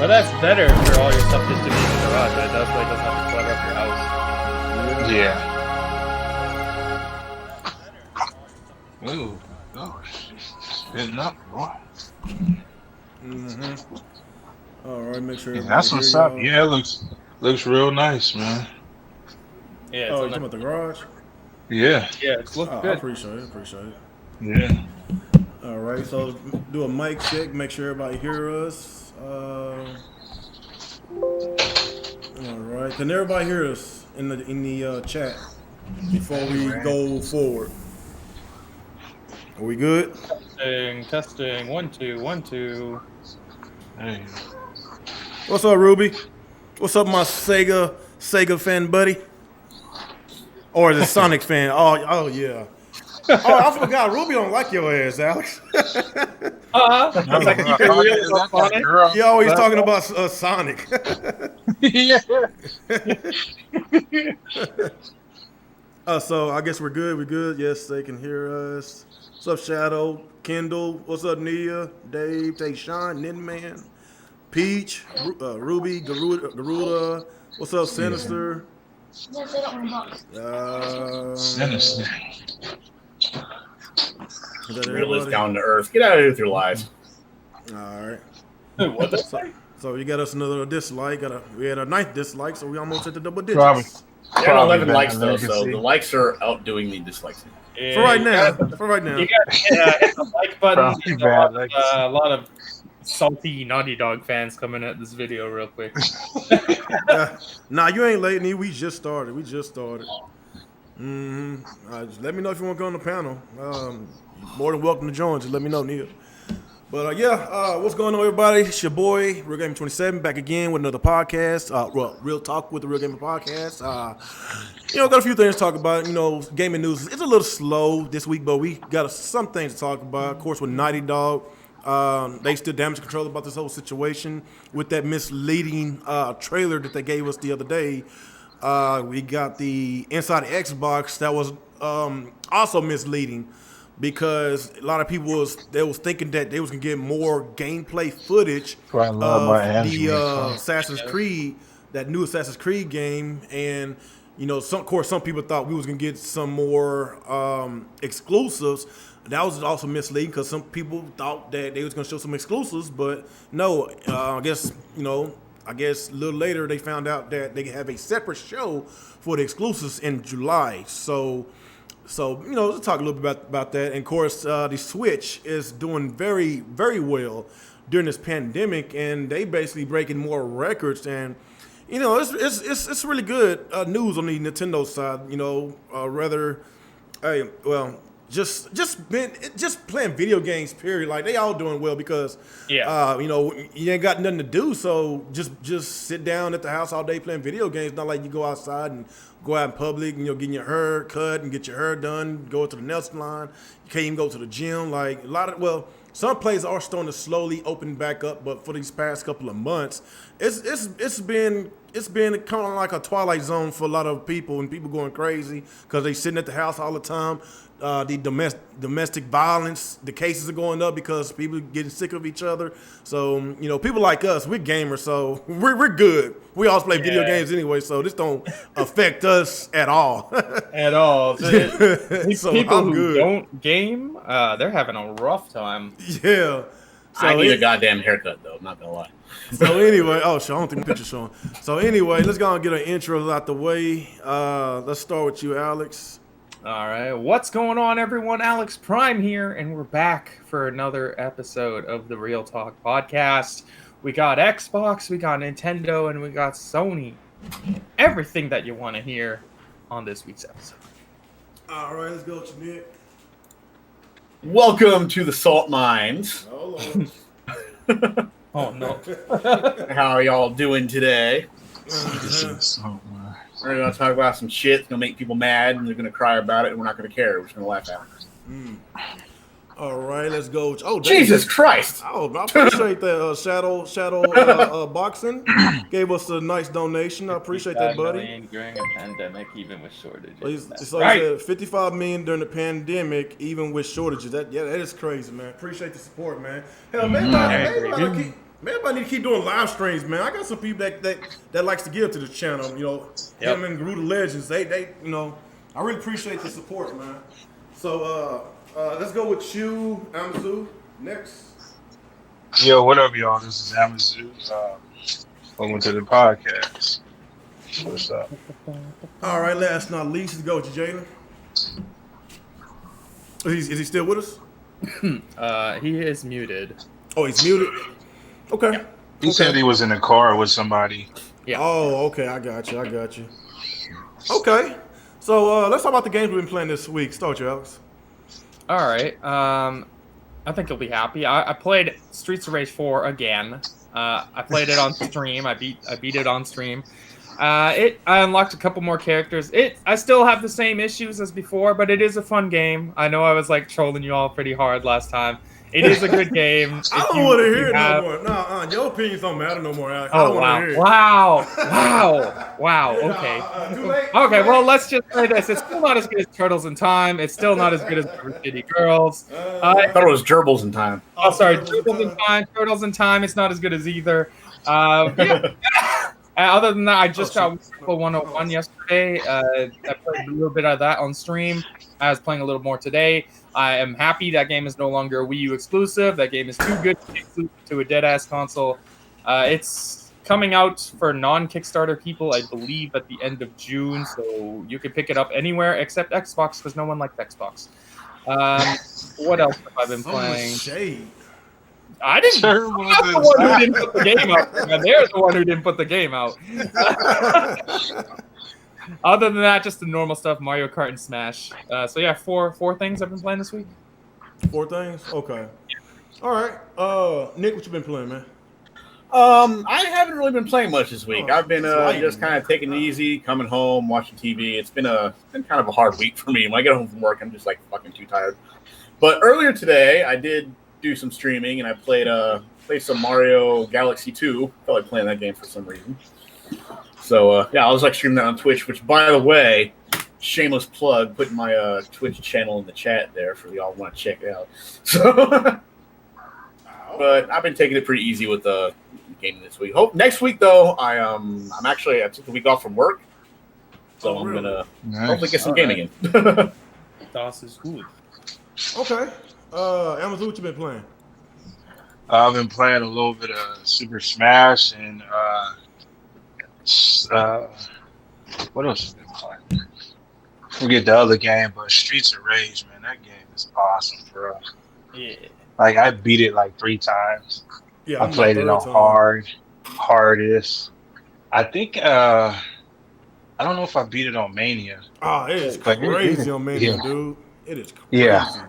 But that's better for all your stuff just to be in the garage, right? That way it doesn't have to clutter up your house. Yeah. Ooh. Oh, spitting up, boy. All right, make sure. Yeah, that's what's up. Yeah, it looks real nice, man. Yeah. Oh, you talking about the garage? Yeah. Yeah, it's looking I good. appreciate it. Yeah. All right, so do a mic check, make sure everybody hear us. All right, can everybody hear us in the chat before we go forward? Are we good? Testing. 1 2 1 2. Hey. What's up, Ruby? What's up, my Sega fan buddy? Or the Sonic fan? Oh yeah. Oh, I forgot. Ruby don't like your ass, Alex. You always talking about Sonic. Yeah. So I guess we're good. We're good. Yes, they can hear us. What's up, Shadow? Kendall? What's up, Nia? Dave? Tayshawn? Ninman? Peach? Ruby? Garuda? What's up, Sinister? Sinister. Realist down to earth. Get out of here with your lies. All right. What the fuck? So you got us another dislike. We had a 9th dislike, so we almost at the double digits. Probably. I got 11 likes bad though, legacy. so the likes are outdoing the dislikes. Yeah, For right now. You got to hit the like button. Probably There's bad a lot of salty Naughty Dog fans coming at this video real quick. Nah, you ain't late, Nee. We just started. Just let me know if you want to go on the panel. More than welcome to join. Just let me know, Neil. But what's going on, everybody? It's your boy, Real Gamer 27, back again with another podcast. Real Talk with the Real Gamer podcast. Got a few things to talk about. Gaming news. It's a little slow this week, but we got some things to talk about. Of course, with Naughty Dog. They still damage control about this whole situation with that misleading trailer that they gave us the other day. We got the Inside the Xbox that was also misleading because a lot of people was thinking that they was gonna get more gameplay footage of the Assassin's Creed, that new Assassin's Creed game, and some people thought we was gonna get some more exclusives. That was also misleading because some people thought that they was gonna show some exclusives, but no. I guess a little later they found out that they have a separate show for the exclusives in July. So let's talk a little bit about that. And of course, the Switch is doing very, very well during this pandemic, and they basically breaking more records. And it's really good news on the Nintendo side. Just playing video games, period. Like, they all doing well because you ain't got nothing to do, so just sit down at the house all day playing video games. Not like you go outside and go out in public and getting your hair cut and get your hair done, go to the nail salon. You can't even go to the gym. Like, some places are starting to slowly open back up, but for these past couple of months, it's been kind of like a twilight zone for a lot of people, and people going crazy because they sitting at the house all the time. The domestic violence, the cases are going up because people are getting sick of each other. So people like us, we're gamers, so we're good. We all play video games anyway, so this don't affect us at all. At all. So people I'm who good. don't game, they're having a rough time. Yeah. So I need a goddamn haircut though. I'm not gonna lie. So anyway, I don't think the picture's showing. So anyway, let's go and get our intros out the way. Let's start with you, Alex. All right, what's going on, everyone? Alex Prime here, and we're back for another episode of the Real Talk podcast. We got Xbox, we got Nintendo, and we got Sony. Everything that you want to hear on this week's episode. All right, let's go with you, Nick. Welcome to the Salt Mines. Hold on. Oh, no. How are y'all doing today? Oh, my. We're going to talk about some shit that's going to make people mad, and they're going to cry about it, and we're not going to care. We're just going to laugh at it. All right, let's go. Oh, Jesus Christ! Oh, I appreciate that. Shadow Boxing gave us a nice donation. I appreciate that, buddy. million during a pandemic, even with shortages. He That's said 55 million during the pandemic, even with shortages. That is crazy, man. Appreciate the support, man. Hell, maybe Man, everybody need to keep doing live streams, man. I got some people that likes to give to the channel. You know, Yep. him and Garuda Legends. They you know, I really appreciate the support, man. So let's go with you, Amazu, next. Yo, what up, y'all? This is Amazu. Welcome to the podcast. What's up? All right, last not least, let's go with you, Jalen. Is he still with us? He is muted. Oh, he's muted. Okay. He said he was in a car with somebody. Yeah. Oh, okay. I got you. Okay. So let's talk about the games we've been playing this week. Start with you, Alex. All right. I think you'll be happy. I played Streets of Rage 4 again. I played it on stream. I beat it on stream. I unlocked a couple more characters. I still have the same issues as before, but it is a fun game. I know I was like trolling you all pretty hard last time. It is a good game. I don't want to hear it no more. No, your opinions don't matter no more, Alex. I Oh don't want to hear it. wow! Okay. Too late. Okay, well, let's just say this. It's still not as good as Turtles in Time. It's still not as good as Shitty Girls. I thought it was Gerbils in time. Oh, sorry, Turtles in Time. It's not as good as either. Yeah. Other than that, I just got Wonderful 101 yesterday. I played a little bit of that on stream. I was playing a little more today. I am happy that game is no longer a Wii U exclusive. That game is too good to be exclusive to a dead-ass console. It's coming out for non-Kickstarter people, I believe, at the end of June, so you can pick it up anywhere except Xbox, because no one liked Xbox. What else have I been playing? Shade. I didn't. Sure, I'm not the one who didn't put the game out. Man, they're the one who didn't put the game out. Other than that, just the normal stuff: Mario Kart and Smash. So yeah, four things I've been playing this week. 4 things. Okay. All right. Nick, what you been playing, man? I haven't really been playing much this week. Oh, I've been it's just kind of taking it easy, coming home, watching TV. It's been kind of a hard week for me. When I get home from work, I'm just like fucking too tired. But earlier today, I did do some streaming, and I played some Mario Galaxy 2. I felt like playing that game for some reason. So yeah, I was like streaming that on Twitch. Which, by the way, shameless plug, putting my Twitch channel in the chat there for y'all want to check it out. So, but I've been taking it pretty easy with the gaming this week. Next week though, I took the week off from work, so I'm gonna hopefully get some gaming in. Das is good. Okay. Amazon, what you been playing? I've been playing a little bit of Super Smash and what else have I been playing? Forget the other game, but Streets of Rage, man, that game is awesome, bro. Yeah. Like I beat it like 3 times. Yeah, I played it on hardest. I think I don't know if I beat it on Mania. Oh, it is But crazy on Mania, yeah. dude. It is crazy. Yeah.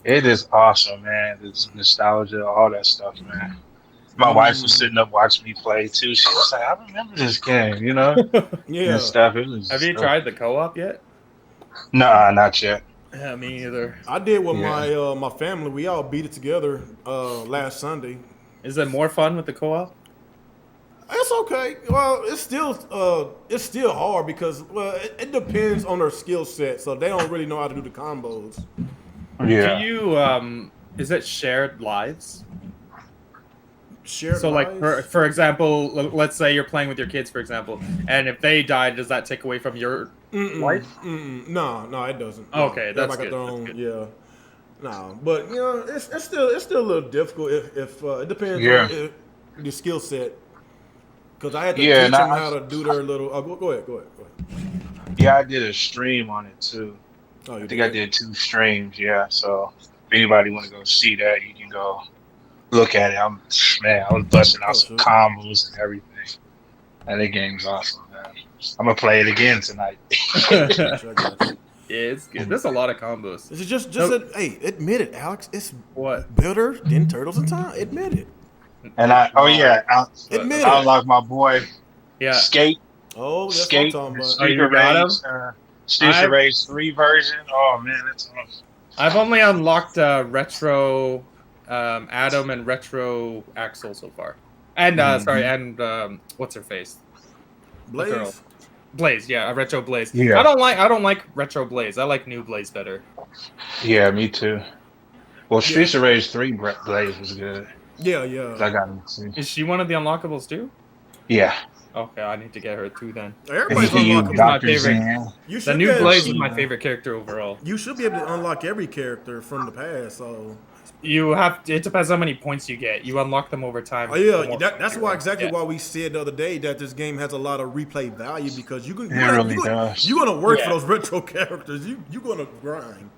It is awesome, man. It's nostalgia, all that stuff, man. My wife was sitting up watching me play too. She was like, "I remember this game," you know, Yeah. and stuff. It was. Have you tried the co-op yet? Nah, not yet. Yeah, me either. I did with Yeah. my family. We all beat it together last Sunday. Is it more fun with the co-op? It's okay. Well, it's still hard because it depends on their skill set. So they don't really know how to do the combos. Yeah. Do you is it shared lives? Share So like for example, let's say you're playing with your kids, for example, and if they die, does that take away from your life? No, it doesn't. Okay, No, that's got good. their own, That's good. yeah. No, but you know, it's still a little difficult if it depends Yeah. on the skill set. Because I had to Yeah, teach nah, them how to do their little. Go ahead. Yeah, I did a stream on it too. Oh, you I think I did 2 streams. Yeah, so if anybody want to go see that, you can go look at it. I was busting out some combos and everything. And that game's awesome, man. I'm gonna play it again tonight. I got you. Yeah, it's good. There's a lot of combos. This is just hey, admit it, Alex. It's What? better than Turtles in Time. Admit it. And I Admit it. unlocked my boy Yeah. Skate. Oh, that's Skate. what I'm talking about. Oh, you Streets of got Rage. Streets of Rage 3 version. Oh man, that's awesome. I've only unlocked retro Adam and retro Axel so far. And what's her face? Girl. Blaze. Blaze, yeah, a retro Blaze. Yeah. I don't like retro Blaze. I like new Blaze better. Yeah, me too. Well, Streets of Rage 3 Blaze was good. Yeah, I yeah. got to see. Is she one of the unlockables too? Yeah. Okay, I need to get her too then. And Everybody's you can use unlockable. my Dr. favorite. Zan. You The should new be able, Blaze is she- my favorite character overall. you should be able to unlock every character from the past. So, You have it depends how many points you get. You unlock them over time. oh yeah, The more that's why exactly Yeah. why we said the other day that this game has a lot of replay value because you can. It really does. You're gonna work Yeah. for those retro characters. You're gonna grind.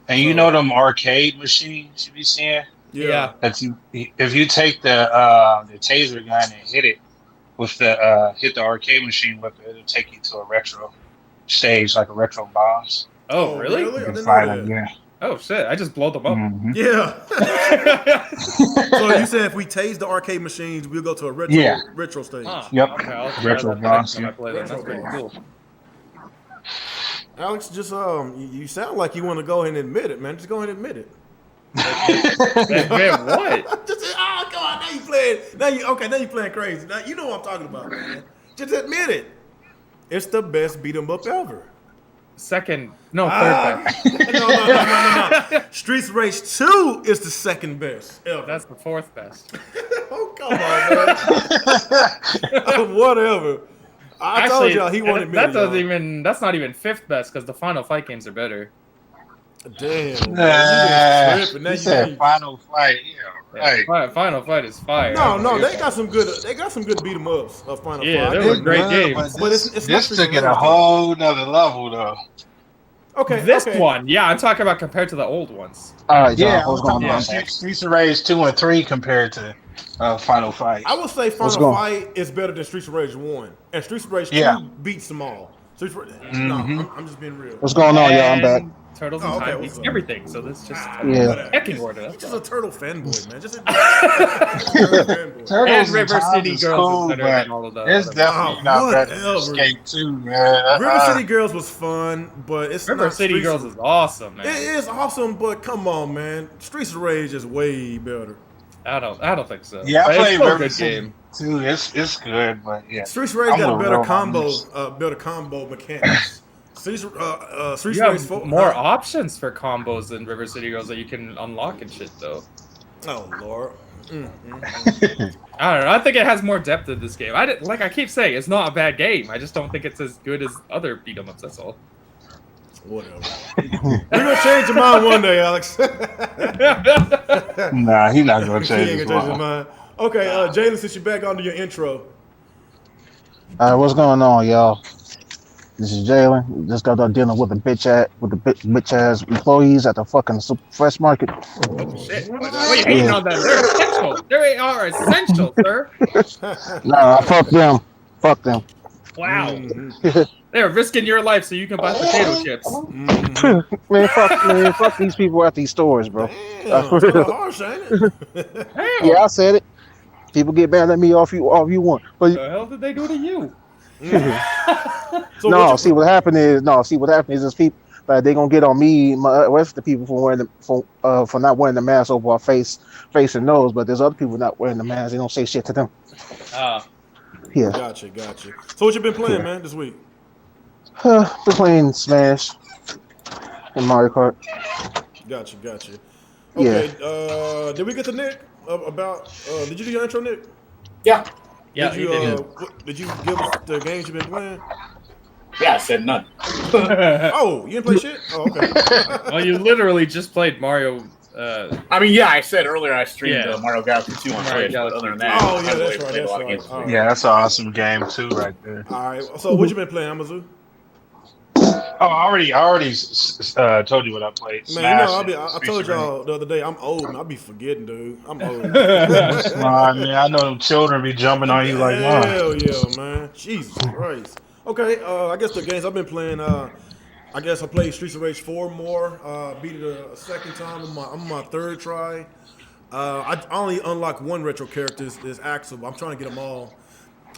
And you know them arcade machines you be seeing? Yeah. That you, if you take the taser gun and hit it with the hit the arcade machine with it, it'll take you to a retro stage, like a retro boss. Oh, really? I You didn't can know fight that. them, yeah. Oh shit! I just blow them up. Mhm. Yeah. So you said if we tase the arcade machines, we'll go to a retro stage. Huh, Yep. Okay, I'll try Retro that boss, next time I yeah. play them. That's pretty cool. Alex, just you sound like you want to go ahead and admit it, man. Just go ahead and admit it. Man, what? Just come on, now you playing. Now you playing crazy. Now you know what I'm talking about, man. Just admit it. It's the best beat 'em up ever. Second, no, third Ah. best. No. Streets Rage 2 is the second best ever. That's the fourth best. Oh, come on, man. Whatever. I told y'all he wanted me. That's not even fifth best because the Final Fight games are better. Damn. Nah, Man, you just tripping. Now you you said think- Final Fight. Yeah, right. Final Fight is fire. No, they got some good beat 'em ups of Final Yeah, Fight. they were great good, games. But it's not this Streets took it Rage. a whole nother level, though. Okay, This okay. one, yeah, I'm talking about compared to the old ones. All right, Yeah, y'all, what's I'm going talking on? about Streets of Rage 2 and 3 compared to Final Fight. I would say What's Final going- Fight is better than Streets of Rage 1. And Streets of Rage 2 Yeah. beats them all. Streets of Rage, Mhm. no, I'm just being real. What's going on, y'all? I'm back. And Turtles in Oh, okay, Time what's beats up? everything, so this just Yeah. pecking order. You're That's just all. a turtle fanboy, man. Just a turtle fanboy. Turtles And in River Time City is Girls cool, is better but than all of the it's other- definitely not better than whatever. Skate 2, man. River City Girls was fun, but it's River not City Streets Girls of- is awesome, man. It is awesome, but come on, man. Streets of Rage is way better. I don't think so. Yeah, But I it's played still a River good City game. 2. It's good, but yeah. Streets of Rage I'm got a with better Ro on combo, this. better combo mechanics. Streets You of Rage have 4 more options for combos than River City Girls that you can unlock and shit, though. Oh Lord. I don't know. I think it has more depth in this game. Like I keep saying, it's not a bad game. I just don't think it's as good as other beat 'em ups. That's all. Whatever. We're gonna change your mind one day, Alex. Nah, he's not gonna He change ain't his gonna change his mind. mind. Okay, Jalen, since you're back onto your intro. All right, what's going on, y'all? This is Jalen. Just got done dealing with the bitch ass employees at the fucking Super Fresh Market. Shit. What are you hating on them? They're essential. They are essential, sir. Nah, fuck them. Fuck them. Wow. Mhm. They're risking your life so you can buy potato chips. Mhm. man, fuck these people at these stores, bro. Damn, it's kinda harsh, ain't it? Damn. Yeah, I said it. People get mad at me all you want, but What the hell did they do to you? So no. what you- See what happened is this people like they gonna get on me, my rest of the people for wearing for not wearing the mask over our face and nose, but there's other people not wearing the mask. They don't say shit to them. Yeah, Gotcha. So what you been playing, man, this week? been playing Smash and Mario Kart. Gotcha. Okay, did we get to Nick about? Did you do your intro, Nick? Yeah. Yeah, Did you you, did. did you give us the games you've been playing? Yeah, I said none. Oh, you didn't play shit? Oh, okay. Well, you literally just played Mario. I mean, yeah, I said earlier I streamed Yeah. Mario Galaxy 2 on Mario Twitch, but Galaxy other than 2. that, Oh, I yeah, haven't that's really right. played a lot of That's games. right. All right. Yeah, that's an awesome game too, right there. All right. So what you been playing, Amazu? Oh, I already told you what I played. Man, you know, Smash I and told Streets of y'all the other day I'm old and I be forgetting, dude. I'm old. Rage. Nah, man, I know them children be jumping on you like, wow. Hell yeah, man. Jesus Christ. Okay, I guess the games I've been playing, I guess I played Streets of Rage 4 more. Beat it a second time. I'm on my third try. I only unlock one retro character, is Axel. I'm trying to get them all.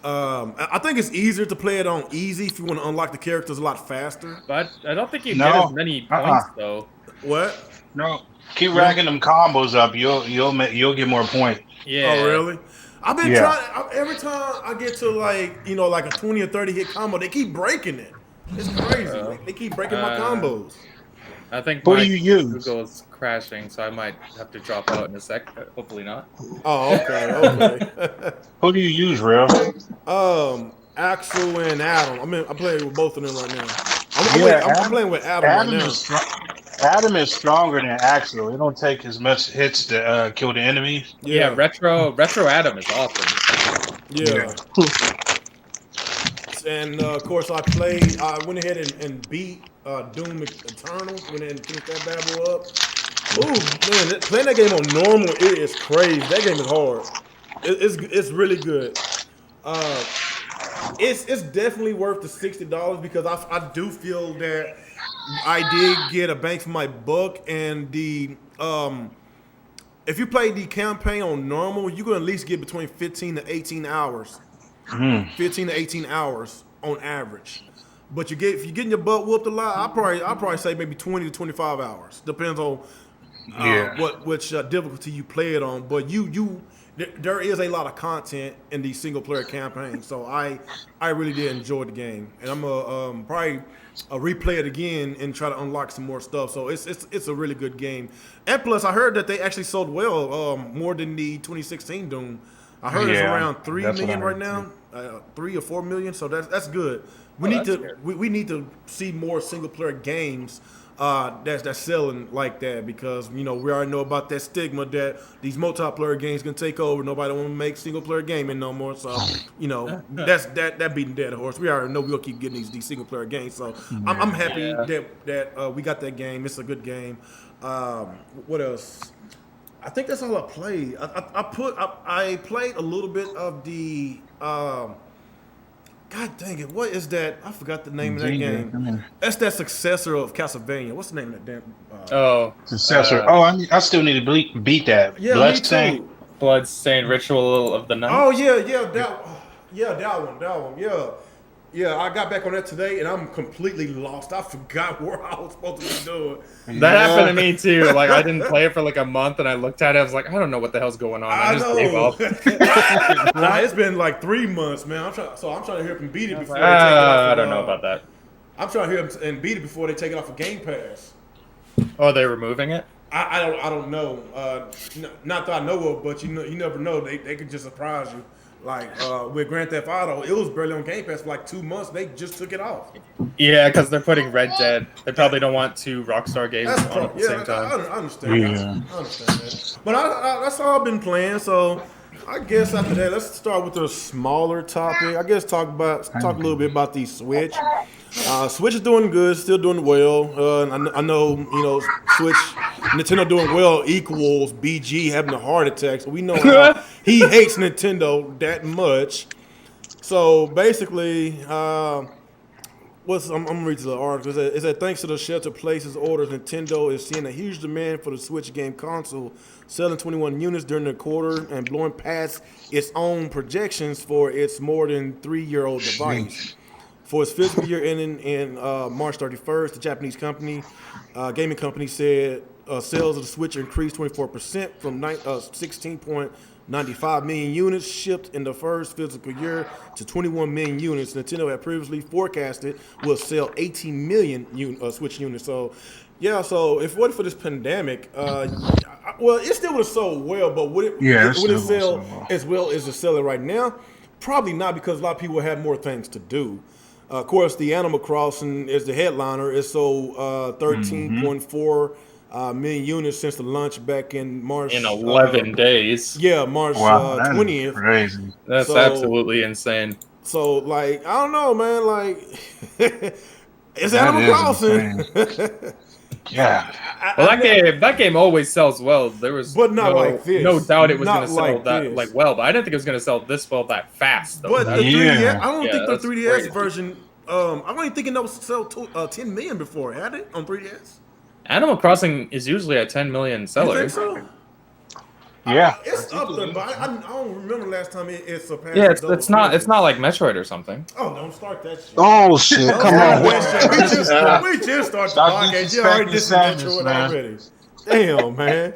I think it's easier to play it on easy if you want to unlock the characters a lot faster. But I don't think you No. get as many points though. What? No, keep racking them combos up. You'll get more points. Yeah. Oh, really? I've been Yeah. trying. Every time I get to like a 20 or 30 hit combo, they keep breaking it. It's crazy. They keep breaking my combos. I think Who my do you use? Google is crashing, so I might have to drop out in a sec. But hopefully not. Oh, okay. Who do you use, real? Axel and Adam. I'm playing with both of them right now. Yeah, I'm playing with Adam right now. Adam is stronger than Axel. It don't take as much hits to kill the enemies. Yeah, retro Adam is awesome. Yeah. And of course, I went ahead and beat Doom Eternal. Went ahead and finished that bad boy up. Ooh, man, playing that game on normal, it is crazy. That game is hard. It's really good. It's definitely worth the $60 because I do feel that I did get a bang for my buck, and the if you play the campaign on normal, you can at least get between 15 to 18 hours. 15 to 18 hours on average. But if you're getting your butt whooped a lot, I'll probably say maybe 20 to 25 hours. Depends on which difficulty you play it on. But there is a lot of content in the single player campaign, so I really did enjoy the game, and I'm gonna probably replay it again and try to unlock some more stuff. So it's a really good game, and plus I heard that they actually sold well, more than the 2016 Doom. I heard it's around 3 million right now, 3 or 4 million. So that's good. We need to see more single player games that's selling like that, because we already know about that stigma that these multiplayer games can take over. Nobody want to make single player gaming no more. So that's that beating dead horse. We already know we'll keep getting these single player games. So I'm happy that we got that game. It's a good game. What else? I think that's all I played. I played a little bit of the God dang it! What is that? I forgot the name of that game. That's that successor of Castlevania. What's the name of that damn? Successor. I still need to beat that. Yeah, Bloodstained. Bloodstained Ritual of the Night. Oh that one. Yeah, I got back on that today, and I'm completely lost. I forgot what I was supposed to be doing. That happened to me too. Like, I didn't play it for like a month, and I looked at it. I was like, I don't know what the hell's going on. I just gave up. Nah, it's been like 3 months, man. I'm trying to hear them beat it before they take it I off. don't know about that. I'm trying to hear them and beat it before they take it off of Game Pass. Oh, they're removing it? I don't know. Not that I know of, but you never know. They could just surprise you. Like with Grand Theft Auto, it was barely on Game Pass for like 2 months. They just took it off. Yeah, because they're putting Red Dead. They probably don't want 2 Rockstar games on at the same time. I understand. I understand that. But that's all I've been playing. So I guess after that, let's start with a smaller topic. I guess talk a little bit about the Switch. Switch is doing good, still doing well. I know, Switch, Nintendo doing well equals BG having a heart attack. So we know how he hates Nintendo that much. So basically, I'm gonna read the article. It said thanks to the shelter places orders, Nintendo is seeing a huge demand for the Switch game console, selling 21 units during the quarter and blowing past its own projections for its more than 3-year-old device. For its fiscal year ending in March 31st, the Japanese gaming company said sales of the Switch increased 24% from 16.95 million units shipped in the first fiscal year to 21 million units. Nintendo had previously forecasted will sell 18 million Switch units. So, yeah, so if it wasn't for this pandemic, it still would have sold well, but would it sell as well as it's selling right now? Probably not, because a lot of people have more things to do. Of course, the Animal Crossing is the headliner. It sold 13.4 million units since the launch back in March. In 11 days. Yeah, March 20th. Crazy. That's absolutely insane. So, like, I don't know, man. Like, it's Animal Crossing. Yeah. Well, that game always sells well. There was like this. No doubt it was going to sell this. well, but I didn't think it was going to sell this well that fast. Though. But the 3DS, I don't think the 3DS crazy. version. I don't even think it was sell 10 million before. Had it on 3DS? Animal Crossing is usually a 10 million seller. You think so? Yeah. It's up there, but I don't remember last time it surpassed. Yeah, it's not like Metroid or something. Oh, don't start that shit. Oh shit! Come on. We just started the podcast. You already dissed Metroid already. Damn, man.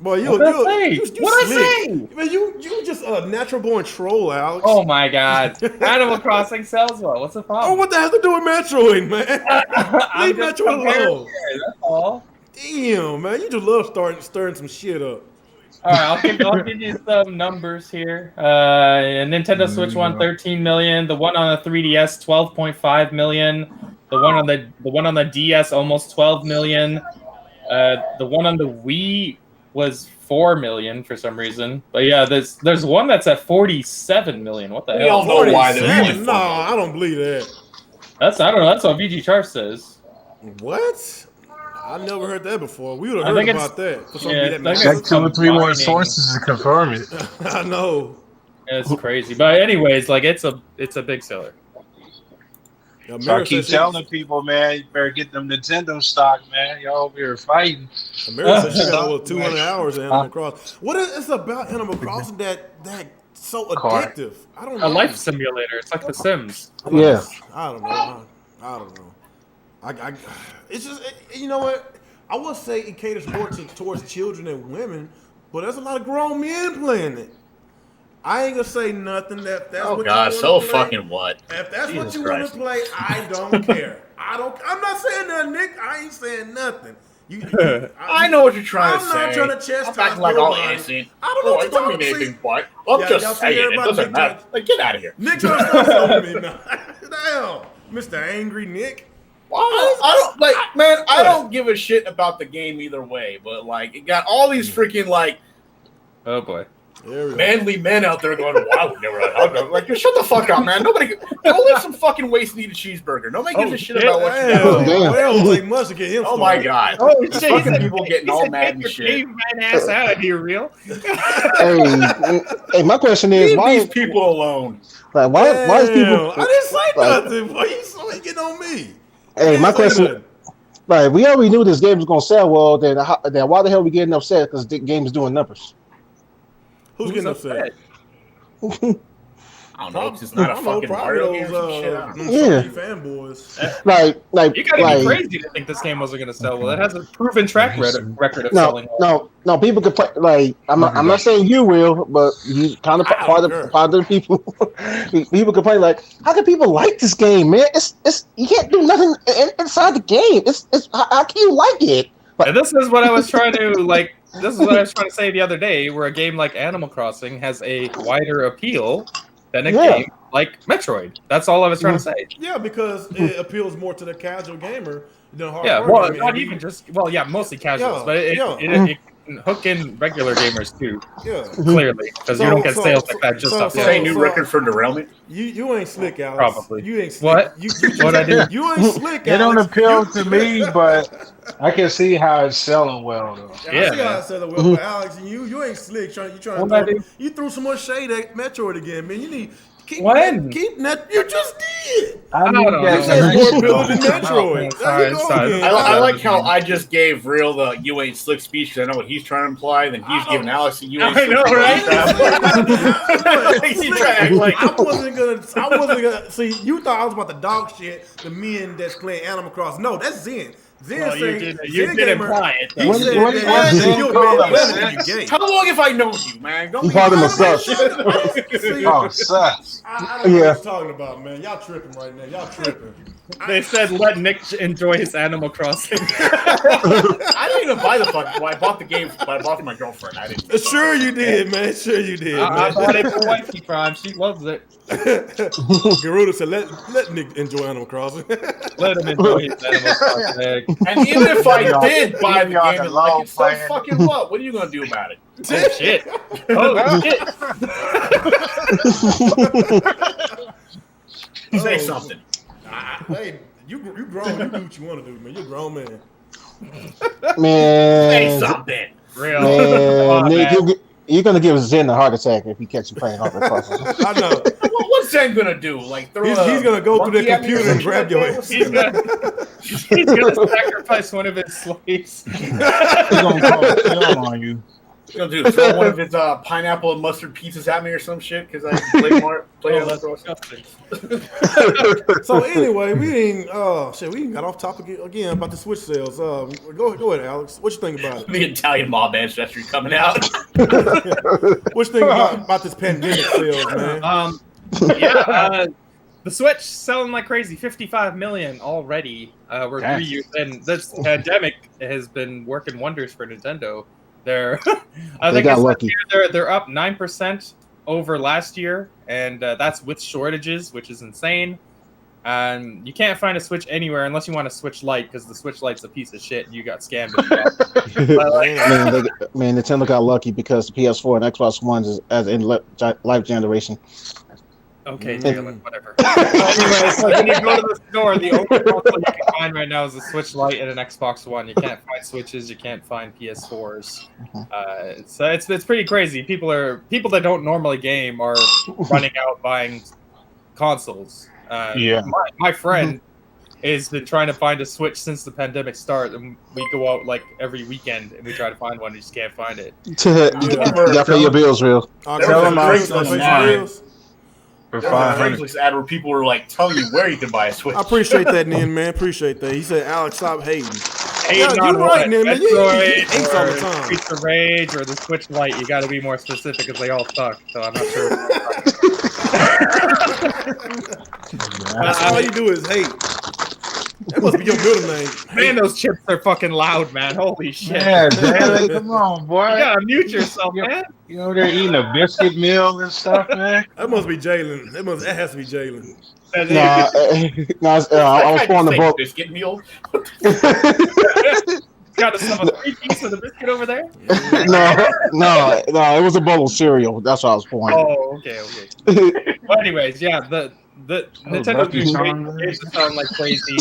Boy, What'd I say? you What'd I slick. say? Man, you just a natural born troll, Alex. Oh my god. Animal Crossing sells well. What's the Oh, problem? what the hell to do with Metroid, man? I'm Leave just Metroid comparing alone. here, that's all. Damn, man, you just love stirring some shit up. All right, I'll give you some numbers here. Nintendo Switch won 13 million. The one on the 3DS, 12.5 million. The one on the DS, almost 12 million. The one on the Wii was 4 million for some reason. But yeah, there's one that's at 47 million. What the We hell? all know why they're 47? only No, 4 I don't believe that. I don't know. That's what VG Chart says. What? I never heard that before. We would I have heard think it's- about that. For yeah, something I that think Check it's 2 or 3 more combining. sources to confirm it. I know. It's crazy. But anyways, like it's a big seller. Yeah, So I Mary keep said she- telling people, man, you better get them Nintendo stock, man. Y'all over here fighting. Mary said she got over 200 hours in Animal Crossing. What is it about Animal Crossing that so addictive? I don't know. A life simulator. It's like The Sims. Yeah. I don't know. I don't know. It's just you know what? I would say it caters more towards children and women, but there's a lot of grown men playing it. I ain't gonna say nothing. That's Oh what God, you so wanna play. fucking what? If that's Jesus what you Christ. want to play, I don't care. I'm not saying that, Nick. I ain't saying nothing. I know what you're trying to say. I'm not trying to chastise I'm acting like all nobody. innocent. I don't know what I you're don't talking mean about. anything, but I'm Yeah, y'all just see saying. It everybody doesn't Nick matter. trying- Like, get out of here. Nick trying to start something with me now. Damn, Mr. Angry Nick. I don't like, man. I don't give a shit about the game either way, but like, it got all these freaking like Oh boy. There we go. manly men out there going, "Well, I would never." Like, just shut the fuck up, man. Nobody go live some fucking waste and eat a cheeseburger. Nobody gives a shit about what you Damn, got. Damn. well, it don't take much to get him Oh my started. God! Oh These fucking people getting all mad and shit. Caveman ass out of here, real. Hey, my question is Leave why? these people alone. Like, why is Damn, people? I didn't say like- nothing, boy. You saw it getting on me. Hey, my I didn't say question. nothing. Like, we already knew this game was gonna sell well. Then why the hell we getting upset because the game is doing numbers? Who's getting upset? I don't know. It's just not a fucking Mario game. Or some shit. I don't know. Yeah. Fanboys. Like You gotta like, be crazy to think this game wasn't gonna sell well. It has a proven track record of selling well. no. People could play. Like, I'm not saying you will, but you kind of I don't part care. of the people. People complain like, how can people like this game, man? It's you can't do nothing inside the game. It's how can you like it? And this is what I was trying to like. This is what I was trying to say the other day, where a game like Animal Crossing has a wider appeal than a game like Metroid. That's all I was trying to say. Yeah, because it appeals more to the casual gamer than a hardcore Yeah, well, gamer. not even just mostly casuals, Yeah, but it can hook in regular gamers too. Yeah. Clearly, because you don't get sales like that just off the Say bat. new record for derailment. You ain't slick, Alex. Probably. You ain't slick. What? What I do? You ain't slick, It don't Alex. appeal to me, but I can see how it's selling well, though. I Yeah, see how I man. said it well, but Alex, you ain't slick. You trying What I to do? you threw some more shade at Metroid again, man. You need keep When? keep net. You just did. I don't need know. You that said more appealing than Oh, Metroid. sorry, There you go sorry. again. I like how I just gave Real the "you ain't slick" speech because I know what he's trying to imply. Then he's giving Alex the "you ain't I slick" know, speech. right? He's trying to act like I wasn't gonna see. You thought I was about to dog shit the men that's playing Animal Crossing. No, that's Zen. Zen Well, you saying did Zen gamer- imply it. He though. said What- that what if Zen you're a call man, us? women, you gay. How long have I known you, man? Don't He be called him a I sus. See, Oh, sus. I don't know what Yeah. he's talking about, man. Y'all tripping right now. Y'all tripping. They said let Nick enjoy his Animal Crossing. I didn't even buy the fucking. Well, I bought the game, but I bought it for my girlfriend. I didn't. Sure you did, man. Sure you did, I man. bought it for Wifey Prime. She loves it. Garuda said, let Nick enjoy Animal Crossing. Let him enjoy his Animal Crossing. And even if I Y'all- did buy the y'all game the and like long it, so plan. fucking what? What are you gonna do about it? Oh shit! Oh shit! Say something. Hey, you grown. You do what you want to do, man. You're a grown man. Say Man, something. Real. man, Come on, Nick, man. you're gonna give Zen a heart attack if he catch you playing Animal Crossing. I know. What's Zen gonna do? Like throw He's gonna go through the monkey at me or computer and some grab shit? your ass. He's gonna sacrifice one of his slaves. He's gonna call a kill on you. Gonna do throw one of his pineapple and mustard pizzas at me or some shit because I played So anyway, we ain't got off topic again about the Switch sales. Go ahead, Alex. What you think about it? The Italian mob ancestry coming out. What you think about this pandemic sales, man? The Switch selling like crazy, 55 million already. We're 3 years in. This pandemic has been working wonders for Nintendo. They're up 9% over last year, and that's with shortages, which is insane. And you can't find a Switch anywhere unless you want a Switch Lite, because the Switch Lite's a piece of shit and you got scammed. Nintendo got lucky because the PS4 and Xbox One is as in life generation. Okay, whatever. Anyway, so when you go to the store, the only console you can find right now is a Switch Lite and an Xbox One. You can't find Switches, you can't find PS4s. So it's pretty crazy. People that don't normally game are running out buying consoles. My friend has been trying to find a Switch since the pandemic started, and we go out like every weekend and we try to find one, and you just can't find it. You gotta pay your bills, real. Tell them For Craigslist ad where people were like telling you where you can buy a Switch. I appreciate that, Nin, man. Appreciate that. He said, Alex, stop hating. You're right, Nin, man. You hates all the time. Streets of Rage or the Switch Lite, you got to be more specific because they all suck. So I'm not sure. That's all you do is hate. That must be your middle name. Man, those chips are fucking loud, man. Holy shit. Yeah, man, come on, boy. You gotta mute yourself, man. You over there eating a biscuit meal and stuff, man? That must be Jalen. That has to be Jalen. I was pouring the boat. Biscuit meal. Got some of the 3 pieces of the biscuit over there? No, it was a bowl of cereal. That's what I was pouring. Oh, okay. Well, anyways, yeah, the Nintendo games sound like crazy.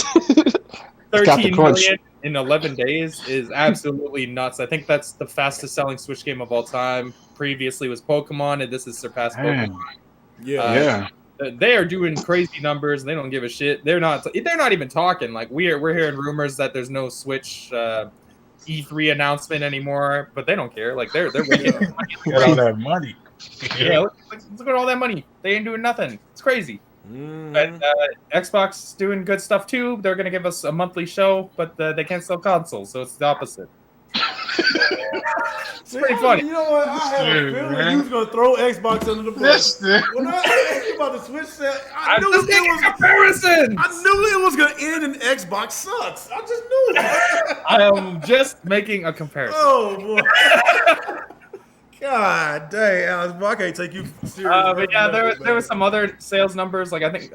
13 million in 11 days is absolutely nuts. I think that's the fastest selling Switch game of all time. Previously was Pokemon, and this has surpassed Pokemon. Yeah. They are doing crazy numbers. They don't give a shit. They're not even talking. Like we're hearing rumors that there's no Switch E3 announcement anymore, but they don't care. Like they're making all that money. Yeah, look at all that money. They ain't doing nothing. It's crazy. But Xbox doing good stuff too. They're gonna give us a monthly show, but they can't sell consoles, so it's the opposite. It's pretty funny. You know what? I had a feeling you was gonna throw Xbox under the bus. When I asked you about the Switch set, I knew it was gonna end in Xbox sucks. I just knew it. I am just making a comparison. Oh boy. God dang, Alex, I can't take you seriously. But yeah, there were some other sales numbers. Like I think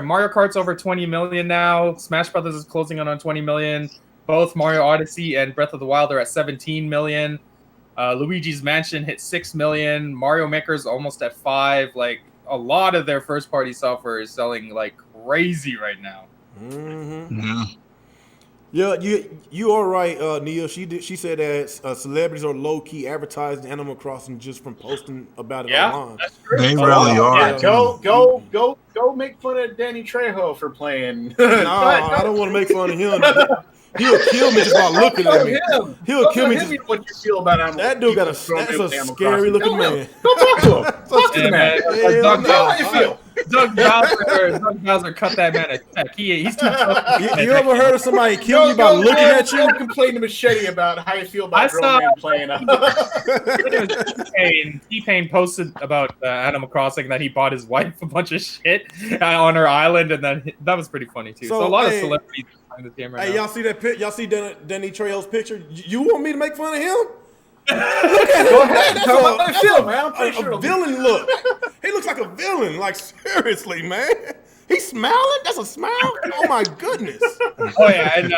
Mario Kart's over 20 million now. Smash Brothers is closing on 20 million. Both Mario Odyssey and Breath of the Wild are at 17 million. Luigi's Mansion hit 6 million. Mario Maker's almost at 5. Like a lot of their first party software is selling like crazy right now. Yeah, you are right, Nia. She said that celebrities are low key advertising Animal Crossing just from posting about it online. That's true. They really are. Yeah, go make fun of Danny Trejo for playing. No, I don't want to make fun of him. He'll kill me just by looking at me. He'll kill me just. What you feel about Animal? That dude that's a scary looking man. Go talk to him. Talk to the man. How you feel? Doug Bowser cut that man a check. He's too tough. You ever heard of somebody kill you by looking at you? Complain to Machete about how you feel about grown man playing. T-Pain posted about Animal Crossing that he bought his wife a bunch of shit on her island, and then that was pretty funny too. So a lot of celebrities are playing this game right now. Y'all see that y'all see Danny Trejo's picture? You want me to make fun of him? Look at him. That's a villain look. He looks like a villain. Like seriously, man. He's smiling. That's a smile. Oh my goodness. Oh yeah, and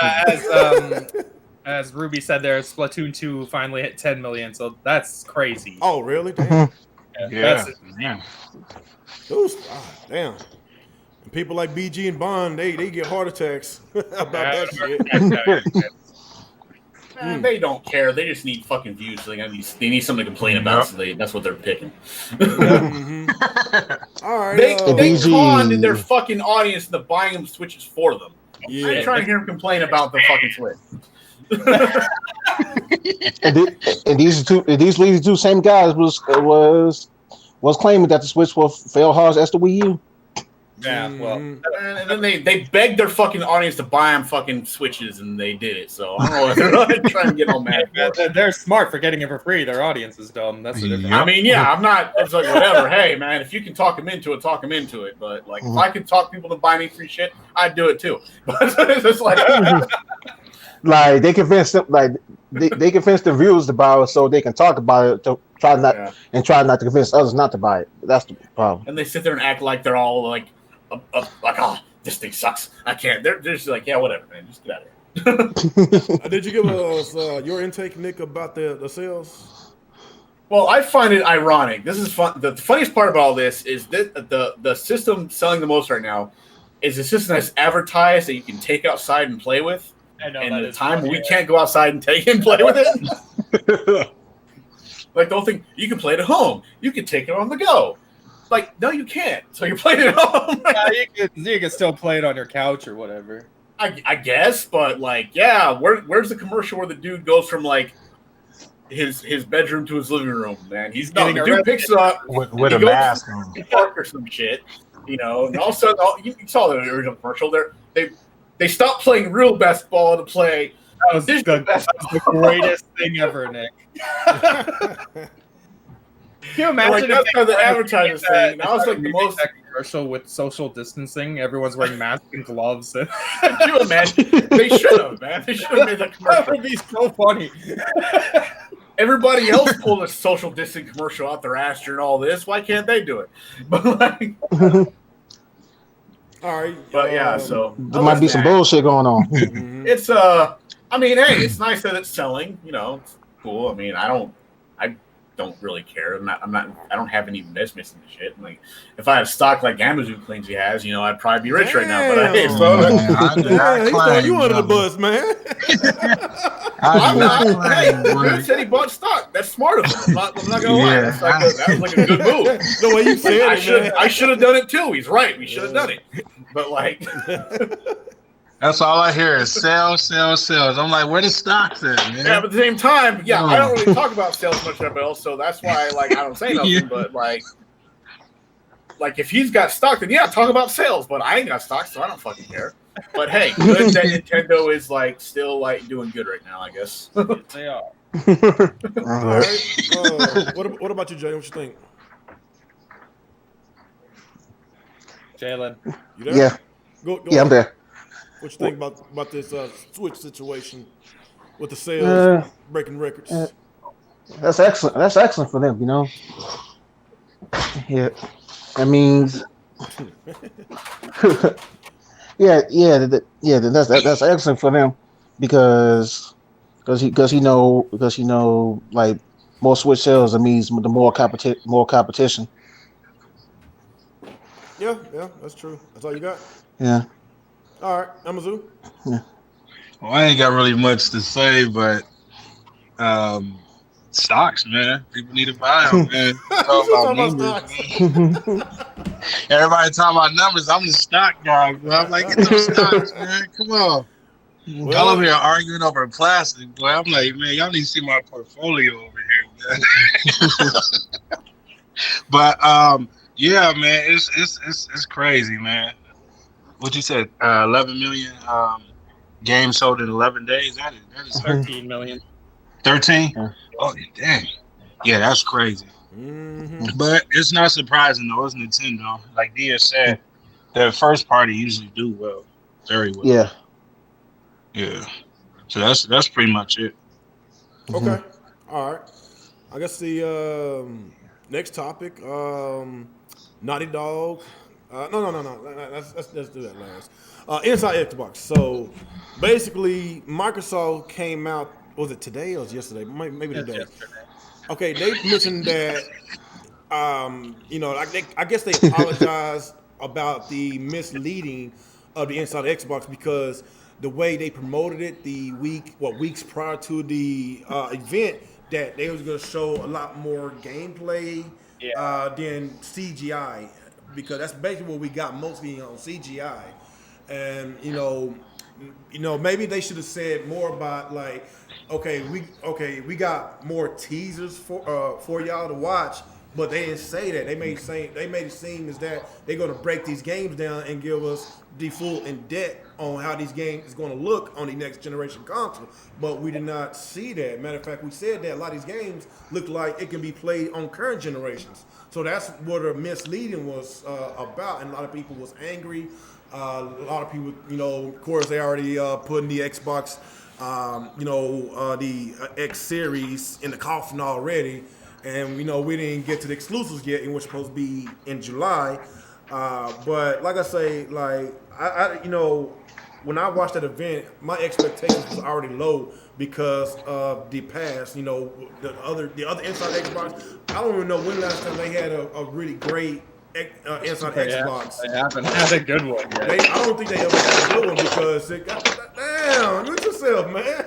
as Ruby said, there, Splatoon 2 finally hit 10 million. So that's crazy. Oh really? Damn. Yeah. Damn. And people like BG and Bond, they get heart attacks about that shit. They don't care. They just need fucking views. So they need something to complain about. So that's what they're picking. All right. They conned their fucking audience into buying them Switches for them. Yeah. I ain't trying to hear them complain about the fucking Switch. And these two same guys was claiming that the Switch will fail hard as the Wii U. Yeah, well, and then they begged their fucking audience to buy them fucking Switches, and they did it. So I don't know if they're really trying to get all mad. They're smart for getting it for free. Their audience is dumb. That's the difference. I mean, yeah, I'm not. It's like whatever. Hey, man, if you can talk them into it, talk them into it. But like, if I could talk people to buy me free shit, I'd do it too. But it's just like, like they convinced them, like they convinced the viewers to buy it so they can talk about it to try not to convince others not to buy it. That's the problem. And they sit there and act like they're all like, oh, this thing sucks. I can't. They're just like, yeah, whatever, man. Just get out of here. Did you give us your intake, Nick, about the sales? Well, I find it ironic. This is fun. The funniest part about all this is that the system selling the most right now is a system that's advertised that you can take outside and play with. I know, and the time we can't go outside and take and play with it. Like the whole thing, you can play it at home. You can take it on the go. Like, no, you can't. So you're playing it at home. You can still play it on your couch or whatever. I guess, but like, yeah, where's the commercial where the dude goes from like his bedroom to his living room? Man, the dude picks it up with a mask on, park or some shit, you know. And also, you saw the original commercial. They stopped playing real basketball to play. That was the greatest thing ever, Nick. Can you imagine like, that's how the advertisers saying? That was like the most commercial with social distancing. Everyone's wearing masks and gloves. Could you imagine? They should have, man. They should have made that commercial. That would be so funny. Everybody else pulled a social distancing commercial out their ass during all this. Why can't they do it? But like, all right. But yeah, so there might be some bullshit going on. It's I mean, hey, it's nice that it's selling. You know, it's cool. I mean, I don't really care. I don't have any investments in the shit. Like, if I have stock like Amazon claims he has, you know, I'd probably be rich right now. But hey, so he's throwing you under the bus, man. I'm not. Hey, dude said he bought stock. That's smart of him. I'm not gonna lie. That was like a good move. The way you said it, I should have done it too. He's right. We should have done it. But like. That's all I hear is sales. I'm like, where the stocks at, man? Yeah, but at the same time, I don't really talk about sales much of else, so that's why like I don't say nothing. Yeah. But like if he's got stock, then talk about sales. But I ain't got stock, so I don't fucking care. But hey, good that Nintendo is like still like doing good right now, I guess. They are. All right. What about you, Jay? What you think? Jalen. You there? Yeah. Go yeah, I'm there. What you think about this Switch situation with the sales breaking records? That's excellent. That's excellent for them, you know. Yeah, that means. That's excellent for them because he know like more Switch sales, it means the more competition. Yeah, that's true. That's all you got. Yeah. All right, Amazon. Yeah. Well, I ain't got really much to say, but stocks, man. People need to buy them, man. Everybody talking about numbers. I'm the stock guy, bro. I'm like, get those stocks, man. Come on. Y'all over here arguing over plastic, boy. I'm like, man, y'all need to see my portfolio over here, man. But yeah, man, it's crazy, man. What you said? 11 million games sold in 11 days. That is 13 million. 13? Oh, dang. Yeah, that's crazy. Mm-hmm. But it's not surprising though. It's Nintendo. Like Dia said, the first party usually do well, very well. Yeah. Yeah. So that's pretty much it. Okay. All right. I guess the next topic, Naughty Dog. No. Let's do that last. Inside Xbox. So basically, Microsoft came out. Was it today or was it yesterday? Maybe today. Yesterday. Okay, they mentioned that. I guess they apologized about the misleading of the Inside Xbox because the way they promoted it weeks prior to the event, that they was going to show a lot more gameplay than CGI, because that's basically what we got mostly on CGI. And maybe they should have said more about like, we got more teasers for y'all to watch, but they didn't say that. They made it seem as that they're gonna break these games down and give us the full in depth on how these games is gonna look on the next generation console. But we did not see that. Matter of fact, we said that a lot of these games look like it can be played on current generations. So that's what the misleading was about, and a lot of people was angry. A lot of people, of course, they already put in the Xbox, the X Series in the coffin already, and we didn't get to the exclusives yet, and we're supposed to be in July. But like I say, like I when I watched that event, my expectations was already low because of the past. The other Inside Xbox. I don't even know when last time they had a really great Inside Xbox. They haven't had a good one yet. I don't think they ever had a good one because damn, look yourself, man.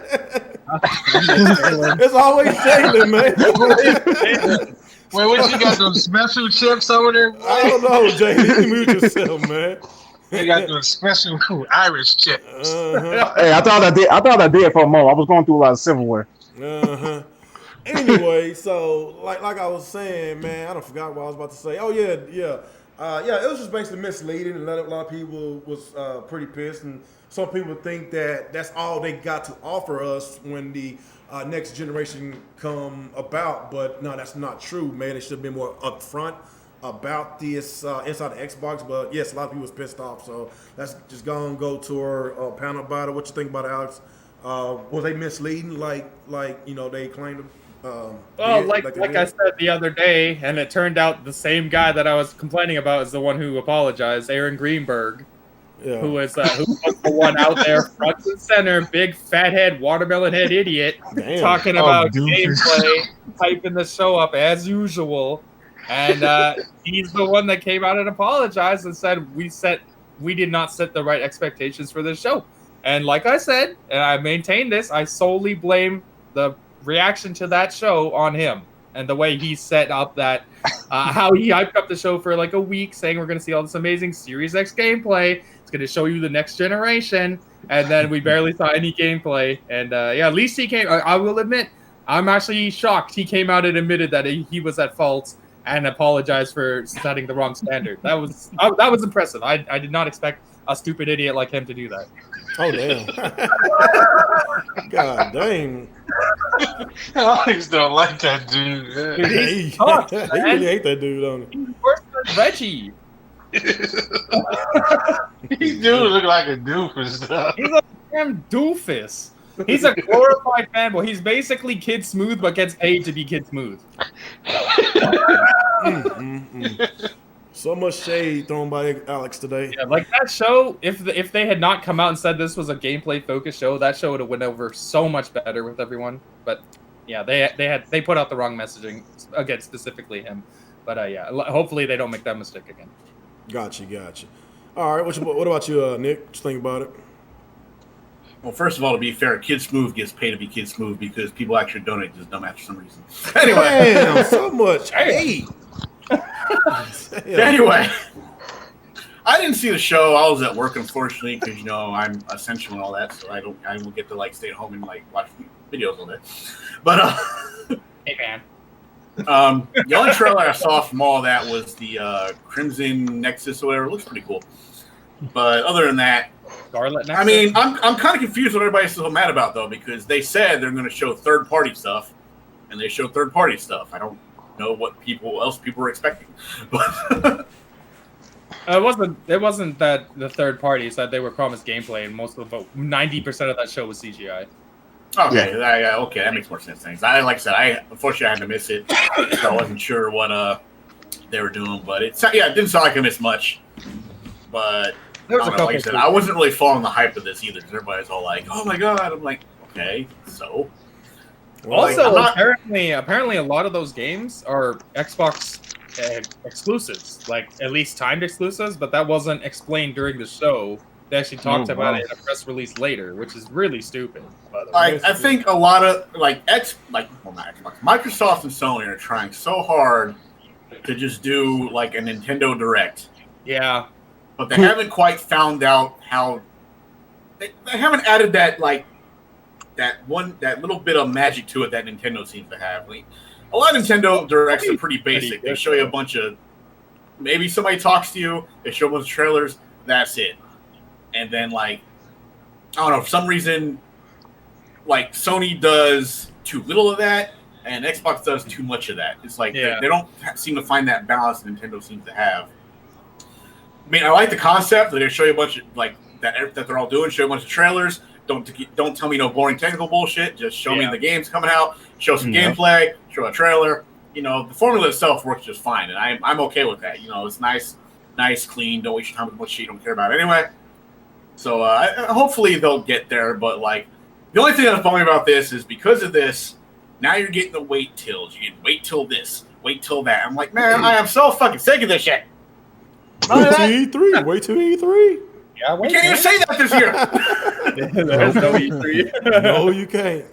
It's always Jalen, man. Wait, what you got those special chips over there? I don't know, Jalen. You mute yourself, man. They got those special Irish chips. Hey, I thought I did for a moment. I was going through a lot of silverware. Anyway, so like I was saying, man, I don't forgot what I was about to say. Oh yeah. It was just basically misleading, and a lot of people was pretty pissed, and some people think that that's all they got to offer us when the next generation come about. But no, that's not true, man. It should have been more upfront about this inside the Xbox. But yes, a lot of people was pissed off. So let's just go to our panel about it. What you think about it, Alex? Was they misleading like they claimed? Like I said the other day, and it turned out the same guy that I was complaining about is the one who apologized, Aaron Greenberg, who was the one out there front and center, big fathead, watermelon head idiot, talking about gameplay, hyping the show up as usual, and he's the one that came out and apologized and said we did not set the right expectations for this show. And like I said, and I maintain this, I solely blame the reaction to that show on him and the way he set up that how he hyped up the show for like a week, saying we're going to see all this amazing Series X gameplay, it's going to show you the next generation, and then we barely saw any gameplay. And at least he came. I will admit, I'm actually shocked he came out and admitted that he was at fault and apologized for setting the wrong standard. That was impressive. I did not expect a stupid idiot like him to do that. Oh damn! God dang! I always don't like that dude. Dude, he's tough, He really hate that dude, don't he? He's worse than Reggie. He do look like a doofus stuff. He's a damn doofus. He's a glorified fanboy. He's basically Kid Smooth, but gets paid to be Kid Smooth. So much shade thrown by Alex today. Yeah, like that show, if they had not come out and said this was a gameplay focused show, that show would have went over so much better with everyone. But yeah, they put out the wrong messaging against specifically him. But hopefully they don't make that mistake again. Gotcha. All right, what about you, Nick? What you think about it? Well, first of all, to be fair, Kid Smooth gets paid to be Kid Smooth because people actually donate to this dumbass for some reason. Anyway, damn, so much hate. Anyway, I didn't see the show. I was at work, unfortunately, because I'm essential and all that, so I will get to stay at home and watch videos all day. But hey man, the only trailer I saw from all that was the Crimson Nexus or whatever. It looks pretty cool. But other than that, Scarlet Nexus? I mean, I'm kind of confused what everybody's so mad about though, because they said they're going to show third-party stuff, and they show third-party stuff. I don't know what people were expecting, but it wasn't that the third parties that they were promised gameplay, and most of 90% of that show was CGI. Okay, okay, that makes more sense. Thanks. Like I said, unfortunately I had to miss it, so I wasn't sure what they were doing, but it didn't sound like I missed much. But like I said, I wasn't really following the hype of this either, because everybody's all like, "Oh my god!" I'm like, okay, so. Also, apparently, a lot of those games are Xbox exclusives, like at least timed exclusives. But that wasn't explained during the show. They actually talked about it in a press release later, which is really stupid. I think a lot of not Xbox, Microsoft and Sony are trying so hard to just do like a Nintendo Direct. Yeah, but they haven't quite found out how they haven't added that that little bit of magic to it that Nintendo seems to have. Like, a lot of Nintendo Directs are pretty basic. They show you a bunch of, maybe somebody talks to you, they show a bunch of trailers, that's it. And then, like, I don't know, for some reason, like, Sony does too little of that, and Xbox does too much of that. It's like they don't seem to find that balance that Nintendo seems to have. I mean, I like the concept that they show you a bunch of, like, that they're all doing, show you a bunch of trailers. Don't tell me no boring technical bullshit. Just show me the games coming out, show some gameplay, show a trailer. You know, the formula itself works just fine, and I'm okay with that. You know, it's nice, clean. Don't waste your time with much shit you don't care about anyway. So hopefully they'll get there. But, like, the only thing that's bumming about this is because of this, now you're getting the wait tills. You get wait till this, wait till that. I'm like, man, I am so fucking sick of this shit. Wait till E3. Wait till E3. Yeah, we can't even say that this year. There's no E3. No, you can't.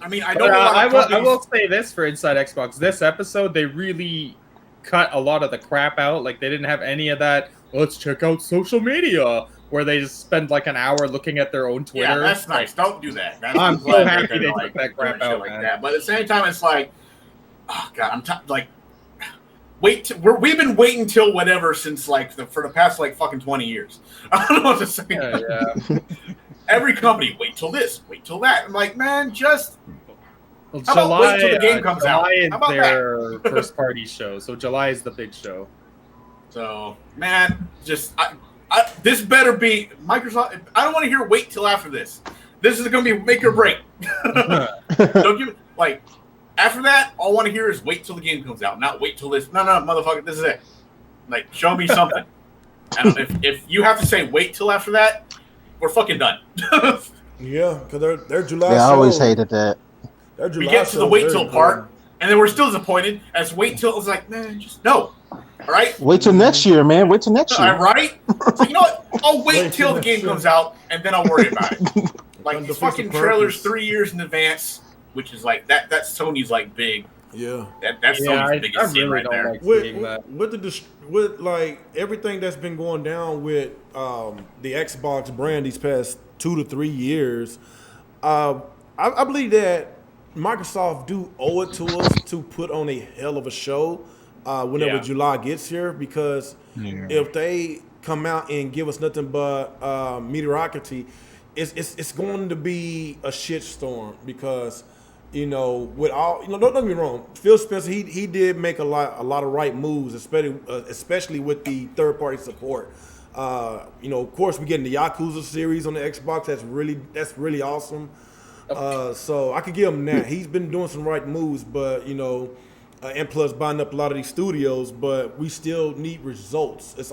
I mean, I don't. I will say this for Inside Xbox. This episode, they really cut a lot of the crap out. Like, they didn't have any of that. Let's check out social media, where they just spend like an hour looking at their own Twitter. Yeah, that's nice. Don't do that. I'm so happy they took that crap out, like that. But at the same time, it's like, oh god, we've been waiting till whatever since like for the past like fucking 20 years. I don't know what to say. Yeah. Every company, wait till this, wait till that. I'm like, man, just how about July, wait till the game comes out? July How about is their first party show, so July is the big show. So, man, just this better be Microsoft. I don't want to hear wait till after this. This is going to be make or break. Don't give like. After that, all I want to hear is wait till the game comes out, not wait till this. No, motherfucker, this is it. Like, show me something. And if you have to say wait till after that, we're fucking done. Yeah, because they're July. Yeah, I always hated that. We get to the wait till part, and then we're still disappointed. As wait till is like, man, just no. All right. Wait till next year, man. Wait till next year. All right. So, you know what? I'll wait till the game comes out, and then I'll worry about it. Like these fucking trailers 3 years in advance. Which is like that's Sony's like big. Yeah. That's Sony's biggest sin right there. With like everything that's been going down with the Xbox brand these past 2 to 3 years, I believe that Microsoft do owe it to us to put on a hell of a show whenever July gets here, because if they come out and give us nothing but mediocrity, it's going to be a shitstorm because. You know, with all don't get me wrong. Phil Spencer, he did make a lot of right moves, especially with the third party support. Of course, we're getting the Yakuza series on the Xbox. That's really awesome. So I could give him that. He's been doing some right moves, but and plus buying up a lot of these studios. But we still need results. It's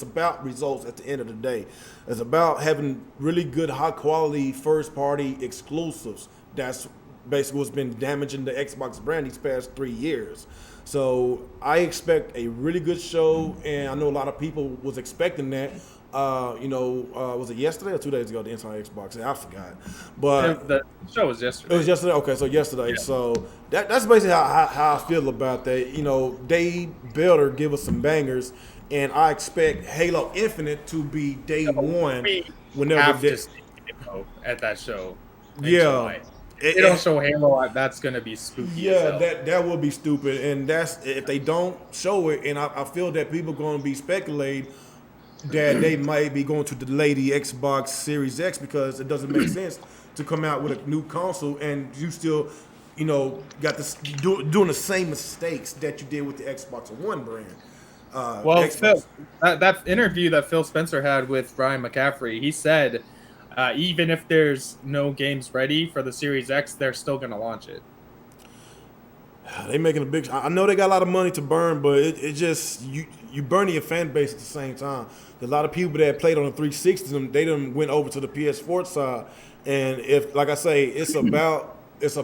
about results at the end of the day. It's about having really good, high quality first party exclusives. That's basically what's been damaging the Xbox brand these past 3 years. So I expect a really good show, and I know a lot of people was expecting that. Was it yesterday or 2 days ago, the Inside Xbox? I forgot. But the show was yesterday. It was yesterday? Okay, so yesterday. Yeah. So that's basically how I feel about that. Dave Builder give us some bangers, and I expect Halo Infinite to be day one. Whenever at that show. Yeah. They don't show Halo, that's gonna be spooky. Yeah, that will be stupid, and that's if they don't show it. And I feel that people are going to be speculating that they might be going to delay the Xbox Series X because it doesn't make sense to come out with a new console and you still, got this doing the same mistakes that you did with the Xbox One brand. Phil, that interview that Phil Spencer had with Brian McCaffrey, he said. Even if there's no games ready for the Series X, they're still going to launch it. They making a big. I know they got a lot of money to burn, but it just you burning your fan base at the same time. There's a lot of people that played on the 360, they done went over to the PS4 side, and if like I say, it's about the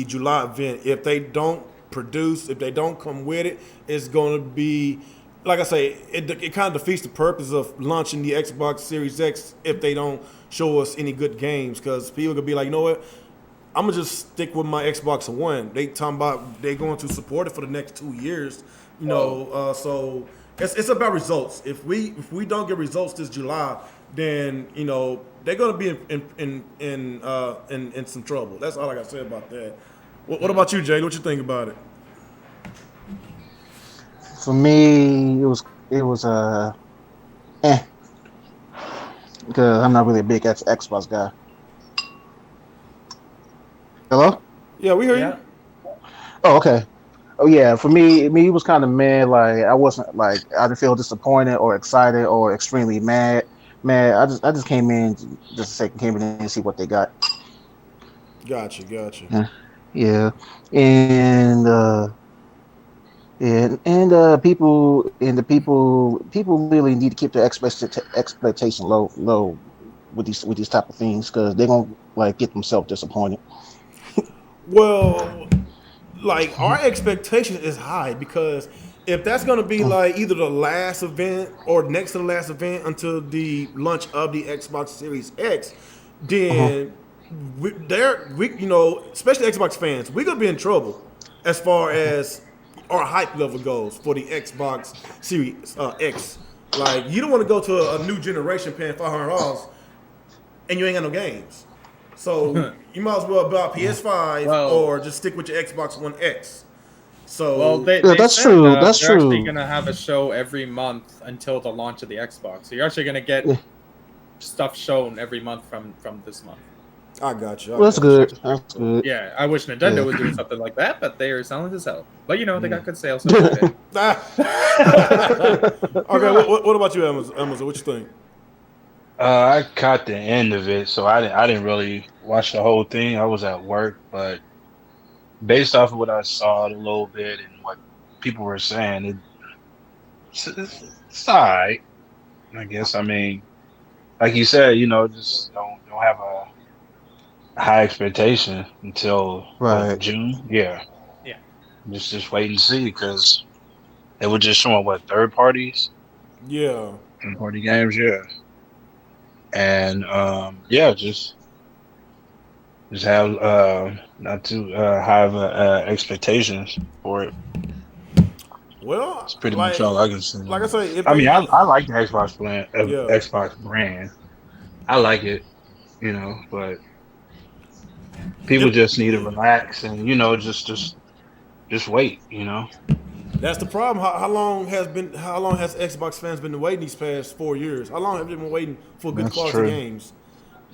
July event. If they don't produce, if they don't come with it, it's going to be. Like I say, it kind of defeats the purpose of launching the Xbox Series X if they don't show us any good games, because people could be like, you know what, I'm going to just stick with my Xbox One. They talking about they're going to support it for the next 2 years, so it's about results. If we don't get results this July, then they're gonna be in some trouble. That's all I gotta say about that. What about you, Jay? What you think about it? For me, it was because I'm not really a big Xbox guy. Hello? Yeah, we hear Yeah. you. Oh, okay. Oh yeah, for me, it was kind of mad. Like I wasn't like I didn't feel disappointed or excited or extremely mad. I just came in just a second, came in and see what they got. Gotcha. Yeah, and people really need to keep their expectation low with these type of things because they're gonna like get themselves disappointed. Well, like our expectation is high because if that's going to be like either the last event or next to the last event until the launch of the Xbox Series X, then especially Xbox fans, we're going to be in trouble as far as our hype level goes for the Xbox Series X. Like you don't want to go to a new generation paying $500 and you ain't got no games. So you might as well buy a PS5 or just stick with your Xbox One X. So that's true. That's they're actually true. going to have a show every month until the launch of the Xbox. So you're actually going to get stuff shown every month from this month. I got you. Well, that's good. That's good. Yeah, I wish Nintendo was doing something like that, but they are selling to sell. But they got good sales. So it's okay. Okay, what about you, Amazon? What you think? I caught the end of it, so I didn't really watch the whole thing. I was at work, but based off of what I saw a little bit and what people were saying, it's all right. I guess. I mean, like you said, just don't have a high expectation until June. Yeah. Just wait and see because they were just showing third parties. Yeah. Third party games, yeah. And just have not too high of expectations for it. Well, That's pretty much all I can say. Like I say, I like the Xbox Xbox brand. I like it, but people just need to relax and just wait, That's the problem. How long has Xbox fans been waiting these past 4 years? How long have they been waiting for good quality games?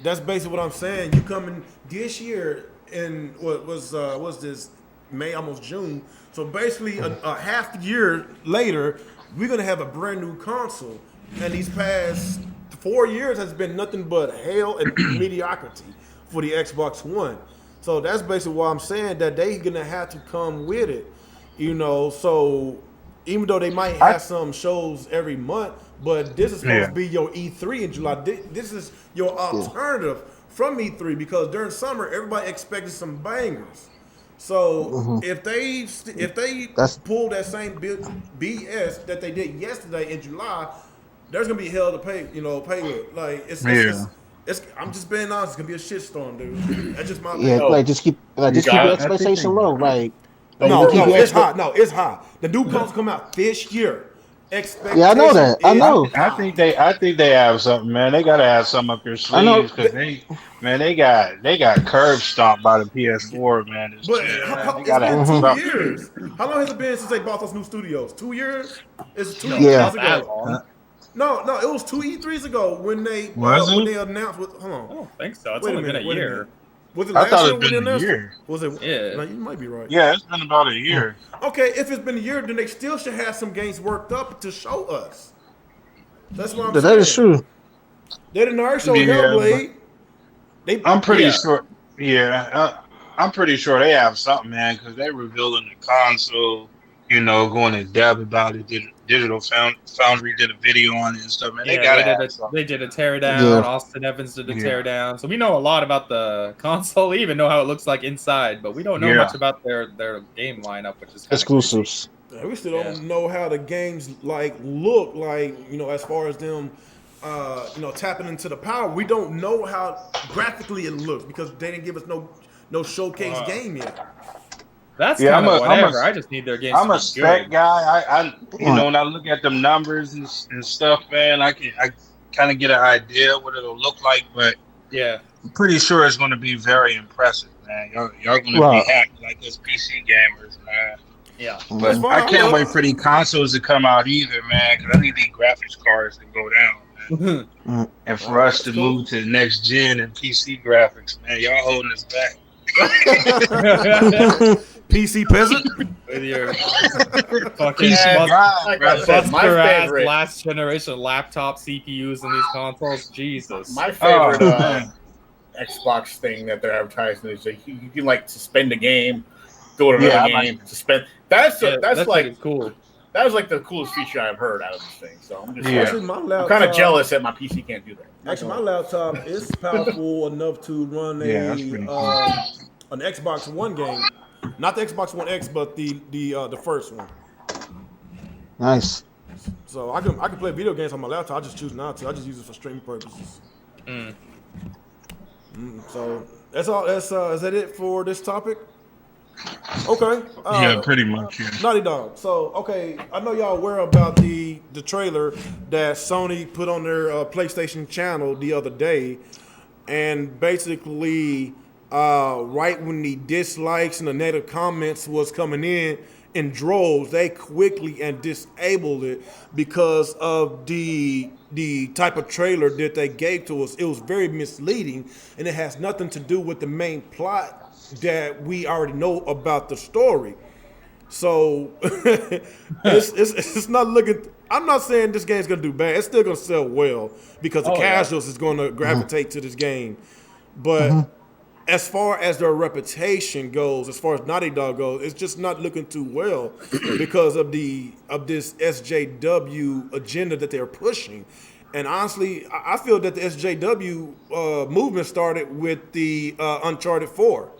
That's basically what I'm saying. You coming this year in what was this May, almost June. So basically a half year later, we're gonna have a brand new console. And these past 4 years has been nothing but hell and mediocrity for the Xbox One. So that's basically why I'm saying that they're gonna have to come with it. So even though they might have some shows every month, but this is supposed to be your E3 in July. This is your alternative from E3 because during summer everybody expected some bangers. So if they pull that same BS that they did yesterday in July, there's gonna be hell to pay with. Like I'm just being honest. It's gonna be a shitstorm, dude. That's just my opinion. Like just keep your expectation low. Like no, it's high. No, it's high. The new console come out this year. Yeah, I know that. I know. I think they have something, man. They gotta have something up their sleeves because they got curb stomped by the PS4, man. But it's been 2 years. How long has it been since they bought those new studios? 2 years? It's 2 years ago. No, it was 2 E3s ago when they announced. Hold on. I don't think so. It's only been a year. Was it last year? I thought it had been a year. Was it? Yeah. No, you might be right. Yeah, it's been about a year. Okay, if it's been a year, then they still should have some games worked up to show us. That's what I'm saying. That is true. They didn't already show Hellblade. I'm pretty sure. Yeah, I'm pretty sure they have something, man, because they revealing the console. Going in depth about it. Digital Foundry did a video on it and stuff, man. They did a teardown. Austin Evans did a teardown. So we know a lot about the console. We even know how it looks like inside, but we don't know much about their game lineup, which is exclusives. We still don't know how the games look like, as far as them tapping into the power. We don't know how graphically it looks because they didn't give us no showcase game yet. That's Yeah, kind of I'm whatever. a- I just need their games I'm to a be spec good. guy. When I look at them numbers and stuff, man, I kind of get an idea what it'll look like, but Yeah. I'm pretty sure it's going to be very impressive, man. Y'all going to be Right. happy like us PC gamers, man. Yeah. That's But fine. I can't wait for these consoles to come out either, man, because I need these graphics cards to go down, man. And for us to move to the next gen and PC graphics, man, y'all holding us back. PC peasant. With your fucking PC drive, like bro. I said, my buster ass favorite- last generation laptop CPUs in these consoles. Jesus. My favorite man. Xbox thing that they're advertising is like you can like suspend a game, go to another Yeah, I game, suspend. That's Yeah, that's like pretty cool. that was like the coolest feature I've heard out of this thing. So I'm just Yeah. Actually, my I'm laptop, kind of jealous that my PC can't do that. Actually, my laptop is powerful enough to run Yeah, that's pretty cool. an Xbox One game, not the Xbox One X, but the first one. Nice. So I can play video games on my laptop. I just choose not to. I just use it for streaming purposes. So that's all. That's is that it for this topic? Okay. Yeah, pretty much. Yeah. Naughty Dog. So, okay, I know y'all aware about the trailer that Sony put on their PlayStation channel the other day, and basically, right when the dislikes and the negative comments was coming in droves, they quickly and disabled it because of the type of trailer that they gave to us. It was very misleading, and it has nothing to do with the main plot that we already know about the story. So it's not looking. I'm not saying this game's gonna do bad. It's still gonna sell well because the casuals is gonna gravitate to this game. But as far as their reputation goes, as far as Naughty Dog goes, it's just not looking too well because of this SJW agenda that they're pushing. And honestly, I feel that the SJW movement started with the Uncharted 4.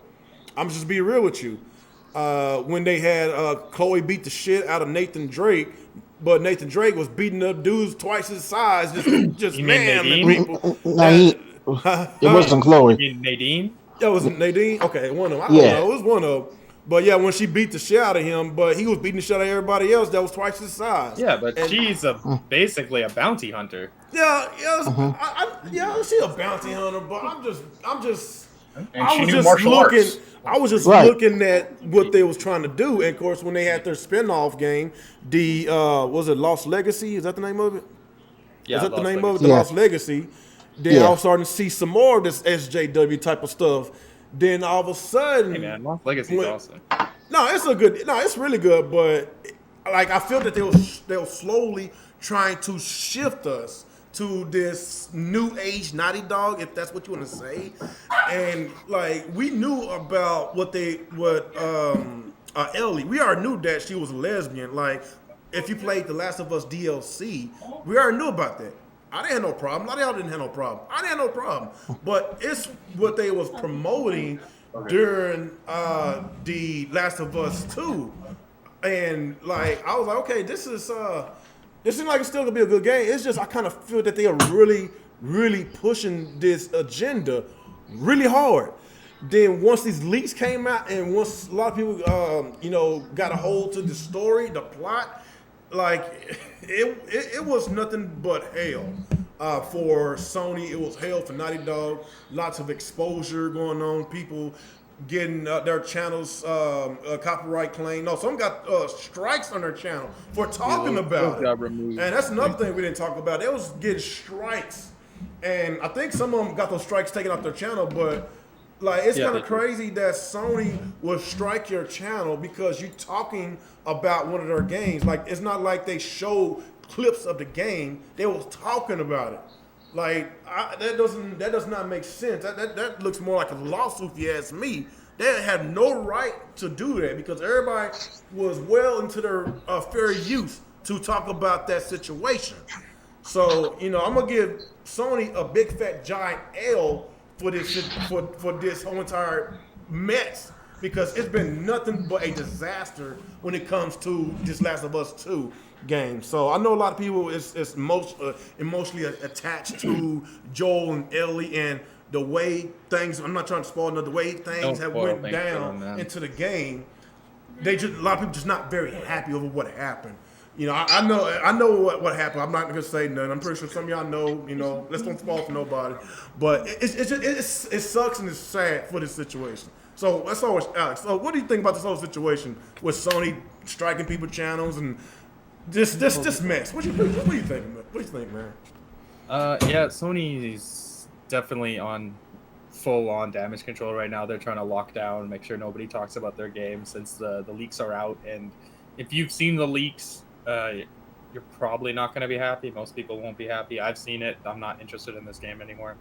I'm just being real with you. When they had Chloe beat the shit out of Nathan Drake, but Nathan Drake was beating up dudes twice his size, just You mean man Nadine? people. It wasn't Chloe. You mean Nadine? That was Nadine. Okay, one of them. I Yeah. don't know. It was one of them. But yeah, when she beat the shit out of him, but he was beating the shit out of everybody else that was twice his size. Yeah, but And- she's basically a bounty hunter. Yeah, she's a bounty hunter, but I'm just. And I she was knew just martial looking. arts. I was just Right. looking at what they was trying to do, and of course, when they had their spin-off game, the was it Lost Legacy? Is that the name of it? Yeah, Is that the Lost name Legacy. of it? The Yeah. Lost Legacy. Then Yeah. I was starting to see some more of this SJW type of stuff. Then all of a sudden, Hey man, Lost Legacy's When- awesome. no, it's really good, but like I feel that they were slowly trying to shift us to this new age Naughty Dog, if that's what you want to say. And like we knew about what Ellie. We already knew that she was a lesbian. Like if you played The Last of Us DLC, we already knew about that. I didn't have no problem. A lot of y'all didn't have no problem. I didn't have no problem. But it's what they was promoting during The Last of Us 2. And like I was like, okay, this seems like it's still gonna be a good game. It's just I kind of feel that they are really, really pushing this agenda really hard. Then once these leaks came out, and once a lot of people, got a hold to the story, the plot, like it was nothing but hell for Sony. It was hell for Naughty Dog. Lots of exposure going on. People getting their channels copyright claim. No, some got strikes on their channel for talking about it. got removed. And that's another thing we didn't talk about. They was getting strikes, and I think some of them got those strikes taken off their channel. But like, it's Yeah, kind they of did. crazy that Sony will strike your channel because you're talking about one of their games. Like, it's not like they show clips of the game; they was talking about it. Like that does not make sense. That looks more like a lawsuit if you ask me. They had no right to do that because everybody was well into their fair use to talk about that situation. So I'm gonna give Sony a big fat giant L for this for this whole entire mess because it's been nothing but a disaster when it comes to this Last of Us 2 game. So I know a lot of people is most emotionally attached to Joel and Ellie and the way things. I'm not trying to spoil the way things Don't have spoil went things for them, down man. into the game. a lot of people just not very happy over what happened. You know, I know what happened. I'm not gonna say nothing. I'm pretty sure some of y'all know. You know, let's don't fall for nobody. But it sucks and it's sad for this situation. So that's always Alex. So what do you think about this whole situation with Sony striking people channels and this mess? What do you think? What do you think, man? Yeah, Sony's definitely on full-on damage control right now. They're trying to lock down, make sure nobody talks about their game since the leaks are out. And if you've seen the leaks, you're probably not going to be happy. Most people won't be happy. I've seen it. I'm not interested in this game anymore.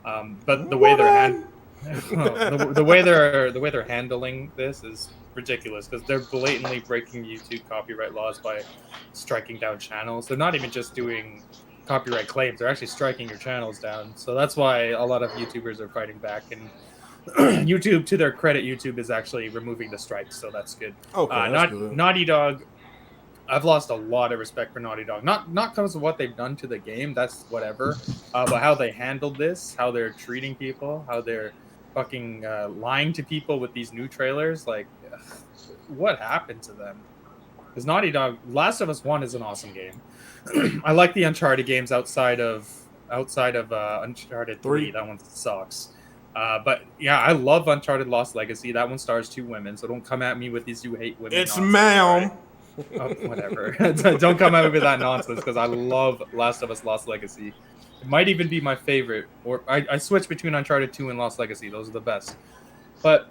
But the way the way they're handling this is ridiculous because they're blatantly breaking YouTube copyright laws by striking down channels. They're not even just doing copyright claims; they're actually striking your channels down. So that's why a lot of YouTubers are fighting back. And YouTube, to their credit, YouTube is actually removing the strikes, so that's good. Okay, that's good. Naughty Dog. I've lost a lot of respect for Naughty Dog. Not because of what they've done to the game, that's whatever, but how they handled this, how they're treating people, how they're fucking lying to people with these new trailers. Like, what happened to them? Because Naughty Dog, Last of Us 1 is an awesome game. I like the Uncharted games outside of Uncharted 3. That one sucks. But yeah, I love Uncharted Lost Legacy. That one stars 2 women, so don't come at me with these "you hate women." It's ma'am. Oh, whatever. Don't come at me with that nonsense because I love Last of Us Lost Legacy. It might even be my favorite. Or I switch between Uncharted 2 and Lost Legacy. Those are the best. But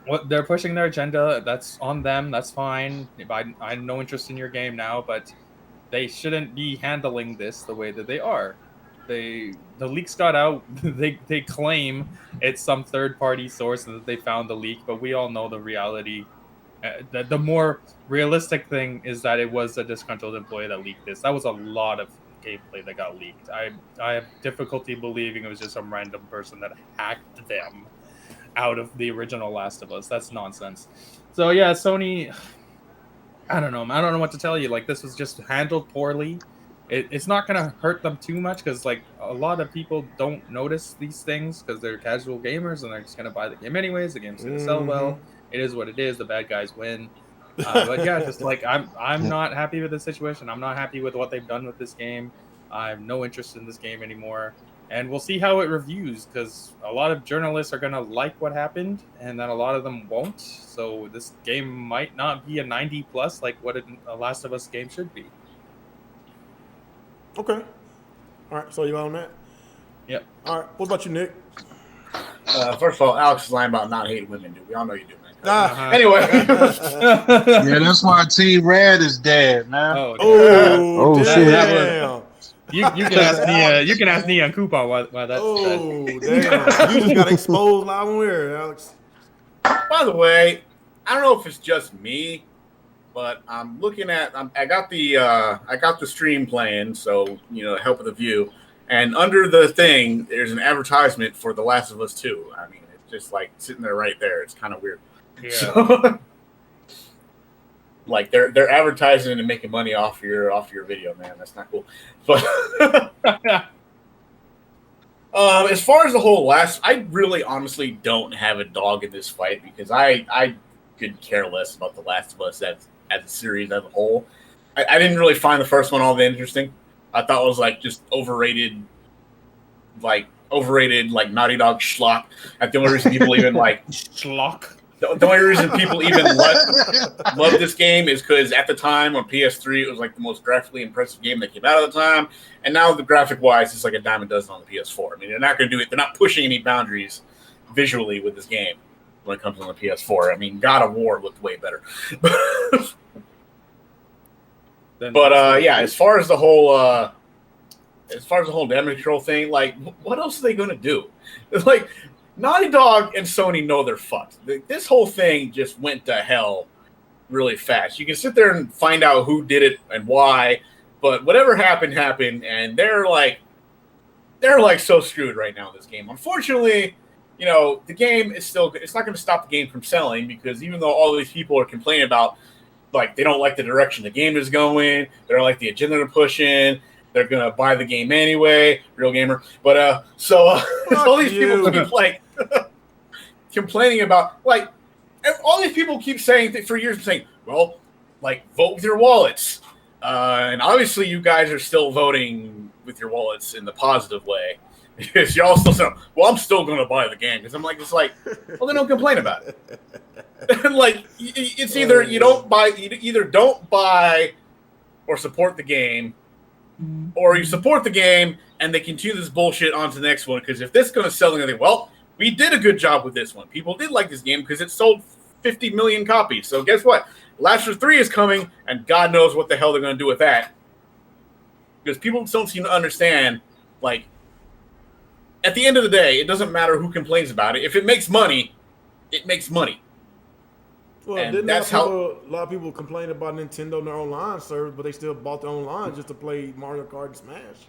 what they're pushing their agenda, that's on them. That's fine. I have no interest in your game now, but they shouldn't be handling this the way that they are. The leaks got out. They claim it's some third-party source and that they found the leak, but we all know the reality. The more realistic thing is that it was a disgruntled employee that leaked this. That was a lot of gameplay that got leaked. I have difficulty believing it was just some random person that hacked them out of the original Last of Us. That's nonsense. So yeah, Sony, I don't know what to tell you. Like, this was just handled poorly. It's not going to hurt them too much because, like, a lot of people don't notice these things because they're casual gamers and they're just going to buy the game anyways. The game's going to sell well. It is what it is. The bad guys win. But yeah, just like I'm not happy with the situation. I'm not happy with what they've done with this game. I have no interest in this game anymore. And we'll see how it reviews because a lot of journalists are going to like what happened and then a lot of them won't. So this game might not be a 90 plus like what a Last of Us game should be. Okay. All right. So you on that? Yep. All right. What about you, Nick? First of all, Alex is lying about not hating women, dude. We all know you do, man. Anyway. Yeah, that's why Team Red is dead, man. Oh shit. Damn. You can ask Nia and Coupon why that's Oh, damn. You just got exposed live on air, Alex. By the way, I don't know if it's just me, but I'm looking at I got the stream playing, so help with the view. And under the thing, there's an advertisement for The Last of Us 2. I mean, it's just like sitting there right there. It's kind of weird. Yeah. So, like they're advertising and making money off your video, man. That's not cool. But as far as the whole I really honestly don't have a dog in this fight because I could care less about The Last of Us as a series as a whole. I didn't really find the first one all that interesting. I thought it was like just overrated like Naughty Dog schlock. And the only reason people even like schlock. The only reason people even love this game is because at the time on PS3 it was like the most graphically impressive game that came out at the time, and now the graphic wise it's like a dime a dozen on the PS4. I mean, they're not going to do it. They're not pushing any boundaries visually with this game when it comes on the PS4. I mean, God of War looked way better. But yeah, as far as the whole damage control thing, like, what else are they going to do? It's like Naughty Dog and Sony know they're fucked. This whole thing just went to hell really fast. You can sit there and find out who did it and why, but whatever happened, and they're like so screwed right now in this game. Unfortunately, the game is it's not going to stop the game from selling because even though all these people are complaining about, like, they don't like the direction the game is going, they don't like the agenda they're pushing, they're going to buy the game anyway, real gamer. But, all these people keep, like, complaining about, like, all these people keep saying for years, saying, well, like, vote with your wallets. And obviously you guys are still voting with your wallets in the positive way. Because y'all still say, well, I'm still going to buy the game. Because I'm like, it's like, well, then don't complain about it. Like, it's either you either don't buy or support the game, or you support the game and they continue this bullshit on to the next one. Because if this is going to sell anything, well, we did a good job with this one. People did like this game because it sold 50 million copies. So guess what? Last of 3 is coming, and God knows what the hell they're going to do with that. Because people don't seem to understand, like, at the end of the day, it doesn't matter who complains about it. If it makes money, it makes money. Well, And didn't that's a lot of people complain about Nintendo and their online service, but they still bought their online just to play Mario Kart and Smash.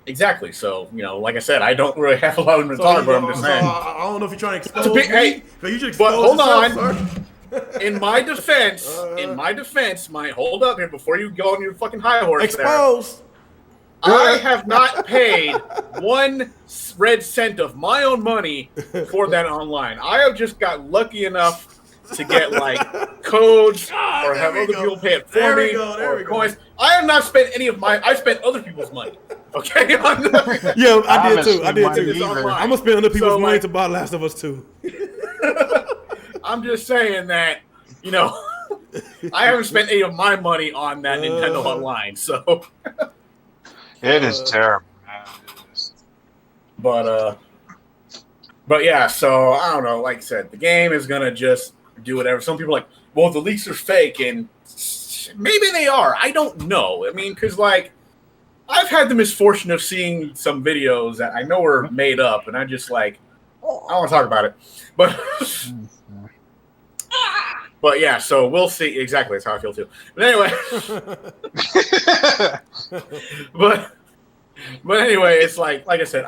Exactly. So, like I said, I don't really have a lot of them to talk about. I'm just saying. I don't know if you're trying to expose me. But you should but expose hold on. yourself, In my defense, hold up here before you go on your fucking high horse. Expose. I have not paid 1 red cent of my own money for that online. I have just got lucky enough to get like codes or have other people pay it for me or coins. I have not spent any of I spent other people's money. Okay? Yeah, I did too. I'm gonna spend other people's money to buy Last of Us 2. I'm just saying that, I haven't spent any of my money on that Nintendo Online, so it is terrible, man. But yeah, so I don't know. Like I said, the game is gonna just do whatever. Some people are like, well, the leaks are fake, and maybe they are. I don't know. I mean, because like I've had the misfortune of seeing some videos that I know are made up, and I just like I don't want to talk about it, but. But yeah, so we'll see. Exactly, that's how I feel too. But anyway, but anyway, it's like I said,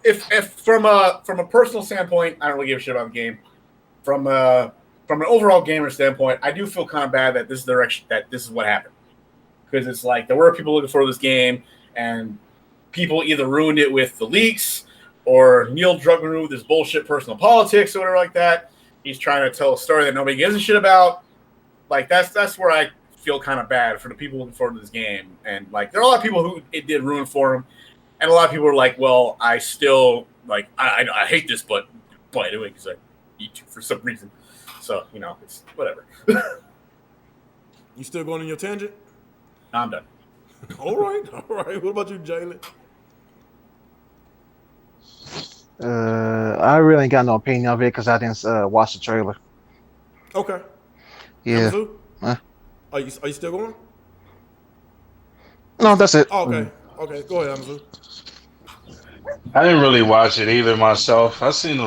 if from a personal standpoint, I don't really give a shit about the game. From an overall gamer standpoint, I do feel kind of bad that this is the direction that this is what happened, because it's like there were people looking for this game, and people either ruined it with the leaks, or Neil Druckmann with his bullshit personal politics or whatever like that. He's trying to tell a story that nobody gives a shit about. Like that's where I feel kind of bad for the people looking forward to this game. And like there are a lot of people who it did ruin for them, and a lot of people are like, "Well, I still like I hate this, but play it anyway because I need to for some reason." So it's whatever. You still going on your tangent? No, I'm done. All right. What about you, Jalen? I really ain't got no opinion of it because I didn't watch the trailer. Okay. Yeah. Are you still going? No, that's it. Oh, okay. Okay, go ahead, Amazu. I didn't really watch it either myself. I've seen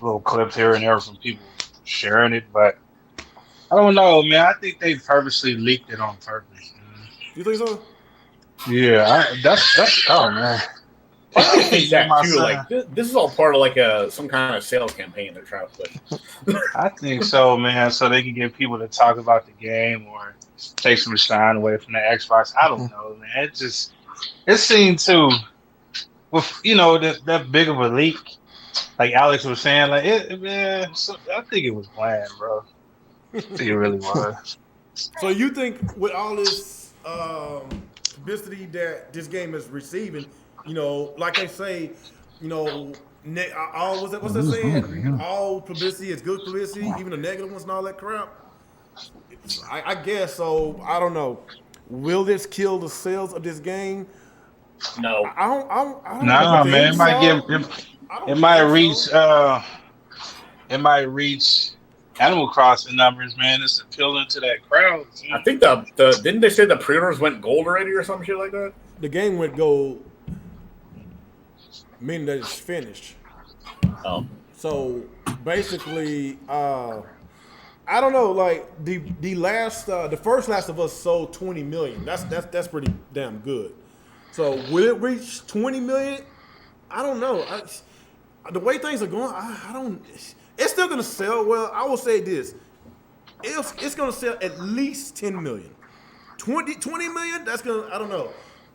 little clips here and there from people sharing it, but I don't know, man. I think they purposely leaked it on purpose. Man. You think so? Yeah, that's oh man. I think that too. Like this is all part of like some kind of sales campaign they're trying to push. I think so, man. So they can get people to talk about the game or take some shine away from the Xbox. I don't know, man. It seemed too with that big of a leak. Like Alex was saying, like man. I think it was planned, bro. I think it really was. So you think with all this publicity that this game is receiving? Like they say, what's that saying? All publicity is good publicity, even the negative ones and all that crap. I guess so. I don't know. Will this kill the sales of this game? No. I don't Nah, man. It might reach Animal Crossing numbers, man. It's appealing to that crowd. I think didn't they say the pre-orders went gold already or some shit like that? The game went gold. Meaning that it's finished. Oh. So basically, I don't know. Like the first Last of Us sold 20 million. That's pretty damn good. So will it reach 20 million? I don't know. The way things are going, I don't. It's still gonna sell. Well, I will say this: it's gonna sell at least 10 million. 20 million. That's gonna. I don't know.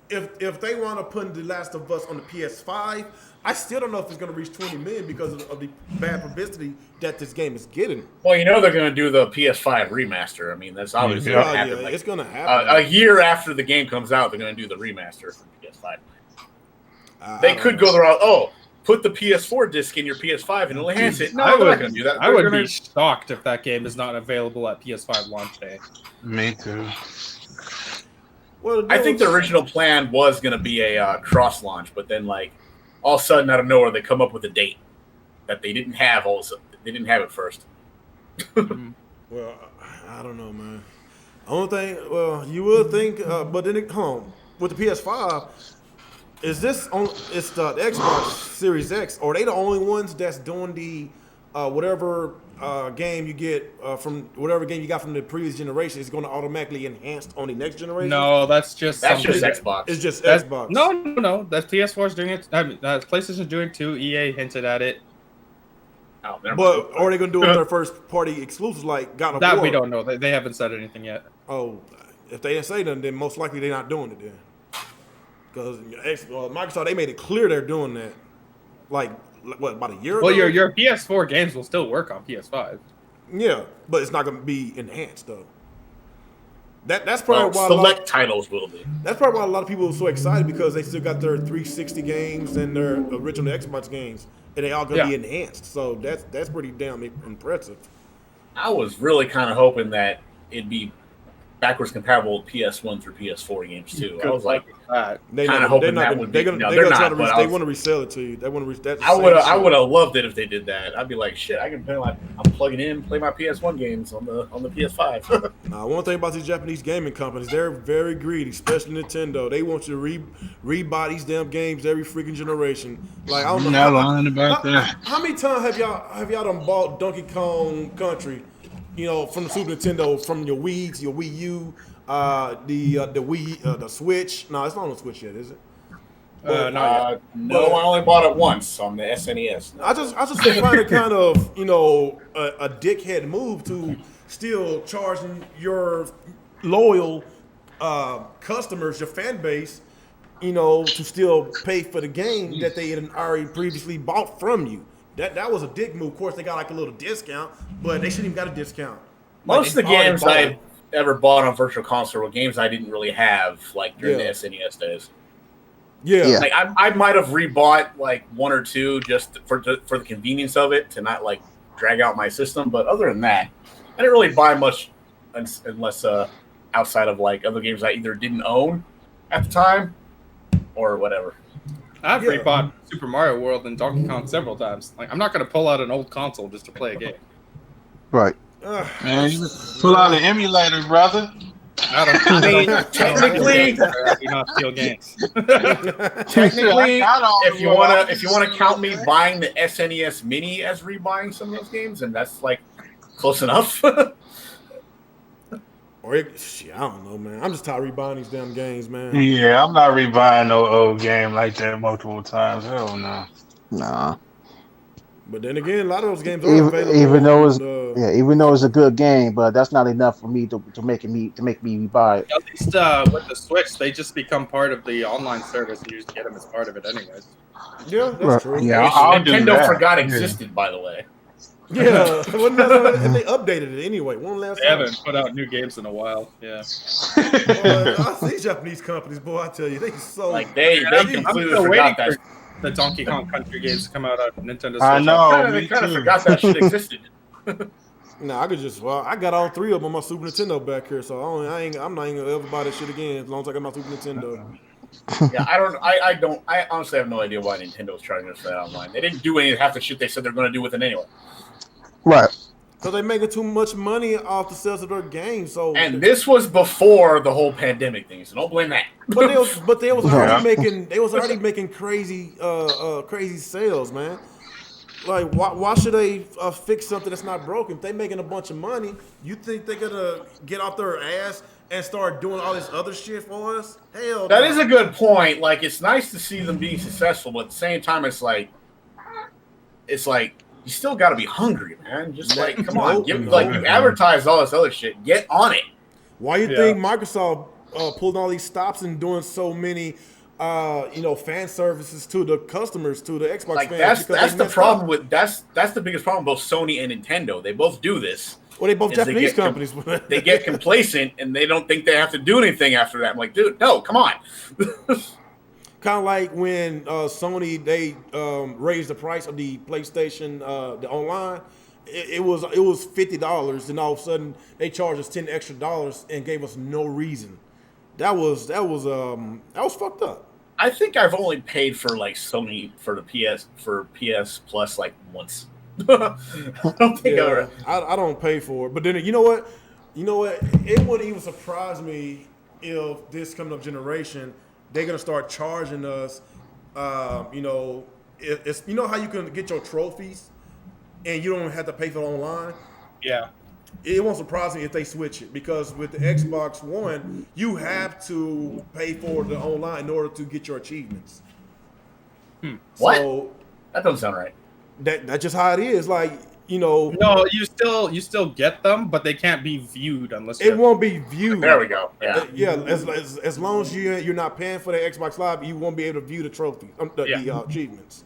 if they want to put The Last of Us on the PS5, I still don't know if it's going to reach 20 million because of the bad publicity that this game is getting. Well, you know they're going to do the PS5 remaster. I mean, that's obviously going to happen. Yeah, like, it's going to happen. a year after the game comes out, they're going to do the remaster for PS5. They could go the route. Oh, put the PS4 disc in your PS5 and it'll enhance it. No, they're not going to do that. I would be shocked if that game is not available at PS5 launch day. Me too. Well, I think the original plan was going to be a cross launch, but then like all of a sudden out of nowhere they come up with a date that they didn't have. They didn't have it first. Well, I don't know, man. Only thing, well, you would think, but then with the PS5, is this on? It's the Xbox Series X. Are they the only ones that's doing the whatever game you get from whatever game you got from the previous generation is going to automatically enhance on the next generation? No, that's just Xbox. It's just Xbox. No. That's PS4's doing it. I mean, PlayStation's doing it too. EA hinted at it. Oh, But are they going to do it with their first party exclusives like God of War? That we don't know. They haven't said anything yet. Oh, if they didn't say nothing, then most likely they're not doing it then. Because Microsoft, they made it clear they're doing that. Like, what, about a year ago? Well, your PS4 games will still work on PS5. Yeah, but it's not going to be enhanced, though. That's probably why select titles will be. That's probably why a lot of people are so excited because they still got their 360 games and their original Xbox games, and they all going to be enhanced. So that's pretty damn impressive. I was really kind of hoping that it'd be backwards compatible with PS1 through PS4 games too. I was like, kind of hoping that would be. No, they're not. They want to resell it to you. They want to that. I would have loved it if they did that. I'd be like, shit, I can play I'm plugging in, play my PS1 games on the PS5. Now, one thing about these Japanese gaming companies, they're very greedy, especially Nintendo. They want you to rebuy these damn games every freaking generation. Like, I don't know. Not lying about that. How many times have y'all done bought Donkey Kong Country? You know, from the Super Nintendo, from your Wii, your Wii U, the Wii, the Switch. No, it's not on the Switch yet, is it? No, I only bought it once on the SNES. I just find it kind of a dickhead move to still charging your loyal customers, your fan base, to still pay for the game that they had already previously bought from you. That was a dick move. Of course, they got like a little discount, but they shouldn't even got a discount. Most of the games I ever bought on Virtual Console were games I didn't really have, like during the SNES days. Yeah. Like I might have rebought like one or two just for the convenience of it to not like drag out my system. But other than that, I didn't really buy much unless outside of like other games I either didn't own at the time or whatever. I've rebought Super Mario World and Donkey Kong several times. Like, I'm not going to pull out an old console just to play a game. Right. Man, you pull out an emulator, brother. I mean, technically, I do not steal games. Technically, if you wanna count me buying the SNES Mini as rebuying some of those games, and that's like close enough. I don't know, man. I'm just tired of rebuying these damn games, man. Yeah, I'm not rebuying no old game like that multiple times. Hell no. Nah. But then again, a lot of those games are available. Even though it's a good game, but that's not enough for me to make me buy it. At least with the Switch, they just become part of the online service. You just get them as part of it, anyways. Yeah, that's true. Yeah, Nintendo forgot existed, by the way. Yeah, and they updated it anyway. They haven't put out new games in a while. Yeah. I see Japanese companies, boy. I tell you, they so like they completely forgot that. The Donkey Kong Country games to come out on Nintendo Switch. I know. They kind of forgot that shit existed. I could just. Well, I got all three of them on my Super Nintendo back here, so I'm not even gonna ever buy that shit again as long as I got my Super Nintendo. Yeah, I honestly have no idea why Nintendo was charging us for that online. They didn't do any half the shit they said they're going to do with it anyway. Right. Because they're making too much money off the sales of their games. And this was before the whole pandemic thing, so don't blame that. But they was already making crazy crazy sales, man. Like why should they fix something that's not broken? If they're making a bunch of money, you think they're gonna get off their ass and start doing all this other shit for us? Hell, that is a good point. Like, it's nice to see them being successful, but at the same time, it's like you still got to be hungry, man. Just like, come on, you advertise all this other shit. Get on it. Why you think Microsoft pulling all these stops and doing so many, fan services to the customers, to the Xbox Like fans. that's the problem with that's the biggest problem. Both Sony and Nintendo, they both do this. Well, they both is Japanese companies. They get complacent and they don't think they have to do anything after that. I'm like, dude, no, come on. Kind of like when Sony they raised the price of the PlayStation, the online. It was $50, and all of a sudden they charged us $10 extra and gave us no reason. That was fucked up. I think I've only paid for like Sony for the PS Plus like once. I don't think I don't pay for it. But then you know what? It wouldn't even surprise me if this coming up generation they're gonna start charging us. It's how you can get your trophies and you don't have to pay for it online. Yeah. It won't surprise me if they switch it, because with the Xbox One, you have to pay for the online in order to get your achievements. What? So that doesn't sound right. that's just how it is. Like, No, you still get them, but they can't be viewed unless it won't be viewed. There we go. Yeah. Yeah, as long as you're not paying for the Xbox Live, you won't be able to view the trophies, the achievements.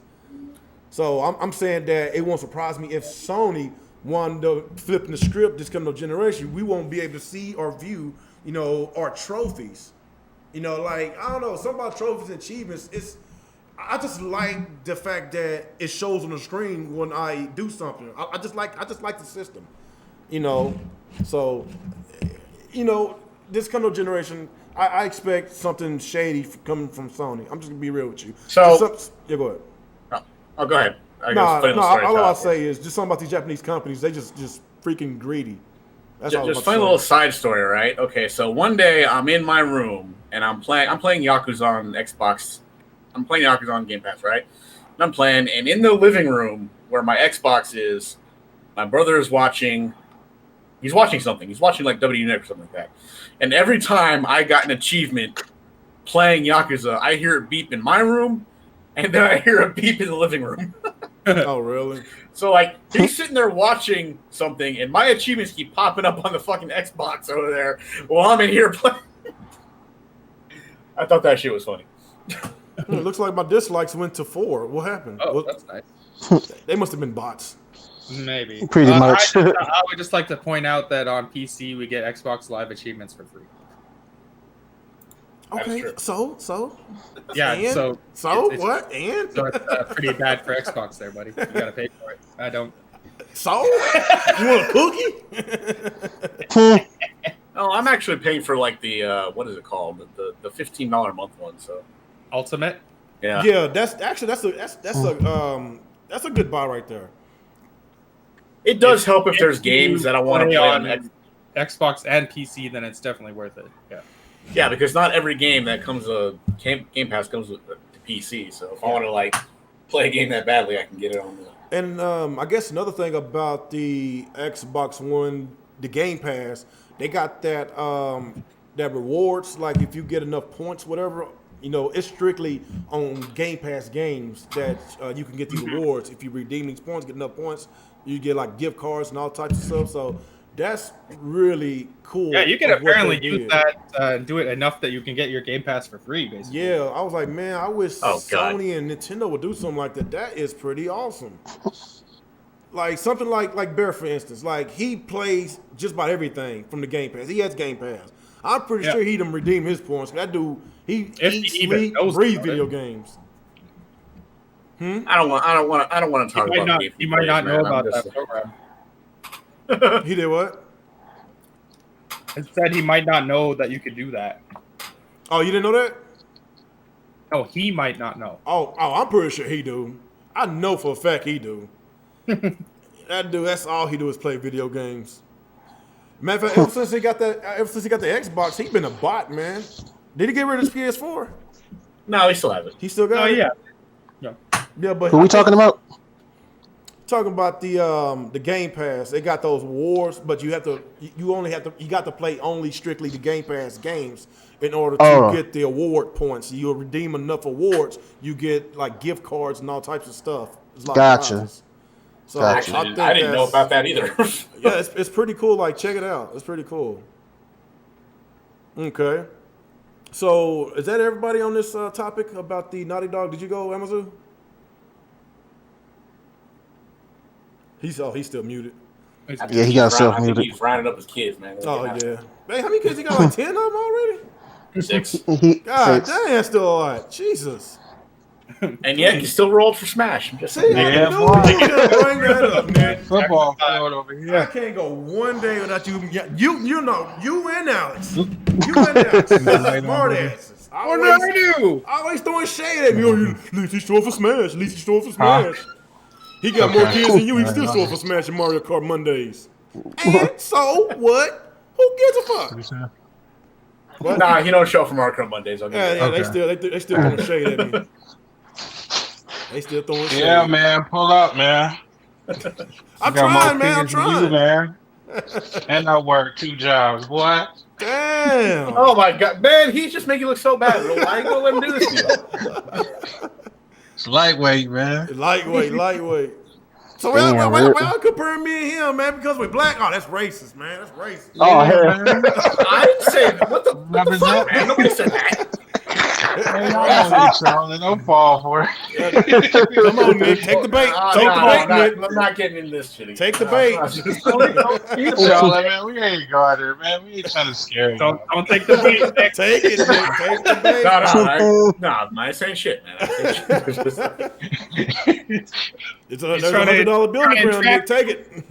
So I'm saying that it won't surprise me if Sony wanted to flip the script this coming up generation. We won't be able to see or view, our trophies. Like, I don't know, something about trophies and achievements. I just like the fact that it shows on the screen when I do something. I just like the system. So this coming up generation, I expect something shady coming from Sony. I'm just gonna be real with you. So yeah, go ahead. Oh, go ahead. All I'll say is just something about these Japanese companies. They just freaking greedy. That's all. Just funny little side story, right? Okay, so one day I'm in my room and I'm playing Yakuza on Xbox. I'm playing Yakuza on Game Pass, right? And I'm playing, and in the living room where my Xbox is, my brother is watching. He's watching something. He's watching like WNET or something like that. And every time I got an achievement playing Yakuza, I hear it beep in my room, and then I hear a beep in the living room. Oh, really? So, like, he's sitting there watching something, and my achievements keep popping up on the fucking Xbox over there while I'm in here playing. I thought that shit was funny. It looks like my dislikes went to 4. What happened? Oh, that's nice. They must have been bots. Maybe. Pretty much. I would just like to point out that on PC we get Xbox Live achievements for free. Okay, so Yeah, and? so it's- what? And So it's pretty bad for Xbox there, buddy. You gotta pay for it. I don't. so you want a cookie? Oh, I'm actually paying for like the what is it called? The $15 a month one. So Ultimate? yeah. Yeah, that's a good buy right there. It does help if there's If games you that I want to play play on on Xbox and PC, then it's definitely worth it. Yeah. Yeah, because not every game that comes Game Pass comes with the PC. So if I want to like play a game that badly, I can get it on the. And I guess another thing about the Xbox One, the Game Pass, they got that rewards. Like if you get enough points, whatever, it's strictly on Game Pass games that you can get these rewards. If you redeem these points, get enough points, you get like gift cards and all types of stuff. So that's really cool. Yeah, you can of what apparently they use did. that, do it enough that you can get your Game Pass for free, basically. Yeah, I was like, man, I wish Oh, God. Sony and Nintendo would do something like that. That is pretty awesome. Like something like Bear, for instance. Like he plays just about everything from the Game Pass. He has Game Pass. I'm pretty sure he done redeem his points. That dude, he If eats, he even sleep, knows breathes about it. video games. I don't want to talk about. You might not know about that program. He did what? It said he might not know that you could do that. Oh, you didn't know that? Oh, he might not know. Oh, I'm pretty sure he do. I know for a fact he do. That dude, that's all he do is play video games. Matter of fact, ever since he got the Xbox, he been a bot, man. Did he get rid of his PS4? No, he still has it. He still got Oh it? yeah. Yeah, but Who we talking about? talking about the Game Pass. They got those awards, but you got to play only strictly the Game Pass games in order to get the award points. You'll redeem enough awards, you get like gift cards and all types of stuff. There's a lot of Gotcha. prizes. So Gotcha. I think I didn't know that's- about that either. Yeah, it's pretty cool. Like, check it out. It's pretty cool. Okay. So, is that everybody on this topic about the Naughty Dog? Did you go, Amazu? He's still muted. Yeah, he got himself I think muted. he's rounding up his kids, man. Oh yeah. Man, how many kids he got? Like 10 of them already? 6. God damn, that's still a lot. Jesus. And yet you still rolled for Smash. I'm just See, saying. I knew you were gonna bring that up, man. Football field over I here. can't go one day without you. You know, you and Alex. You and Alex. Smart asses. What did I do? Always throwing shade at me. Oh, at least he's short for Smash. At least he's short for Smash. He got more kids than you. He's still short for Smash and Mario Kart Mondays. And so what? Who gives a fuck? What? Nah, he don't show up for Mario Kart Mondays. I'll give you Yeah, that. they still throwing shade at me. They still throwing shade. Yeah, man, pull up, man. I'm Got more trying, man. I'm kids than you, trying. man. And I work 2 jobs, boy. Damn. Oh my god, man, he's just making you look so bad. Why you gonna let him do this to you? It's lightweight, man. Lightweight. So Damn, why compare me and him, man? Because we're black? Oh, that's racist, man. That's racist. Oh, hell. man. I didn't say what the fuck, man. Nobody said that. Don't fall for it. Come on, Nick. Take the bait. Take the bait, Nick. I'm not getting in this shit again. Take the bait. Charlotte, man, we ain't going there, man. We ain't trying to scare you. Don't take the beat. Nick. Take it, Nick. Take the bait. No, I ain't saying shit, man. I ain't saying shit. There's $100 bill in the ground, Nick. Take it.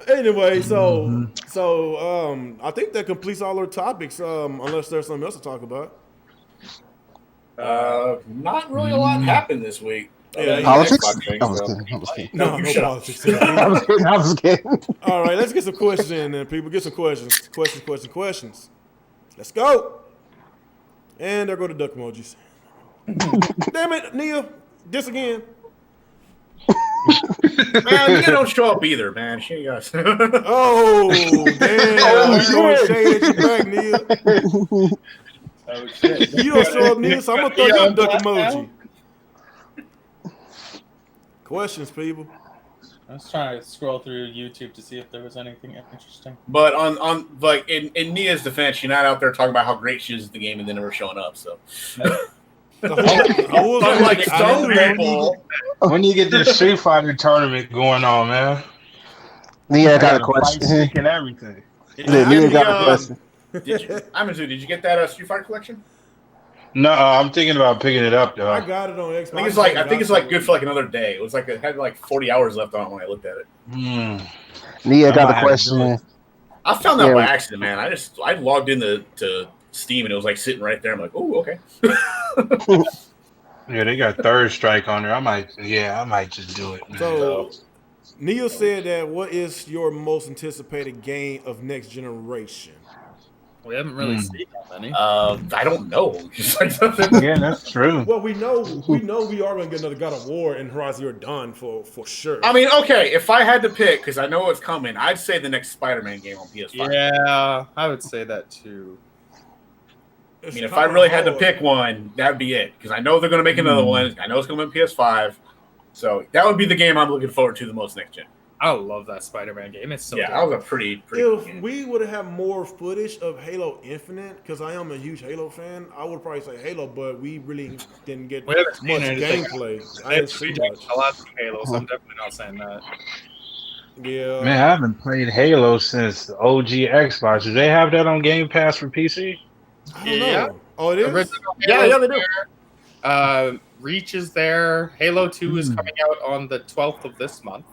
Anyway, so I think that completes all our topics. Unless there's something else to talk about. Not really a lot happened this week. Yeah, Politics? Xbox thing, I was so- kidding. I was kidding. No shut up. politics. I was kidding. All right, let's get some questions in, then, people. Get some questions. Questions. Let's go. And there go the duck emojis. Damn it, Nia. This again. Man, you don't show up either, man. She got. Oh, damn. I'm throwing shade at you back, Nia. Oh shit. You don't show up, Nia, so I'm going to throw you a duck emoji. Questions, people. I was trying to scroll through YouTube to see if there was anything interesting. But on like in Nia's defense, she's not out there talking about how great she is at the game and then never showing up. So. Unlike some people. When you get this Street Fighter tournament going on, man. Nia got a Fight question. stick and everything. Nia got a question. Did you get that Street Fighter collection? No, I'm thinking about picking it up, though. I got it on Xbox. I think it's like good for like another day. It was like it had like 40 hours left on it when I looked at it. Nia got I a might question. have I found that Yeah. by accident, man. I logged into Steam and it was like sitting right there. I'm like, oh, okay. Yeah, they got Third Strike on there. I might just do it, man. So, Nia said that what is your most anticipated game of next generation? We haven't really seen that many. I don't know. Just like something. Yeah, that's true. Well, we know we are going to get another God of War and Horizon Zero Dawn for sure. I mean, okay, if I had to pick, because I know it's coming, I'd say the next Spider-Man game on PS5. Yeah, I would say that too. I mean, if I really had to pick one, that'd be it. Because I know they're going to make another one. I know it's going to be PS5. So that would be the game I'm looking forward to the most next gen. I love that Spider-Man game. It's so Yeah, good. that was a pretty good If game. we would have more footage of Halo Infinite, because I am a huge Halo fan, I would probably say Halo, but we really didn't get We haven't seen much anything. gameplay. I didn't see much. A lot of Halo, so I'm definitely not saying that. Yeah. Man, I haven't played Halo since the OG Xbox. Do they have that on Game Pass for PC? I don't Yeah. know. Oh, it is? Original Yeah, Halo's they do. there. Reach is there. Halo 2 is coming out on the 12th of this month.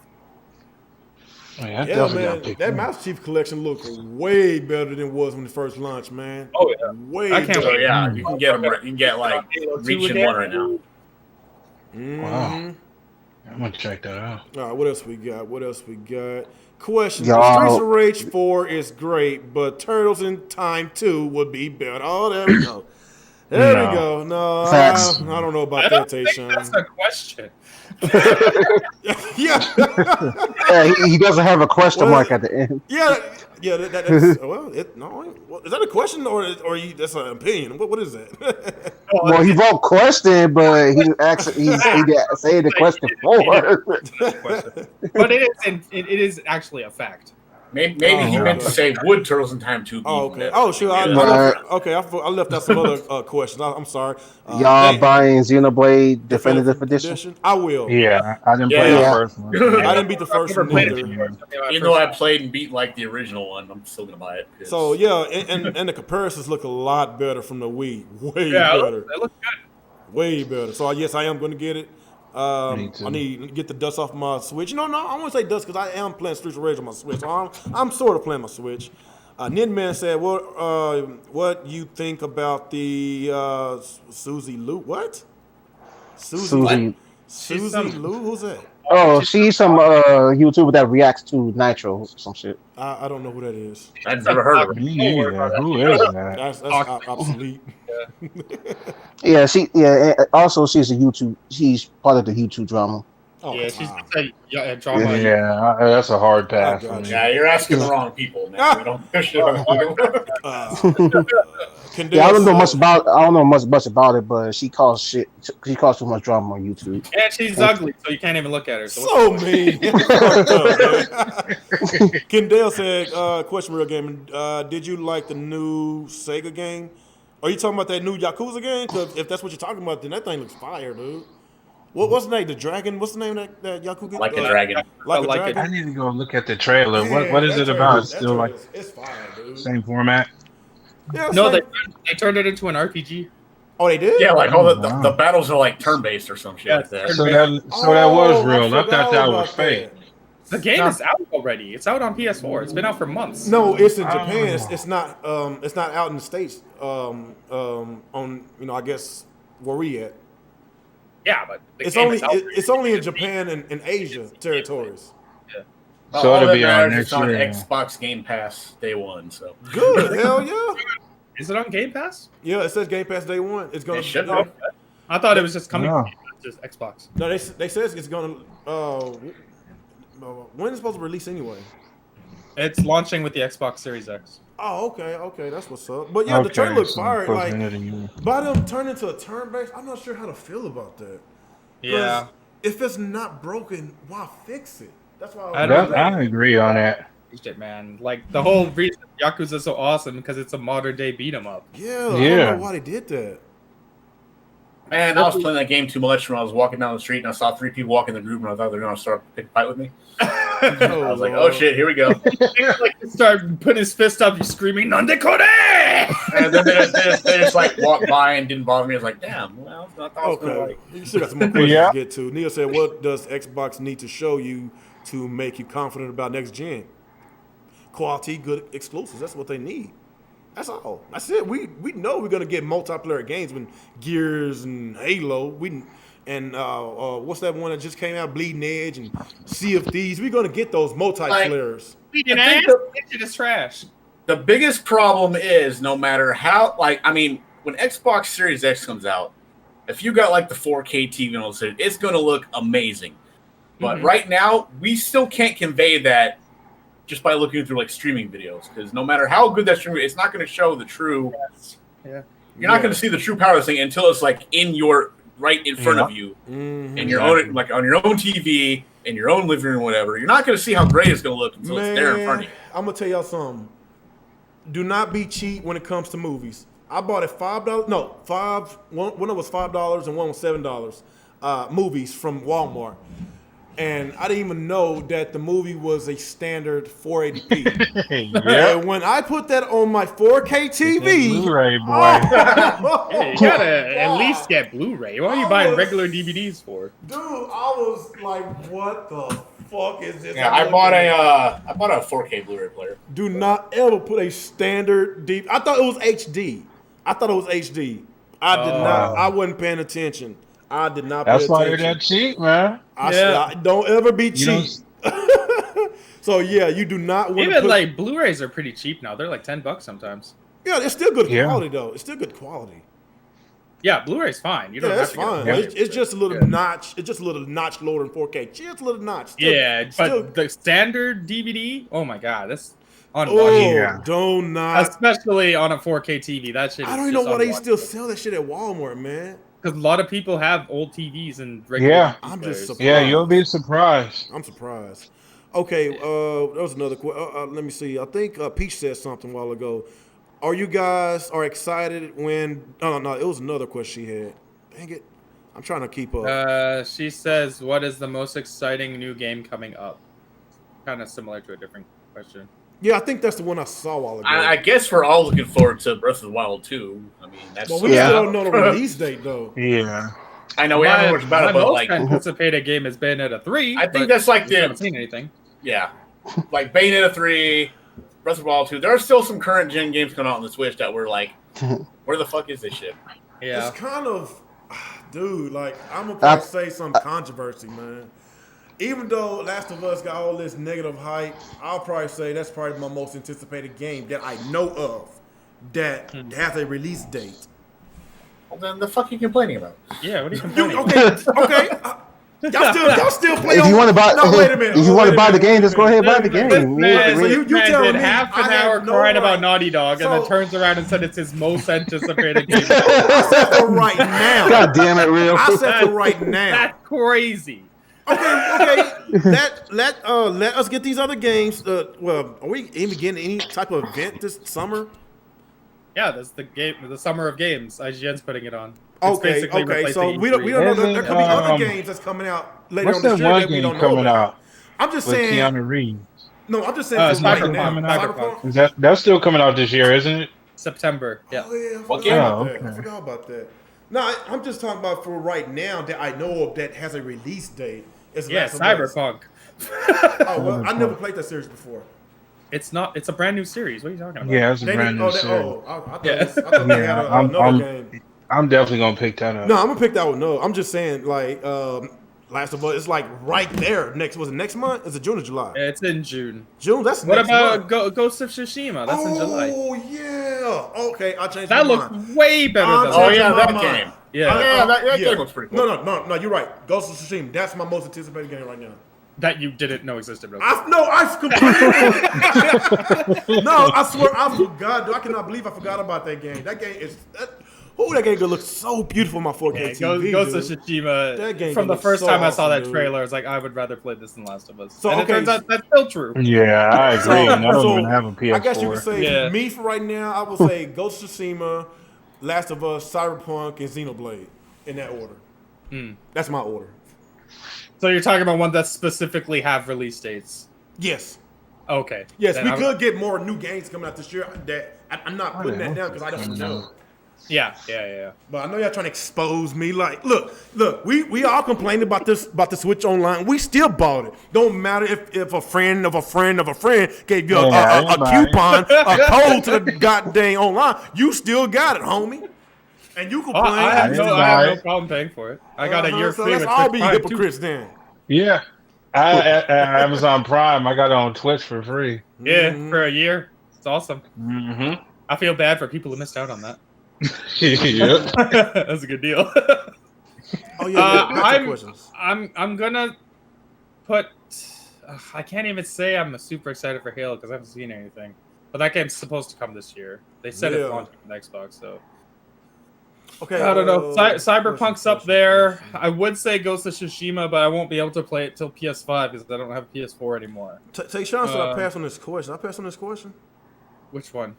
Yeah, Yeah, man. That Master Chief collection looked way better than it was when it first launched, man. Oh, yeah. Way I can't better. So yeah, you can get them. You can get like Halo 2 Reach in again. one right now. Mhm. I'm gonna check that out. All right, what else we got? Question. Y'all- Streets of Rage 4 is great, but Turtles in Time 2 would be better. Oh, there we go. There No. we go. No, Facts. I don't know I about don't that, think Tayshaun. that's a question. Yeah. Yeah, he doesn't have a question Well, mark at the end. Yeah. That's, well, is that a question or that's an opinion? What is that? Well, he wrote question, but he actually he said the question for. But it is actually a fact. Maybe he meant to say would Turtles in Time 2 be? Oh, okay. Oh, sure. I left out some other questions. I'm sorry. Y'all buying Xenoblade Definitive Edition? I will. Yeah, I didn't play the first one. I didn't beat the first one either. Even though I played and beat like the original one, I'm still gonna buy it. So yeah, and the comparisons look a lot better from the Wii. Way better. They look good. Way better. So yes, I am going to get it. Me too. I need to get the dust off my Switch. No, I want to say dust because I am playing Streets of Rage on my Switch. So I'm sort of playing my Switch. Nidman said, "What you think about the Susie Lou? What? Susie Lou? Who's that? Oh, she's some YouTuber that reacts to Nitro or some shit. I don't know who that is. I've never heard of her. Me neither. Who is that? That's obsolete. Yeah, also she's She's part of the YouTube drama. Oh, Yeah, she's wow. a drama. Yeah, that's a hard pass. I got you. Yeah, you're asking the wrong people, man. We don't push it. Yeah, I don't know much about it, but she caused too much drama on YouTube. And she's ugly, so you can't even look at her. So mean. Kendall said, question real gaming. Did you like the new Sega game? Are you talking about that new Yakuza game? Because if that's what you're talking about, then that thing looks fire, dude. What's the name? The Dragon? What's the name of that Yakuza game? Like a dragon. Like a Like dragon? I need to go look at the trailer. Man, What is that it trailer- about? that It's still like trailer it's fire, dude. same format. Yeah, No, same- they turned it into an RPG. Oh, they did? Yeah, like all the Wow. battles are like turn-based or some shit Yeah, like that. So that was real. I thought forgot that about was fake. The game is out already. It's out on PS4. It's been out for months. No, it's in Japan. Oh. It's not out in the States. On I guess where we at. Yeah, but the It's game only is out. it's only in Japan and Asia territories. So All it'll that be on matters, next it's on year. Xbox Game Pass day one. So Good, hell yeah. Is it on Game Pass? Yeah, it says Game Pass day one. It's gonna It should yeah. be. I thought it was just coming No. to Xbox. No, they says it's gonna when is it supposed to release anyway? It's launching with the Xbox Series X. Oh, okay, that's what's up. But yeah, the trailer looks so fire. first Like minute of the year. by them turning to a turn based, I'm not sure how to feel about that. 'Cause Yeah. if it's not broken, why fix it? That's why I agree on that. Shit, man. Like, the whole reason Yakuza is so awesome because it's a modern day beat 'em up. Yeah, I Yeah. don't know why they did that. Man, I was playing that game too much when I was walking down the street and I saw 3 people walk in the group and I thought they were gonna start a big fight with me. I was like, oh shit, here we go. Like, start putting his fist up, he's screaming, Nande Kore! And then they just like walked by and didn't bother me. I was like, damn, well, I thought I was gonna, Okay, like, you still got some more questions Yeah. to get to. Neil said, "What does Xbox need to show you to make you confident about next gen? Quality, good exclusives. That's what they need. That's all. That's it. We know we're gonna get multiplayer games when Gears and Halo. What's that one that just came out? Bleeding Edge and Sea of Thieves. We're gonna get those multiplayers. Beating I ass, think that shit is trash. the biggest problem is no matter how, like, I mean, when Xbox Series X comes out, if you got like the 4K TV on it, it's going to look amazing. But right now, we still can't convey that just by looking through like streaming videos, because no matter how good that streaming, it's not going to show the true. Yeah. You're not going to see the true power of this thing until it's like right in front of you, Mhm. in your own, like on your own TV, in your own living room, whatever. You're not going to see how great it's going to look until it's there in front of you. I'm gonna tell y'all something. Do not be cheap when it comes to movies. I bought it $5. No, one was $5 and one was $7. Movies from Walmart, and I didn't even know that the movie was a standard 480p. Yeah. And when I put that on my 4K TV, Blu-ray boy. Yeah, you gotta at least get Blu-ray. What are you buying regular DVDs for? dude, I was like, "What the fuck is this?" Yeah, I bought a 4K Blu-ray player. Do not ever put a standard deep. I thought it was HD. I did not. I wasn't paying attention. I did not. That's pay why you're attention. that cheap, man. I don't ever be You cheap. So yeah, you do not want to Even put. like Blu-rays are pretty cheap now. They're like $10 sometimes. Yeah, it's still good Yeah. quality though. It's still good quality. Yeah, Blu-ray's fine. You don't Yeah, have that's to get fine. a It's just a little notch. It's just a little notch lower than 4K. Just a little notch. Still, Yeah, but still- the standard DVD, oh my god, that's oh, unwatchable. Yeah. do not. Especially on a 4K TV, that shit. I don't even know why they still sell that shit at Walmart, man. Because a lot of people have old TVs and regular Yeah. TV I'm just players. surprised. Yeah, you'll be surprised. I'm surprised. Okay, there was another question. Let me see. I think Peach said something a while ago. Are you guys excited when? No, it was another question she had. Dang it, I'm trying to keep up. She says, "What is the most exciting new game coming up?" Kind of similar to a different question. Yeah, I think that's the one I saw a while ago. I guess we're all looking forward to Breath of the Wild 2. I mean, that's. But we still don't know the release date though. Yeah. I know we haven't heard about it, but most like anticipated game is Bayonetta 3. I think that's like we haven't seen anything. Yeah, like Bayonetta 3, Breath of the Wild 2. There are still some current gen games coming out on the Switch that we're like, where the fuck is this shit? Yeah, It's kind of, dude. Like I'm gonna probably say some controversy, man. Even though Last of Us got all this negative hype, I'll probably say that's probably my most anticipated game that I know of that has a release date. Well, then the fuck are you complaining about? yeah. What are you complaining? Okay. Y'all still play. If you want to buy, No, wait a minute. if you want to buy the game, just go ahead and buy the game. This man, so you this man telling did me half an I have hour no crying right. about Naughty Dog, and then So- turns around and said it's his most anticipated game. I said for right now. God damn it, real. I said for right now. That's crazy. Okay. Let us get these other games. Well, are we even getting any type of event this summer? Yeah, that's the game. The summer of games. IGN's putting it on. It's Okay. basically So replacing we don't E3. know. There Isn't, could be other games that's coming out later What's on this that year one that we game don't know coming about. out I'm just with saying. Keanu Reeves? No, I'm just saying. For right Cyberpunk. now. Cyberpunk. Is that's still coming out this year, isn't it? September. Yeah. Oh, yeah, What I game? forgot about Oh, that. I okay. forgot about that. No, I'm just talking about for right now that I know of that has a release date. It's Yeah, Last of Us. Cyberpunk. Oh well, I never played that series before. It's not. It's a brand new series. What are you talking about? Yeah, it's a They brand didn't- new series. I thought, Yeah. I thought they had another I'm- game. I'm definitely gonna pick that up. No, I'm gonna pick that one. No, I'm just saying like Last of Us. It's like right there. Was it next month? Is it June or July? It's in June. June. That's What next about month. Ghost of Tsushima? That's in July. Oh yeah. Okay, I changed That my looks mind. way better I'm than Oh that. changing yeah, my that mind. game. Yeah. Yeah, that game looks pretty cool. No, you're right. Ghost of Tsushima. That's my most anticipated game right now. That you didn't know existed. Really. I completely. No, I swear I forgot. I cannot believe I forgot about that game. That game is. That game could look so beautiful on my 4K Yeah, TV. Ghost of dude. Tsushima. That game From the looks first so time I saw awesome, that dude. trailer, I was like, I would rather play this than Last of Us. So, And okay, it turns out that's still true. Yeah, I agree. And I don't So, even have a PS4. I guess you could say Yeah. me for right now. I would say Ghost of Tsushima, Last of Us, Cyberpunk, and Xenoblade in that order. That's my order. So you're talking about ones that specifically have release dates. Yes. Okay. Yes, Then we I'm- could get more new games coming out this year. That I'm not putting that down because I don't know. Yeah. But I know y'all trying to expose me. Like, look, we all complained about the Switch Online. We still bought it. Don't matter if a friend of a friend of a friend gave you a coupon, a code to the goddamn online. You still got it, homie. And you complain. Oh, I have no buy it. problem paying for it. I got a year so free let's with all Twitch be Prime, too. hypocrites then. Yeah. At Amazon Prime, I got it on Twitch for free. Yeah, for a year. It's awesome. Mm-hmm. I feel bad for people who missed out on that. Yep. That's a good deal. Oh yeah, that's your questions. I'm gonna put. I can't even say I'm super excited for Halo because I haven't seen anything. But that game's supposed to come this year. They said Yeah. it's launching on Xbox, so Okay, I don't know. Cyberpunk's questions. up there. I would say Ghost of Tsushima, but I won't be able to play it till PS5 because I don't have a PS4 anymore. Tayshawn said I passed on this question. I passed on this question. Which one?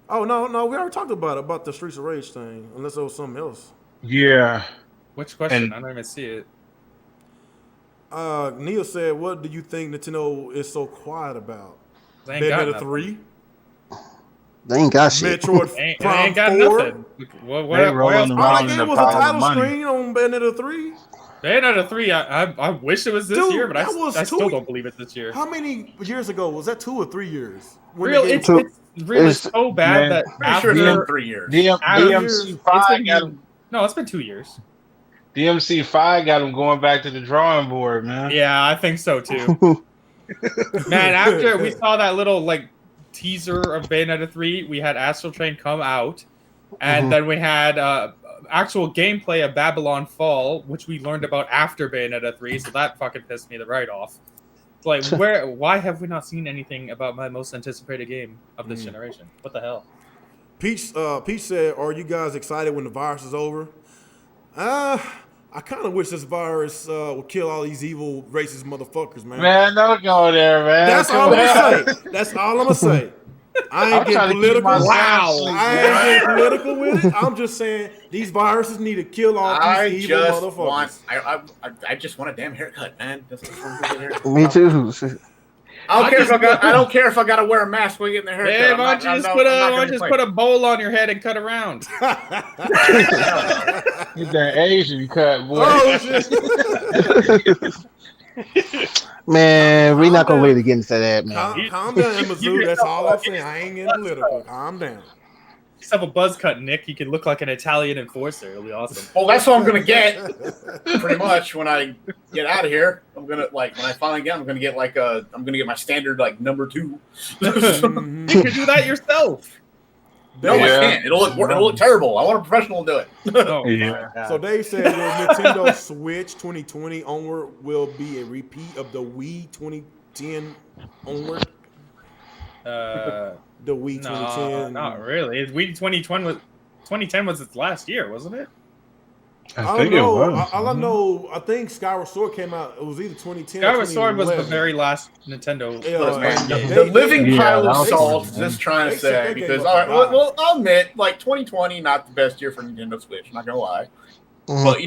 Oh no, we already talked about the Streets of Rage thing. Unless it was something else. Yeah. Which question? And- I don't even see it. Neil said, "What do you think Nintendo is so quiet about? They ain't got Bayonetta nothing. 3, They ain't got shit. Metroid They Prime ain't got 4. nothing. What They else? rolling All around they in gave a was a pile of title money. screen on Bayonetta 3. Bayonetta 3, I wish it was this Dude, year, but that was I two- still don't believe it's this year. How many years ago was that? 2 or 3 years? When Real, they gave- it's really It's- so bad man, that Pretty sure it's after been 3 years. After- DMC5 got him. no, it's been 2 years. DMC5 got him going back to the drawing board, man. Yeah, I think so too. Man, after we saw that little like teaser of Bayonetta 3, we had Astral Train come out, and then we had actual gameplay of Babylon Fall, which we learned about after Bayonetta 3, so that fucking pissed me right off. It's like, why have we not seen anything about my most anticipated game of this generation? What the hell? Peach said, "Are you guys excited when the virus is over?" I kind of wish this virus would kill all these evil, racist motherfuckers, man. Man, don't go there, man. That's all I'm gonna say. That's all I'm gonna say. I ain't getting political. I ain't getting political with it. I'm just saying these viruses need to kill all these evil motherfuckers. I just want a damn haircut, man. Me too. I don't care if I gotta wear a mask when I get in the haircut. Hey, why don't you just put a bowl on your head and cut around? Get that Asian cut, boy. Oh, shit. Man, we're not gonna really get into that, man. Calm down, Mizzou. That's all I'm saying. I ain't getting political. Calm down. Just have a buzz cut, Nick. You can look like an Italian enforcer. It'll be awesome. Well, that's what I'm gonna get. Pretty much when I get out of here, I'm gonna when I finally get, I'm gonna get my standard number 2. You can do that yourself. No, I can't. It'll look terrible. I want a professional to do it. Oh, Yeah. So Dave said the Nintendo Switch 2020 onward will be a repeat of the Wii 2010 onward. The Wii 2010. Not really. Wii 2010 was its last year, wasn't it? I think it was. All I know, I think Skyward Sword came out. It was either 2010 Skyward or Sword was the 2011. very last Nintendo. The living pile of salt. Just trying to say because all right, well, I'll admit 2020 not the best year for Nintendo Switch. I'm not gonna lie, but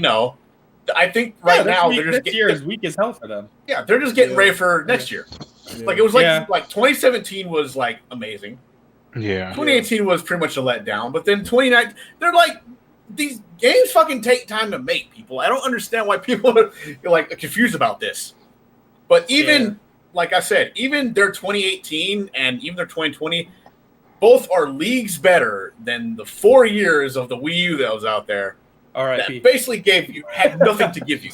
I think now they're just this year is weak as hell for them. Yeah, they're just getting ready for next year. Yeah. It was like 2017 was amazing. Yeah. 2018 was pretty much a letdown, but then 2019 they're these games fucking take time to make, people. I don't understand why people are confused about this. But even like I said, even their 2018 and even their 2020, both are leagues better than the 4 years of the Wii U that was out there. All right, that basically had nothing to give you.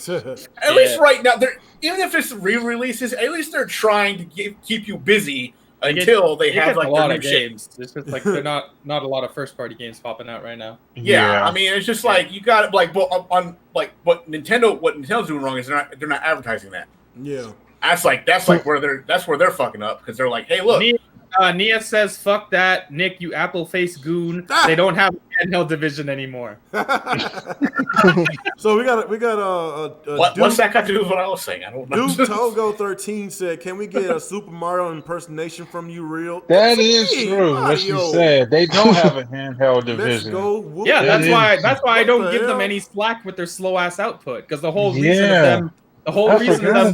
At least right now, even if it's re-releases, at least they're trying to keep you busy until they have a lot of shit. games. It's just they're not a lot of first party games popping out right now. Yeah, I mean it's just you got it what Nintendo's doing wrong is they're not advertising that. Yeah, that's where they're fucking up because they're like, hey, look. Nia says, "Fuck that, Nick, you apple face goon. They don't have a handheld division anymore." So we got what's that got to do with what I was saying? I don't know. Duke Togo 13 said, "Can we get a Super Mario impersonation from you, real?" That is true. What she said. They don't have a handheld division. Yeah, that's why I don't give them any slack with their slow ass output because the whole reason of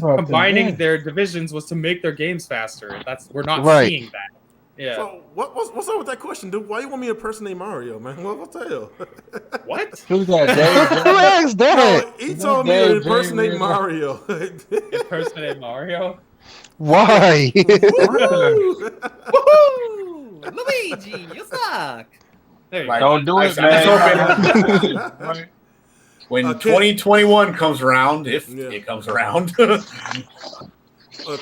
them combining their divisions was to make their games faster. We're not seeing that. Yeah. So what's up with that question, dude? Why you want me to impersonate Mario, man? What the hell? What? Who's that? Dave? Who asked that? No, he told me to impersonate Mario. Impersonate Mario? Why? Woohoo! Luigi, you suck. There you go. Don't do it, man. When 2021 comes around, if it comes around.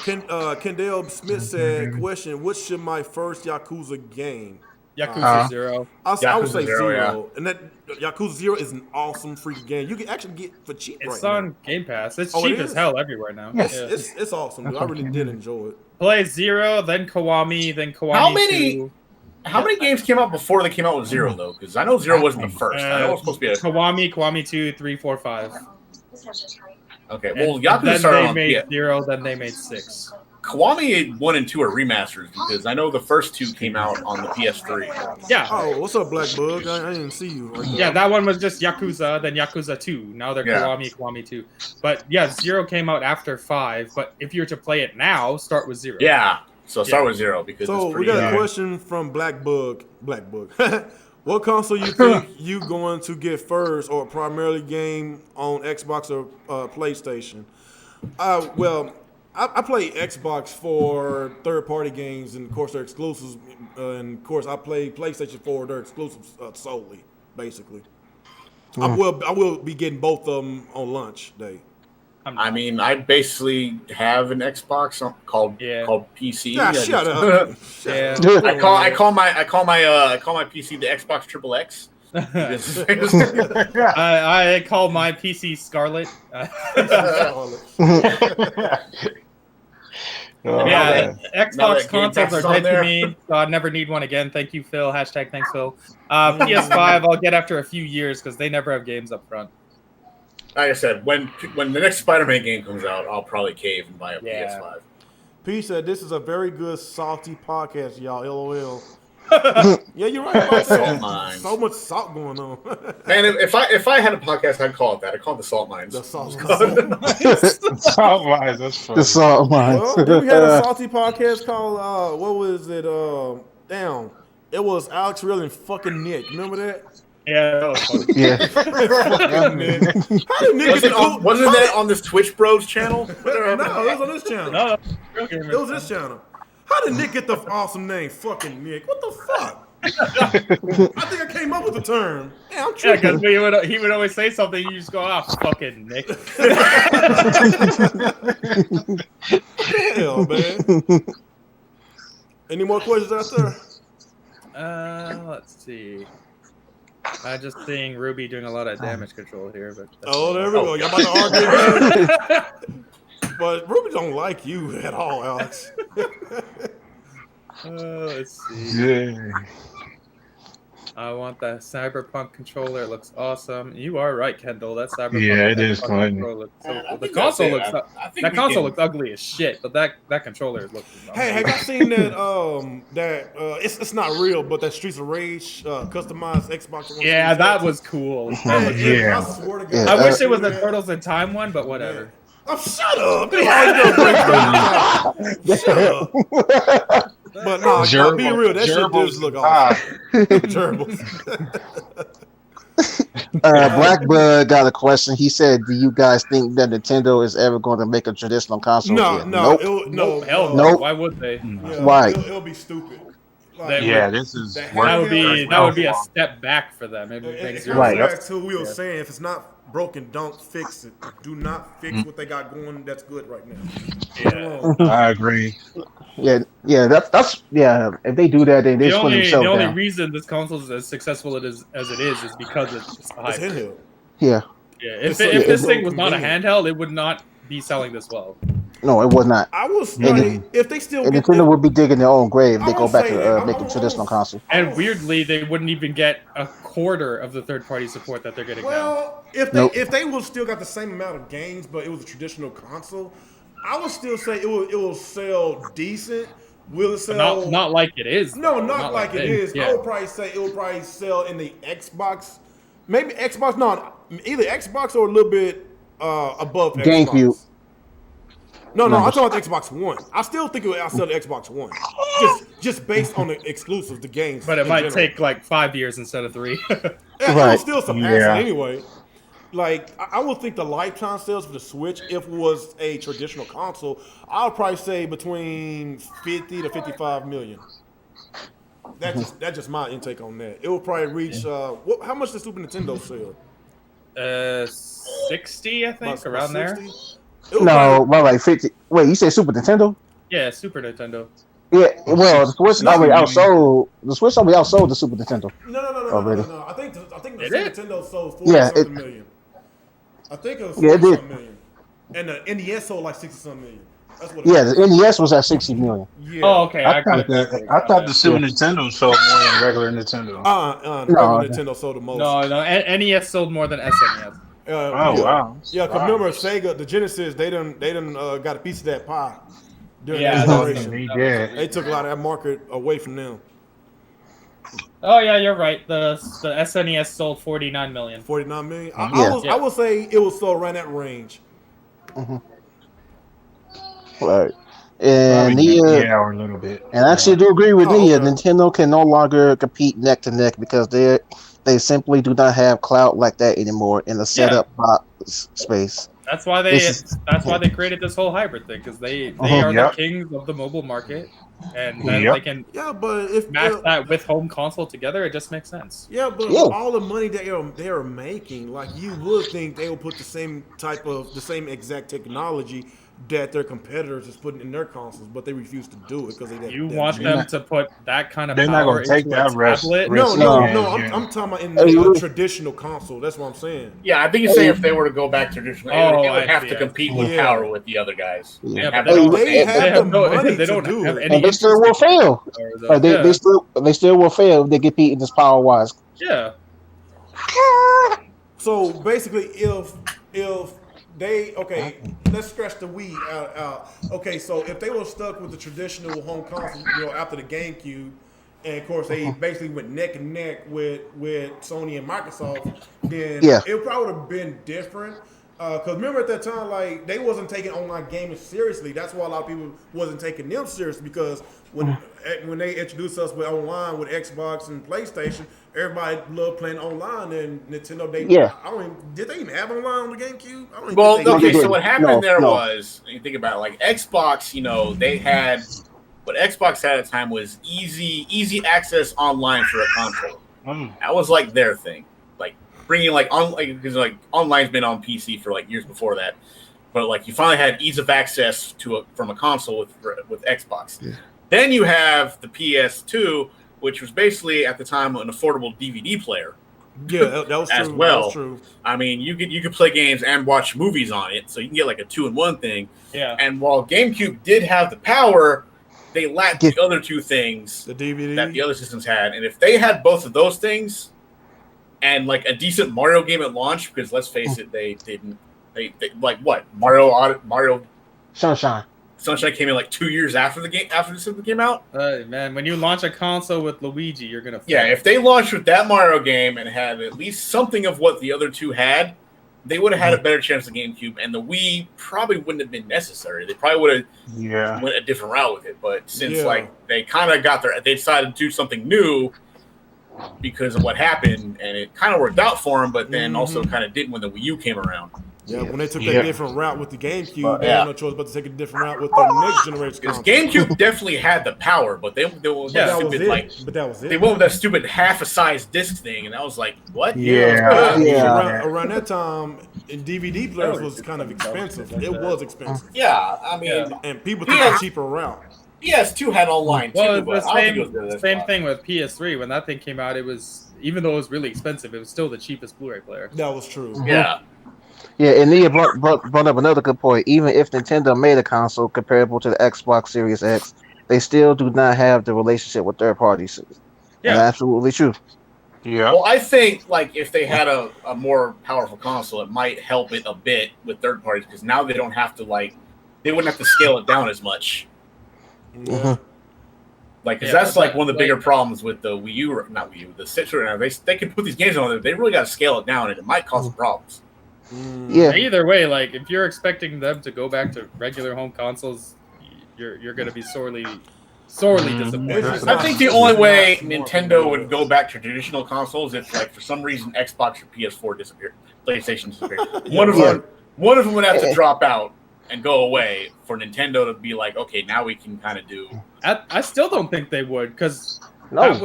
Kendall Smith said, question, what should my first Yakuza game? Yakuza 0. I would say 0. Yeah. And that Yakuza 0 is an awesome freaking game. You can actually get for cheap It's on Game Pass. It's cheap as hell everywhere now. Yes. It's awesome, dude. I really did enjoy it. Play 0, then Kiwami, then Kiwami 2. How many games came out before they came out with 0, though? Because I know 0 wasn't the first. I know it was supposed to be Kiwami 2, 3, 4, 5. Okay, well, Yakuza started on 0, then they made 6. Kiwami 1 and 2 are remasters because I know the first 2 came out on the PS3. Yeah. Oh, what's up, Black Bug? I didn't see you. Yeah, that one was just Yakuza, then Yakuza 2. Now they're Kiwami 2. But yeah, 0 came out after 5. But if you were to play it now, start with 0. Yeah. So start with 0 because it's pretty we got a question from Black Bug. What console you think you going to get first, or primarily game on Xbox or PlayStation? Well, I play Xbox for third-party games, and of course they're exclusives. And of course I play PlayStation for their exclusives solely, basically. I will be getting both of them on launch day. I mean, I basically have an Xbox called PC. Yeah, shut up. I call my PC the Xbox XXX. I call my PC Scarlet. Xbox consoles are dead to me, so I'd never need one again. Thank you, Phil. # thanks, Phil. PS5 I'll get after a few years because they never have games up front. like I said, when the next Spider-Man game comes out, I'll probably cave and buy a PS5. P said, "This is a very good salty podcast, y'all." LOL. Yeah, you're right about Salt that. mines. So much salt going on. Man, if I had a podcast, I'd call it that. I'd call it the Salt Mines. The salt Salt mines, that's funny. The salt mines. Well, then we had a salty podcast called what was it? Damn, it was Alex Real and fucking Nick. Remember that? Yeah, that was funny. Yeah. Fucking Nick. How did Nick get the Wasn't that on this Twitch Bros channel? No, it was on this channel. No, It was this channel. How did Nick get the awesome name? Fucking Nick. What the fuck? I think I came up with the term. Yeah, I'm yeah, tripping. because he would always say something, you just go, fucking Nick. Hell, man. Any more questions out there? Let's see. I'm just seeing Ruby doing a lot of damage control here, but Oh, there we go. Y'all about to argue again? But Ruby don't like you at all, Alex. let's see. Yeah. I want that Cyberpunk controller. It looks awesome. You are right, Kendall. That Cyberpunk. Yeah, it is fun. controller looks Man, I the think console that's it. looks. I think That we console can- looks ugly as shit, but that controller is looking. Hey, have y'all seen that? It's not real, but that Streets of Rage customized Xbox One. Yeah, that was cool. Man, Yeah. I swear to God. Yeah, I wish it was Man. a Turtles in Time one, but whatever. Oh, shut up! They always gonna break stuff. Shut up. But no, be real. That shit does look awesome. Gerbils. Blackbird got a question. He said, "Do you guys think that Nintendo is ever going to make a traditional console?" No, yet? no, Nope. no, Hell no. Nope. Why would they? Yeah, Why? It'll be stupid. Like, Yeah, this is That That Yeah, would be a step back for them. It would make It zero Right. goes sense. back to we were saying, if it's not broken, don't fix it. Do not fix what they got going. That's good right now. Yeah. I agree. Yeah, that's If they do that, then they The put only themselves only down. reason this console is as successful as it is because it's It's hybrid. handheld. Yeah, Yeah, It's if so- this it's thing so was not a convenient. handheld, it would not be selling this well. no, it was not. I was And like, if they still And get Nintendo would be digging their own grave if I they go won't back say to that. making traditional console. And weirdly, they wouldn't even get a quarter of the third-party support that they're getting now. well, if they would still got the same amount of games, but it was a traditional console, I would still say it will sell decent. Will it sell? But not like it is. No, though. not like it is. Yeah. I would probably say it will probably sell in the Xbox, maybe Xbox. No, either Xbox or a little bit above GameCube. Xbox. No, I'm Numbers. talking about the Xbox One. I still think it will outsell the Xbox One, just based on the exclusives, the games. But it in might general. take like 5 years instead of 3. Yeah, it will Right. still surpass Yeah. it anyway. Like I would think the lifetime sales for the Switch, if it was a traditional console, I would probably say between 50 to 55 million. That's just my intake on that. It will probably reach. How much does Super Nintendo sell? 60, I think, About around there. 60? It will No, probably- about like 50. Wait, you said Super Nintendo? Yeah, Super Nintendo. Yeah, well, the Switch already outsold. The Switch already outsold the Super Nintendo. No. Already. I think the It Super did? Nintendo sold 40 Yeah, something million. I think it was Yeah, it 40 did. something million. And the NES sold like 60 something million. That's what. Yeah, the NES was at 60 million. Yeah. Oh, okay. I got thought it. the Super Nintendo sold more than regular Nintendo. The No. regular Nintendo sold the most. No, NES sold more than SNES. Oh yeah. wow! Yeah, cause remember Sega, the Genesis, they done got a piece of that pie during Yeah, that that's- generation. He did. They took a lot of that market away from them. Oh yeah, you're right. The SNES sold 49 million. 49 million. Yeah. I would say it was still around that range. Right. And Nia, Yeah, or a little bit. and I actually do agree with Oh, Nia. okay. Nintendo can no longer compete neck to neck because they simply do not have clout like that anymore in the setup box space. That's why they This created this whole hybrid thing because they Uh-huh. are Yep. the kings of the mobile market, and then Yep. they can Yeah, but if match that with home console together. It just makes sense. yeah, but Yeah. all the money that they are making, like you would think they will put the same exact technology that their competitors is putting in their consoles, but they refuse to do it because they. You want them to put that kind of They're not power gonna take into that a risk. tablet? risk. No. Yeah. I'm talking about in Hey, the look. traditional console. That's what I'm saying. Yeah, I think you're saying if they were to go back traditional, Oh, it would I have see, to I compete see. with Yeah. power with the other guys. Yeah, Yeah, Have but it all they the same- have they have the no, money they to don't do have it. any And they still will fail. or the- Like yeah. they still will fail if they compete in this power wise. Yeah. So basically, if if let's stretch the Wii out. Okay, so if they were stuck with the traditional home console, after the GameCube, and of course they basically went neck and neck with Sony and Microsoft, then it probably would have been different. Because remember at that time, like, they wasn't taking online gaming seriously. That's why a lot of people wasn't taking them seriously, because when they introduced us with online with Xbox and PlayStation, everybody loved playing online, and Nintendo, did they even have online on the GameCube? I don't even think so what happened was, you think about it, like Xbox, they had, what Xbox had at the time was easy access online for a console. That was like their thing. Bringing because online's been on PC for like years before that, but like you finally had ease of access from a console with Xbox. Yeah. Then you have the PS2, which was basically at the time an affordable DVD player. Yeah, that was as true. well. That was true. I mean, you could play games and watch movies on it, so you can get like a 2-in-1 thing. Yeah. And while GameCube did have the power, they lacked the other two things the DVD that the other systems had. And if they had both of those things, and like a decent Mario game at launch, because let's face it, they didn't. They like what Mario Sunshine came in like 2 years after the system came out. Man, when you launch a console with Luigi, you're gonna. Yeah, if they launched with that Mario game and had at least something of what the other two had, they would have had a better chance of GameCube, and the Wii probably wouldn't have been necessary. They probably would have went a different route with it. But since they kind of they decided to do something new because of what happened, and it kind of worked out for them, but then also kind of didn't when the Wii U came around. Yeah, when they took that different route with the GameCube, they had no choice but to take a different route with their next generation. Because GameCube definitely had the power, but they went with that stupid they went with that stupid half a size disc thing, and I was like, what? Around that time, and DVD players was kind of expensive. It was expensive. Yeah, I mean, and people took a cheaper route. PS2 had online too. Well, but the same thing with PS3. When that thing came out, it was, even though it was really expensive, it was still the cheapest Blu-ray player. That was true. Yeah. Yeah, and Nia brought up another good point. Even if Nintendo made a console comparable to the Xbox Series X, they still do not have the relationship with third parties. Yeah, that's absolutely true. Yeah. Well, I think like if they had a more powerful console, it might help it a bit with third parties, because now they don't have to they wouldn't have to scale it down as much. Yeah. Because that's like one of the bigger problems with the Wii U, not Wii U, the Switch right now. They can put these games on there. They really got to scale it down, and it might cause some problems. Yeah. Either way, if you're expecting them to go back to regular home consoles, you're going to be sorely disappointed. I think the only way Nintendo would go back to traditional consoles if, for some reason, Xbox or PS4 disappeared, PlayStation disappeared. One of them would have to drop out and go away for Nintendo to be like, okay, now we can kind of do. I still don't think they would, because that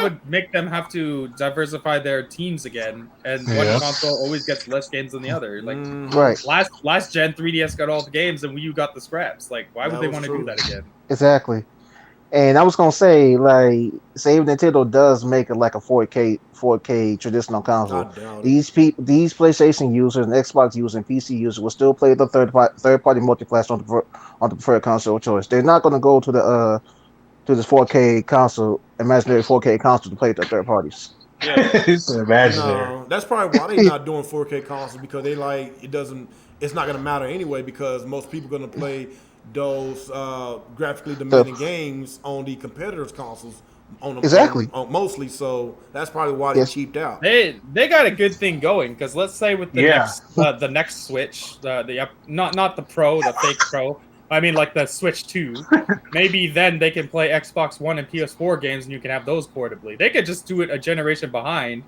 would make them have to diversify their teams again, and one console always gets less games than the other. Right. Last gen 3DS got all the games, and Wii U got the scraps. Why would they want to do that again? Exactly. And I was gonna say, say if Nintendo does make it like a 4K traditional console, these PlayStation users and Xbox users and PC users will still play the third party multiplayer on the preferred console of choice. They're not gonna go to this 4K console, imaginary 4K console, to play with the third parties. Yeah, no, that's probably why they're not doing 4K consoles, because they it's not gonna matter anyway, because most people are gonna play those graphically demanding games on the competitors' consoles mostly. So that's probably why they cheaped out. They got a good thing going, because let's say with the next Switch, not the Pro, the fake Pro. I mean, the Switch 2. Maybe then they can play Xbox One and PS4 games, and you can have those portably. They could just do it a generation behind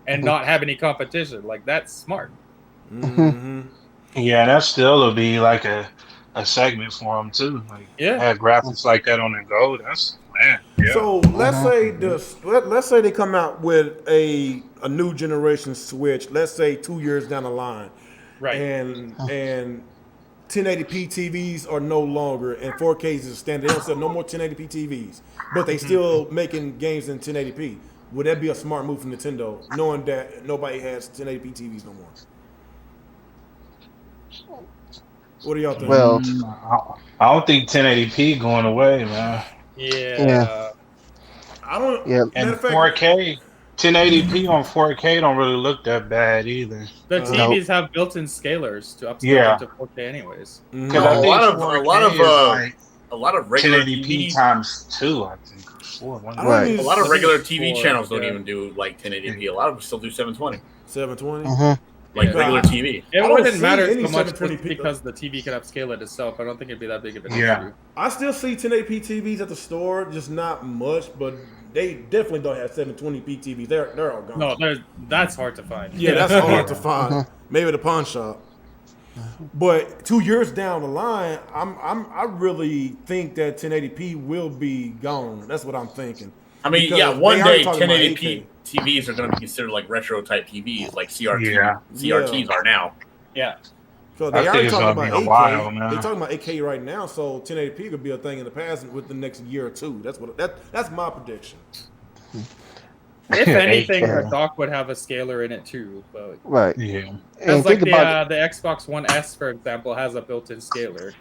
and not have any competition. That's smart. Mm-hmm. Yeah, that still will be like a segment for them too. Have graphics like that on the go. That's man. Yeah. So let's say they come out with a new generation Switch. Let's say 2 years down the line, right? And 1080p TVs are no longer, and 4K is a standard. They don't sell no more 1080p TVs, but they still making games in 1080p. Would that be a smart move from Nintendo, knowing that nobody has 1080p TVs no more? What do y'all think? Well, I don't think 1080p going away, man. Yeah. I don't. Yeah. And 4K. 1080p on 4K don't really look that bad either. The No. TVs have built-in scalers to upscale Yeah. it to 4K anyways. Mhm. Because I A think lot of 4K is like a lot of regular 1080p TV, times 2, I think. Or 4, one. I Right. mean, a lot of I think regular it's TV 4, channels don't yeah. even do like 1080p. A lot of them still do 720, 720. like Yeah. regular TV. It I don't wouldn't see matter any so much 720p just because the TV can upscale it itself. I don't think it'd be that big of an Yeah. issue. I still see 1080p TVs at the store, just not much, but they definitely don't have 720p TVs. They're all gone. No, that's hard to find. Yeah, that's hard to find. Maybe at a pawn shop. But 2 years down the line, I really think that 1080p will be gone. That's what I'm thinking. I mean, Because yeah, one they already day talking about 1080p TVs are going to be considered like retro type TVs, like Yeah. CRTs are now. Yeah. So I they think already it's talking gonna about be a 8K. while now. They're talking about 8K right now, so 1080p could be a thing in the past with the next year or two. That's my prediction. If anything, 8K. the dock would have a scaler in it too. But Right. Yeah. And because like think about the Xbox One S, for example, has a built-in scaler.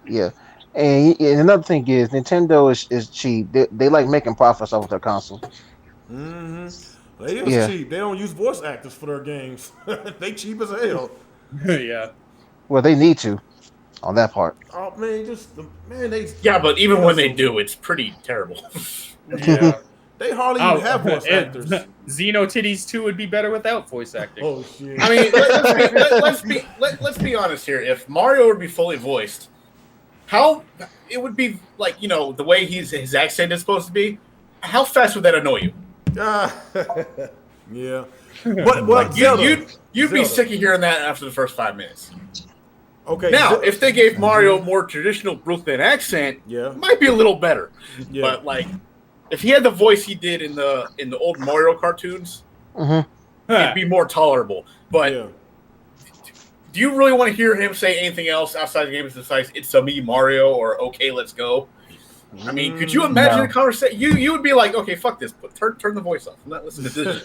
yeah. And another thing is Nintendo is cheap. They like making profits off their console. Mm-hmm. They is Yeah. cheap. They don't use voice actors for their games. They cheap as hell. Yeah. Well, they need to on that part. Oh man, they Yeah, but even when they do, it's pretty terrible. Yeah. they hardly even have voice actors. Xeno Titties 2 would be better without voice acting. Oh shit! I mean, let's be honest here. If Mario would be fully voiced, how it would be like, you know, the way his accent is supposed to be. How fast would that annoy you? Yeah, but You'd be Zelda. sick of hearing that after the first 5 minutes. Okay, Now, if they gave Mario a more traditional Brooklyn accent, yeah, it might be a little better. yeah, But like, if he had the voice he did in the old Mario cartoons, it'd be more tolerable. But yeah. do you really want to hear him say anything else outside the game besides "It's a me, Mario" or "Okay, let's go"? I mean, could you imagine No. a conversation? You would be like, "Okay, fuck this, but turn the voice off. I'm not listening to this."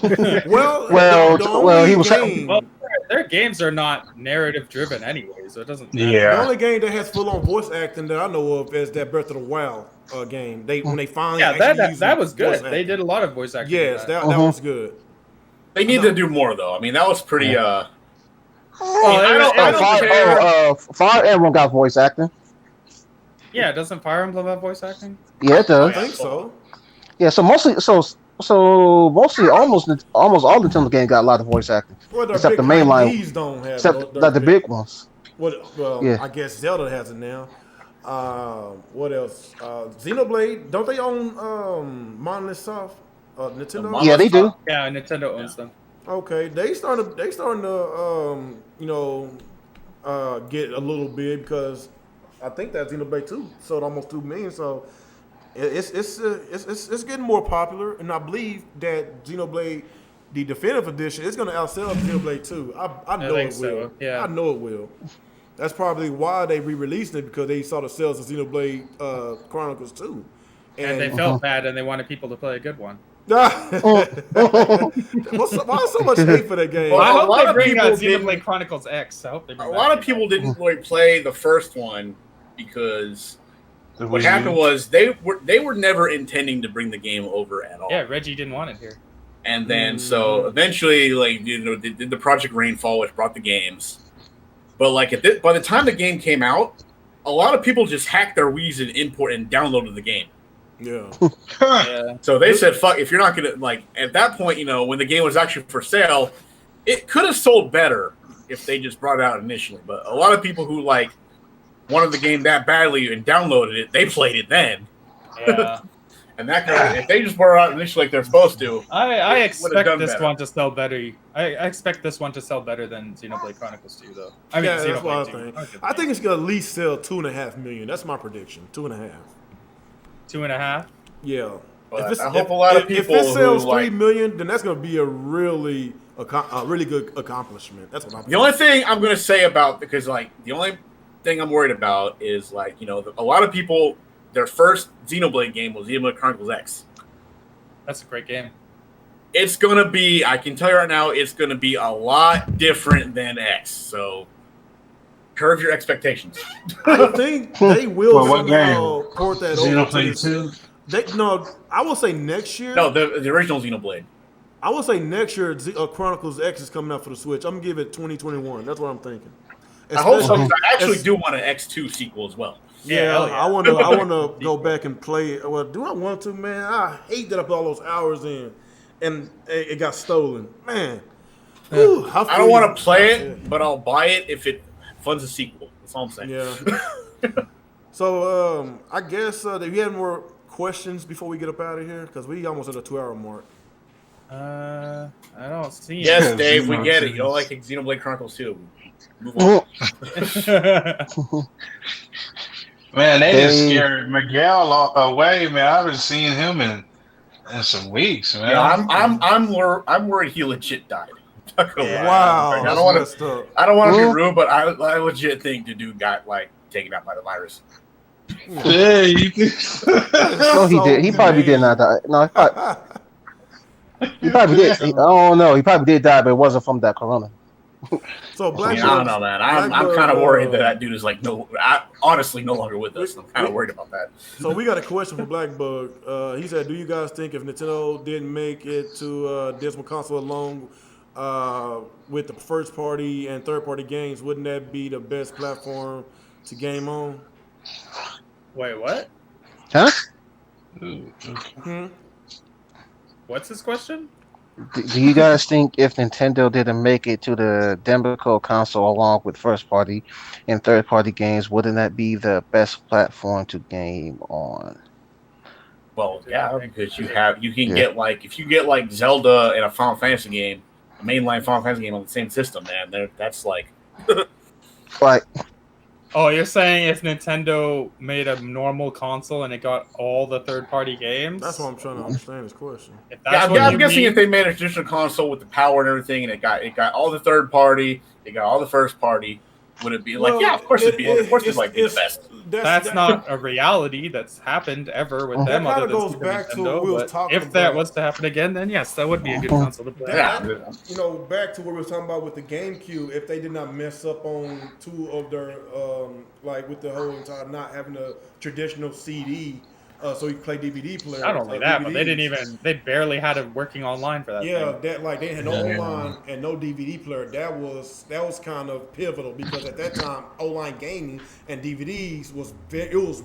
shit." well, he was- Well, their games are not narrative driven anyway, so it doesn't matter. The Yeah. only game that has full on voice acting that I know of is that Breath of the Wild game. When they finally Yeah, actually used that was voice good. They acting. did a lot of voice acting. in Yes, that Uh-huh. was good. They need to do more, though. I mean, that was pretty. Oh, I don't care. Fire Emblem got voice acting. Yeah, doesn't Fire Emblem have voice acting? Yeah, it I does. think so. Yeah, so mostly almost all Nintendo games got a lot of voice acting, Well, except the main line, IPs don't have except like the big ones. Well, Yeah. I guess Zelda has it now. What else? Xenoblade. Don't they own Monolith Soft? Nintendo. Monolith Yeah, they do. Yeah, Nintendo owns them. Okay, they starting to get a little big because I think that Xenoblade 2 sold almost 2 million. So it's getting more popular, and I believe that Xenoblade, the definitive edition, is going to outsell Xenoblade 2. I know think it so, will. yeah. I know it will. That's probably why they re-released it, because they saw the sales of Xenoblade Chronicles 2. And they felt bad and they wanted people to play a good one. Why so much hate for that game? Well, I a hope lot they of bring people Xenoblade Chronicles X. I hope they A bring lot that of people didn't really play the first one because The what Wii happened U. was they were never intending to bring the game over at all. Yeah, Reggie didn't want it here. And then so eventually, like, you know, they did the Project Rainfall, which brought the games. But like by the time the game came out, a lot of people just hacked their Wii's and downloaded the game. Yeah. Yeah. So they said, "Fuck! If you're not gonna like," at that point, you know, when the game was actually for sale, it could have sold better if they just brought it out initially. But a lot of people who like wanted the game that badly and downloaded it, they played it then. Yeah. And that kind of, if they just brought it out initially like they're supposed to, I It would've done expect this better. one to sell better. I expect this one to sell better than Xenoblade Chronicles 2, though. I mean, Yeah, that's what I Xenoblade 2. think. I think it's gonna at least sell 2.5 million. That's my prediction. 2.5. 2.5. Yeah. But I hope a lot of people If it sells who, 3 like- million, then that's gonna be a really good accomplishment. That's what I'm. the only thing I'm going to say about, because like the only thing I'm worried about is like, you know, a lot of people, their first Xenoblade game was Xenoblade Chronicles X. That's a great game. It's going to be, I can tell you right now, it's going to be a lot different than X. So curve your expectations. I think they will Well, what somehow port that over to Xenoblade this, 2. I will say next year. No, the original Xenoblade. I will say next year, Chronicles X is coming out for the Switch. I'm gonna give it 2021. That's what I'm thinking. I hope so. I actually do want an X2 sequel as well. Yeah, I want to go back and play it. Well, do I want to, man? I hate that I put all those hours in, and it got stolen, man. Whew, I don't want to play it, but I'll buy it if it funds a sequel. That's all I'm saying. Yeah. So I guess if you had more questions before we get up out of here, because we almost at a 2-hour mark. I don't see. Yes, Dave, we get it. You don't like Xenoblade Chronicles 2. Move on. Man, they just scared Miguel away, man. I haven't seen him in some weeks, man. Yeah, I'm worried he legit died. Wow. I don't want to be rude, but I legit think the dude got like taken out by the virus. Yeah, you think? No, he did. He probably did not die. No, he probably did. I don't know. He probably did die, but it wasn't from that corona. So I don't know, man. I'm kind of worried that dude is like honestly no longer with us. I'm kind of worried about that. So we got a question for Blackbug. He said, "Do you guys think if Nintendo didn't make it to Dismal console along with the first party and third party games, wouldn't that be the best platform to game on?" Wait, what? Huh? What's his question? Do you guys think if Nintendo didn't make it to the Demco console along with first party and third party games, wouldn't that be the best platform to game on? Well, yeah, because you can get like if you get like Zelda and a Final Fantasy game, a mainline Final Fantasy game on the same system, man, that's like Like, Oh, you're saying if Nintendo made a normal console and it got all the third-party games? That's what I'm trying to understand his question. If that's what I'm you guessing mean, if they made a traditional console with the power and everything, and it got all the third party, it got all the first party, would it be like? Well, yeah, of course it'd be. Of course, it'd like be the best. that's not a reality that's happened ever with them. That Other kinda than goes Super back to Nintendo, what we was but talking if that about. was to happen again, then yes, that would be a good console to play. Yeah. You know, back to what we were talking about with the GameCube, if they did not mess up on two of their, like with the whole entire not having a traditional CD, so you could play DVD player. Not only that, but DVDs. they barely had it working online for that. Yeah, thing. that like they had no online and no DVD player. That was kind of pivotal because at that time, online gaming and DVDs was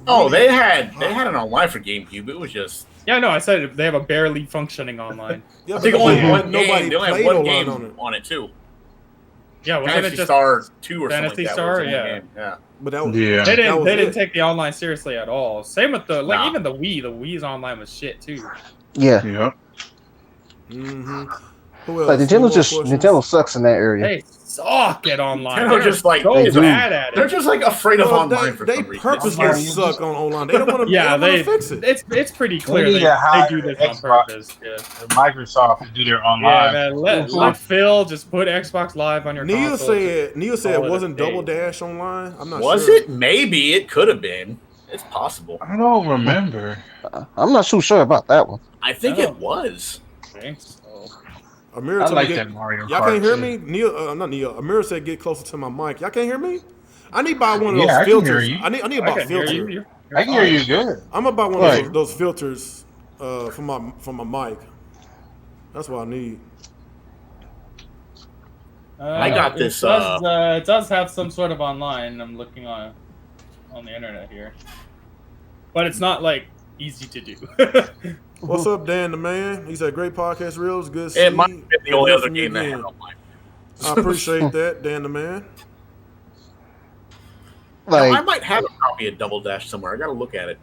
Oh, really they had hot. an online for GameCube. It was just Yeah, no, I said they have a barely functioning online. Yeah, I think but only nobody one game. They only had played one online game on it too. Yeah, wasn't Fantasy it just Star 2 or Fantasy something like that? Star? was the one Yeah. game. Yeah. But that was, Yeah. They that was didn't it. take the online seriously at all. Same with the Nah. even the Wii. The Wii's online was shit too. yeah. Yeah. Mm-hmm. Who else? Like Any Nintendo more just questions? Nintendo sucks in that area. They suck at online. Nintendo They're just, like, so they do. bad at They're it. just like afraid of Well, online for they some reason. purposely Online. suck on online. They don't want to. Yeah, they they. fix it. It's pretty clear need they to hire do this on Xbox. purpose. Yeah. Microsoft to do their Yeah, online. man. Let Phil just put Xbox Live on your Neil console. said it call it a wasn't day. Double Dash online. I'm not Was sure. it? Maybe it could have been. It's possible. I don't remember. I'm not too sure about that one. I think Oh. it was. I think so. Amir I told like me that Mario y'all Kart can't hear too. me. Neil, not Neil. Amir said get closer to my mic. Y'all can't hear me. I need to buy one of those Yeah, I can hear filters. you. I need to I buy a can hear filter. you. You're I can hear you good. I'm gonna buy one Right. of those filters for my mic. That's what I need. I got this, It does have some sort of online. I'm looking on the internet here, but it's not like easy to do. What's up, Dan the man? He said great podcast reels. Good. to It see might you. be the only Good other from you game that again. had online. I appreciate that, Dan the man. I Like, might have a copy of Double Dash somewhere. I gotta look at it.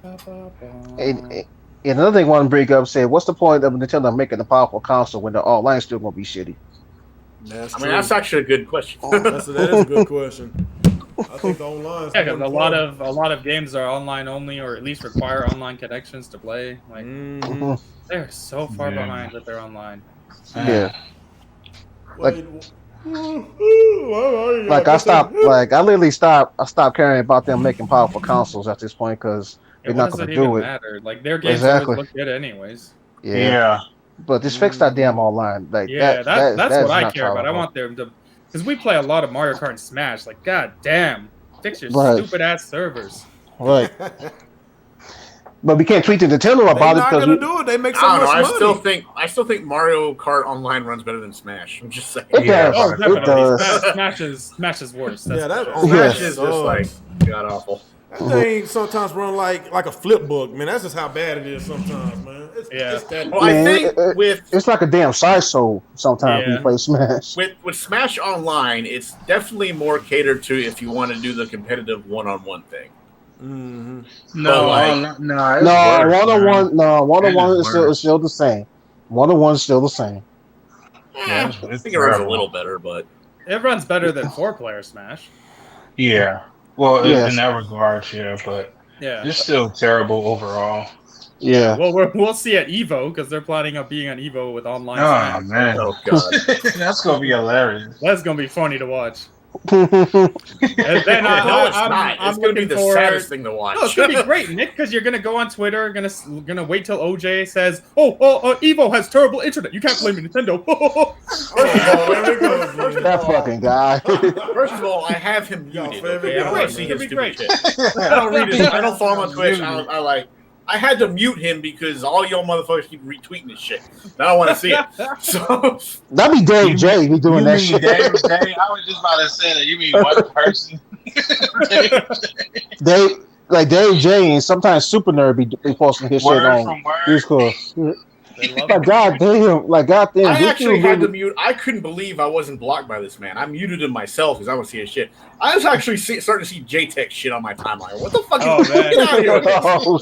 and another thing I want to bring up said, what's the point of Nintendo making a powerful console when the online still gonna be shitty? That's I true. mean, that's actually a good question. that is a good question. I think the online. Yeah, because a lot of games are online only, or at least require online connections to play. Like Mm-hmm. they're so far Yeah. behind with their online. Yeah. Like- Like I stopped caring about them making powerful consoles at this point because they're What not does going it to even do it. matter? Like their games Exactly. always look good anyways. Yeah. Yeah. But just fix that damn online. Like Yeah, that's that's what I not care about. I tolerable. want them to, because we play a lot of Mario Kart and Smash. Like, god damn, fix your Right. stupid ass servers. Right. But we can't tweet to Nintendo They're about it not because gonna do it. They make so I don't much know. money. I still think Mario Kart Online runs better than Smash. I'm just saying. it Yeah. does. Oh, It definitely. does. Smash is worse. That's Yeah, that for sure. Smash Smash is is just like god awful. that thing sometimes run like a flip book, man. That's just how bad it is sometimes, man. It's that. Well, I Man, think with It's like a damn side soul sometimes when you Yeah. play Smash. with Smash Online, it's definitely more catered to if you want to do the competitive one-on-one thing. Mm-hmm. No, like- no, it's No, worse, one-on-one. No, one-on-one It is is still the same. One-on-one is still the same. Yeah, I it's think it runs a terrible. little better, but It runs better than 4-player Smash. Yeah. Well, Yes. in that regard, yeah, but Yeah. it's still terrible overall. Yeah. Well, we'll see at Evo because they're planning on being on Evo with online Oh Smash. man, oh god. that's gonna be hilarious. That's gonna be funny to watch. Yeah. And then No, it's not. I'm It's going to be looking the forward- saddest thing to watch. No, it's gonna be great, Nick, because you're gonna go on Twitter, gonna wait till OJ says, Evo has terrible internet. You can't blame Nintendo." First of all, There we go, first of That all- fucking guy. First of all, I have him Yo, muted. favorite Okay? I don't want guy. to see his That'd be stupid shit. I don't read his. I don't follow him on Twitch. Muted. I had to mute him because all y'all motherfuckers keep retweeting his shit. And I don't want to see it. So That'd be Dave J. Be doing You that mean shit. Dave? I was just about to say that. You mean one person? Dave J. And sometimes Super Nerd be posting his shit Word on from word. Discord. They love Like it. goddamn, I this actually dude had to really- mute. I couldn't believe I wasn't blocked by this man. I muted him myself because I want to see his shit. I was actually starting to see JTech shit on my timeline. What the fuck? Oh, is man. Get out of here with this. Oh,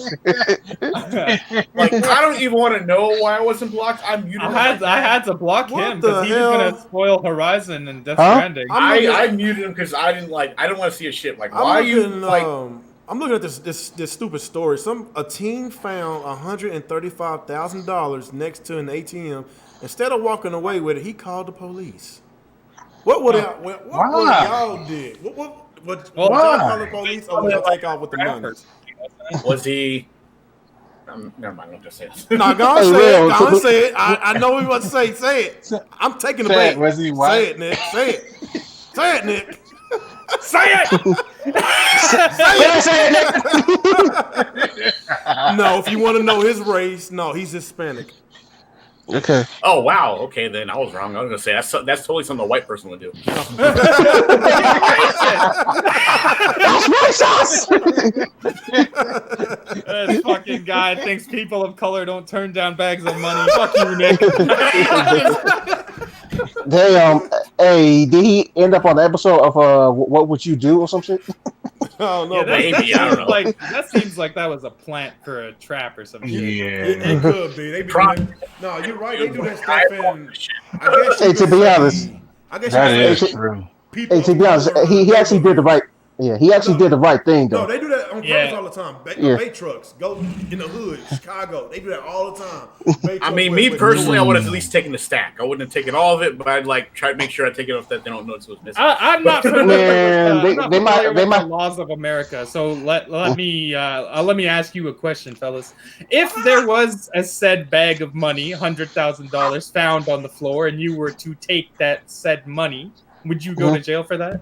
shit. Like, I don't even want to know why I wasn't blocked. I muted him. I had to block What him the because he was hell? gonna spoil Horizon and Death Huh? Stranding. I muted him because I don't want to see his shit. Like, why are you like? I'm looking at this stupid story. A teen found $135,000 next to an ATM. Instead of walking away with it, he called the police. What would y'all did? What would y'all call the police, or would y'all take off with the money? Was he? Never mind. Don't just say it. No, go on, Hey, say it. Will, Go on, say it. I know what you want to say. Say it. I'm taking the Say it, bait. was he white? Say it, Nick. Say it. Say it, Nick. Say it! No, if you want to know his race, no, he's Hispanic. Okay. Oh wow. Okay, then I was wrong. I was gonna say that's totally something a white person would do. That's racist. This fucking guy thinks people of color don't turn down bags of money. Fuck you, Nick. Hey, did he end up on the episode of What Would You Do or some shit? Oh no, Yeah, maybe, I don't know. that seems like that was a plant for a trap or some shit. it could be. They be no, you're right. They do that stuff in. I guess Hey, you to could be say- honest, I guess That you is could say true. people Hey, to be of honest, color he actually did the right. Yeah, he actually did the right thing No, though. they do that on purpose Yeah. all the time. Yeah. Bay trucks go in the hood, Chicago. They do that all the time. Bay I trucks mean, with- me with- personally, I would have at least taken the stack. I wouldn't have taken all of it, but I'd like try to make sure I take it off that they don't notice what's missing. I'm not familiar Man, with, they might- with they the might- laws of America. So let me ask you a question, fellas. If there was a said bag of money, $100,000 found on the floor, and you were to take that said money, would you go to jail for that?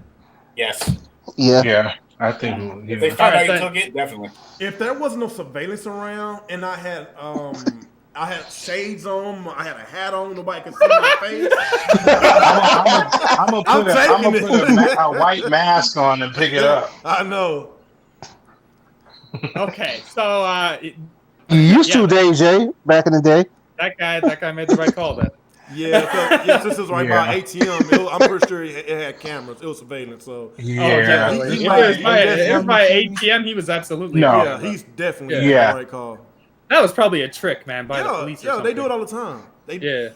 Yes. Yeah. Yeah, I think. If they Yeah. found out you Alright, took it, definitely. If there wasn't no surveillance around and I had shades on, I had a hat on, nobody could see my face. I'm gonna I'm put taking it. a white mask on and pick it up. I know. Okay, so You used Yeah. to, Dave J, back in the day. that guy made the right call then. Yeah, since it was right by Yeah. ATM, I'm pretty sure it had cameras. It was surveillance, so Yeah. Oh, definitely. He If might- it was by, he if it was by ATM, he was absolutely No. right. yeah, he's definitely Yeah. the right call. That was probably a trick, man, by the Yeah, police. Or yeah, they something. do it all the time. Yeah.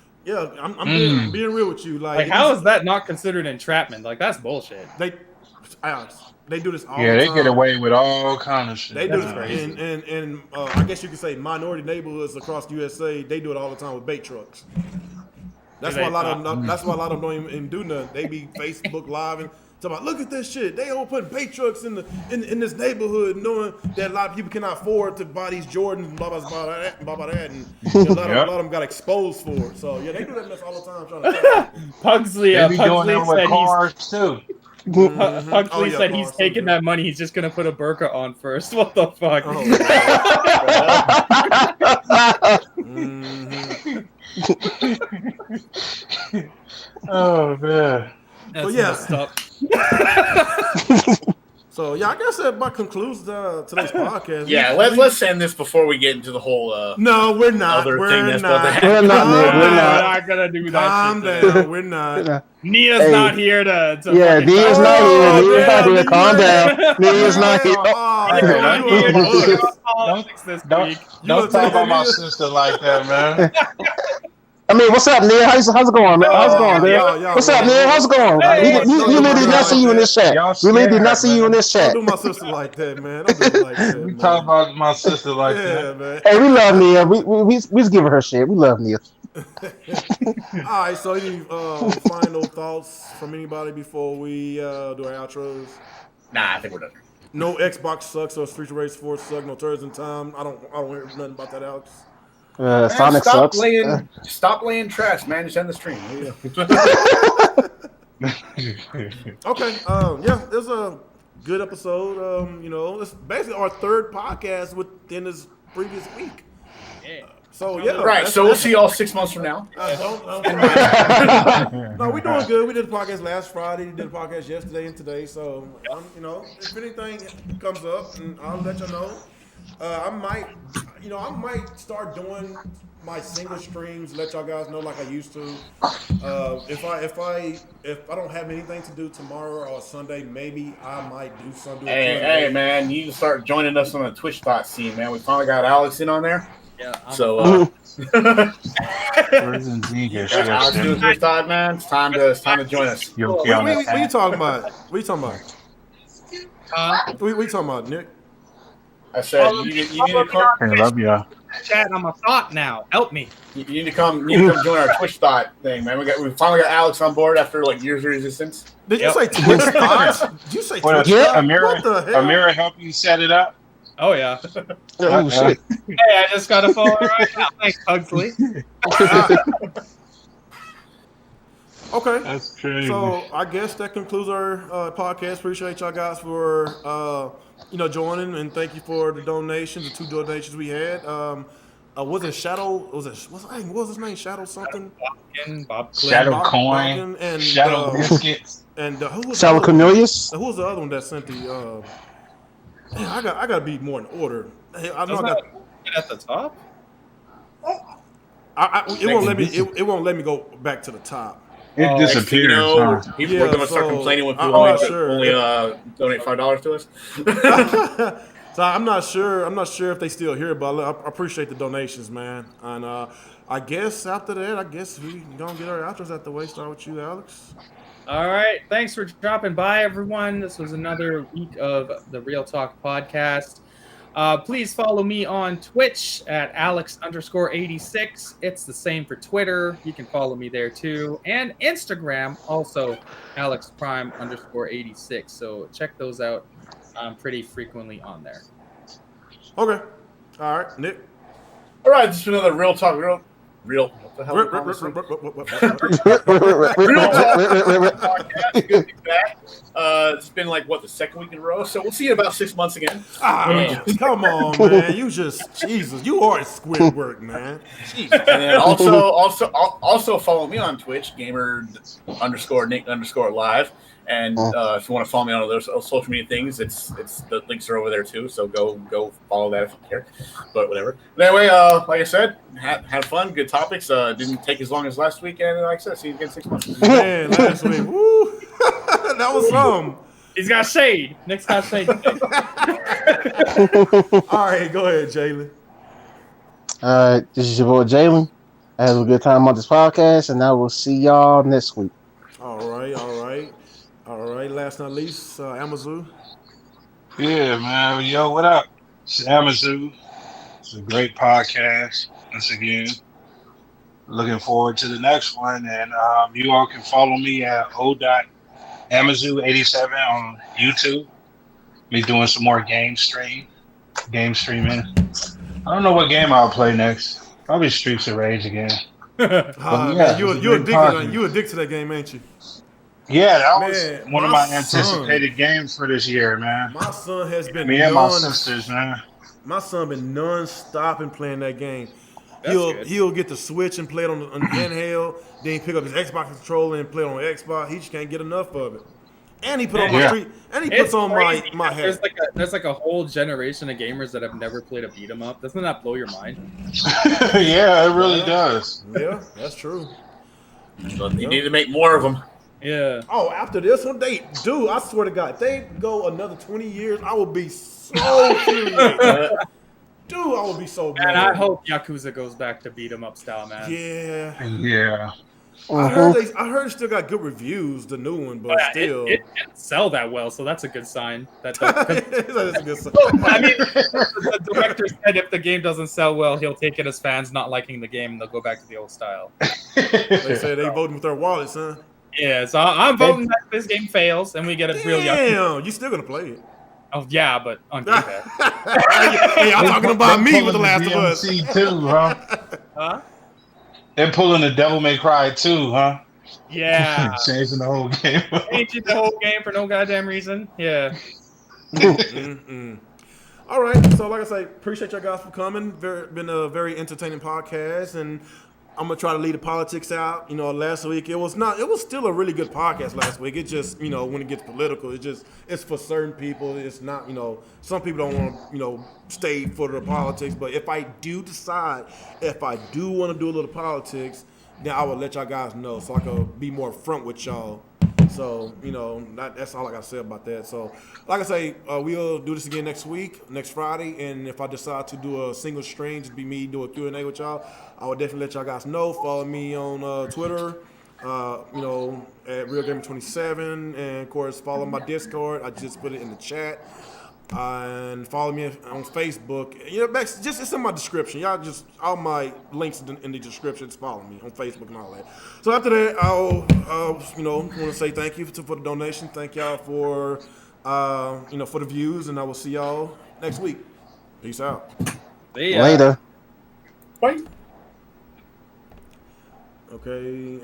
I'm Mm. being real with you. Like, how is that not considered entrapment? Like, that's bullshit. they do this all Yeah, the they time. get away with all kind of shit. They do That's this crazy. in I guess you could say minority neighborhoods across the USA. They do it all the time with bait trucks. That's why a lot of them. That's why a lot of them don't even do nothing. They be Facebook Live and talking about, look at this shit. They all putting bait trucks in this neighborhood, knowing that a lot of people cannot afford to buy these Jordans and blah blah blah blah blah that, and a lot of them got exposed for it. So yeah, they do that mess all the time. Trying to They Pugsley be doing that said with cars too. Huxley said he's taking that money. He's just gonna put a burqa on first. What the fuck? Oh man. That's yeah. messed up. So yeah, I guess that about concludes today's podcast. Yeah, let's end this before we get into the whole. No, we're not. Other We're thing that's not. about to We're not. We're We're not. not gonna do that. Calm shit down. We're not. Nia's Hey. not here to Yeah, fucking Nia's talk. not here. Nia's not damn, here. Calm Nia. down. Nia's not here. Don't talk about my sister like that, man. I mean, what's up, Nia? How's it going, man? How's it going, man? What's up, Nia? How's it going? Hey, We really did not see you in this chat. We really did not see you in this chat. Don't do my sister like that, man. Don't do it like that, You man. talk about my sister like Yeah, that. man. Hey, we love Nia. We just giving her shit. We love Nia. All right, so any final thoughts from anybody before we do our outros? Nah, I think we're done. No Xbox sucks or Street Race 4 suck. No Turds in Time. I don't hear nothing about that, Alex. Sonic stop sucks. Stop laying trash, man. Just end the stream. Okay. Yeah, it was a good episode. It's basically our third podcast within this previous week. So yeah. Right. So we'll see y'all 6 months from now. No, we're doing good. We did a podcast last Friday. We did a podcast yesterday and today. So, if anything comes up, I'll let you know. I might start doing my single streams. Let y'all guys know like I used to. If I don't have anything to do tomorrow or Sunday, maybe I might do something. Hey, man, you can start joining us on the Twitch scene, man. We finally got Alex in on there. Yeah. So, Where's Nziga? Alex doing Twitch man. It's time to join us. You What okay on are that? you talking about? What are you talking about? What are you talking about, Nick? I said you need to come. I love y'all. Chat, I'm a thought now. Help me. You need to come join our Twitch thing, man. We finally got Alex on board after like years of resistance. Did you say Twitch thoughts? Did you say What, Twitch thoughts? Amira, What the hell? Amira help you set it up? Oh yeah. Oh shit. Hey, I just got to follow right now. Thanks, Huxley. Okay. That's crazy. So I guess that concludes our podcast. Appreciate y'all guys for joining, and thank you for the donations, the 2 donations we had. Was it Shadow? What was his name? Shadow something? Bob Shadow Bob Coin, Barkin and Shadow Biscuits. and who was Shadow the other- Cornelius. Who was the other one that sent the? I gotta be more in order. Hey, I know I got. at the top. It won't let me go back to the top. It disappears. huh? People Yeah, are gonna start so, complaining when I'm people not sure. only donate $5 to us. So I'm not sure if they still here, but I appreciate the donations, man. And I guess after that, we gonna get our outros out the way. Start with you, Alex. All right. Thanks for dropping by, everyone. This was another week of the Real Talk podcast. Please follow me on Twitch at Alex_86. It's the same for Twitter. You can follow me there too. And Instagram, also AlexPrime_86. So check those out. I'm pretty frequently on there. Okay. All right, Nick. All right, this is another Real Talk. Real. What the hell? Podcast. Good to be back. It's been like the second week in a row, so we'll see you in about 6 months again. Come on, man. Jesus. You are Squidward, man. And then also follow me on Twitch, gamer_Nick_live. And if you want to follow me on those social media things, it's the links are over there too. So go follow that if you care. But whatever. But anyway, like I said, had fun, good topics. Didn't take as long as last week, and like I said, see you again in 6 months. Man, last week, woo, that was some. He's got shade. Nick's got shade. All right, go ahead, Jalen. This is your boy Jalen. I had a good time on this podcast, and I will see y'all next week. All right. Last but not least, Amazon. Yeah, man. Yo, what up? It's Amazon. It's a great podcast. Once again, looking forward to the next one. And you all can follow me at o.amazon87 on YouTube. Me doing some more game streaming. I don't know what game I'll play next. Probably Streets of Rage again. Man, you addicted to that game, ain't you? Yeah, that was Man, one of my my anticipated games for this year, man. My son has been Me and my sisters, man. My son been non-stop in playing that game. That's good. He'll get the Switch and play it on handheld. Then he pick up his Xbox controller and play it on Xbox. He just can't get enough of it. And he put on my Yeah. street. And he It's puts on crazy my because hat. there's like a whole generation of gamers that have never played a beat 'em up. Doesn't that blow your mind? Yeah, it really does. Yeah, that's true. So you need to make more of them. Yeah. Oh, after this one, I swear to God, they go another 20 years, I will be so furious. Dude, I will be so mad. And I hope Yakuza goes back to beat 'em up style, man. Yeah. Yeah. I heard it still got good reviews, the new one, but still. It didn't sell that well, so that's a good sign. That It's a good sign. I mean, the director said if the game doesn't sell well, he'll take it as fans not liking the game, and they'll go back to the old style. They say they voting with their wallets, huh? Yeah, so I'm voting that this game fails and we get a real Yakuza. Damn, you still gonna play it? Oh yeah, but on Game Pass. Hey, I'm talking about me with The Last of Us. DMC too, huh? Huh? They're pulling the Devil May Cry 2, huh? Yeah. Changing the whole game. Changing the whole game for no goddamn reason. Yeah. All right, so like I say, appreciate y'all guys for coming. Been a very entertaining podcast, and I'm gonna try to leave the politics out. You know, last week it was still a really good podcast last week. It just, when it gets political, it's for certain people. It's not, some people don't want to, stay for the politics. But if I do decide, if I do want to do a little politics, then I will let y'all guys know so I can be more upfront with y'all. So, that's all I got to say about that. So, like I say, we'll do this again next Friday. And if I decide to do a single stream, just be me, do a Q&A with y'all, I will definitely let y'all guys know. Follow me on Twitter, at RealGamer27. And, of course, follow my Discord. I just put it in the chat. And follow me on Facebook. It's in my description. Y'all all my links in the description. Just follow me on Facebook and all that. So after that, I'll want to say thank you for the donation. Thank y'all for for the views, and I will see y'all next week. Peace out. Later. Bye. Okay, and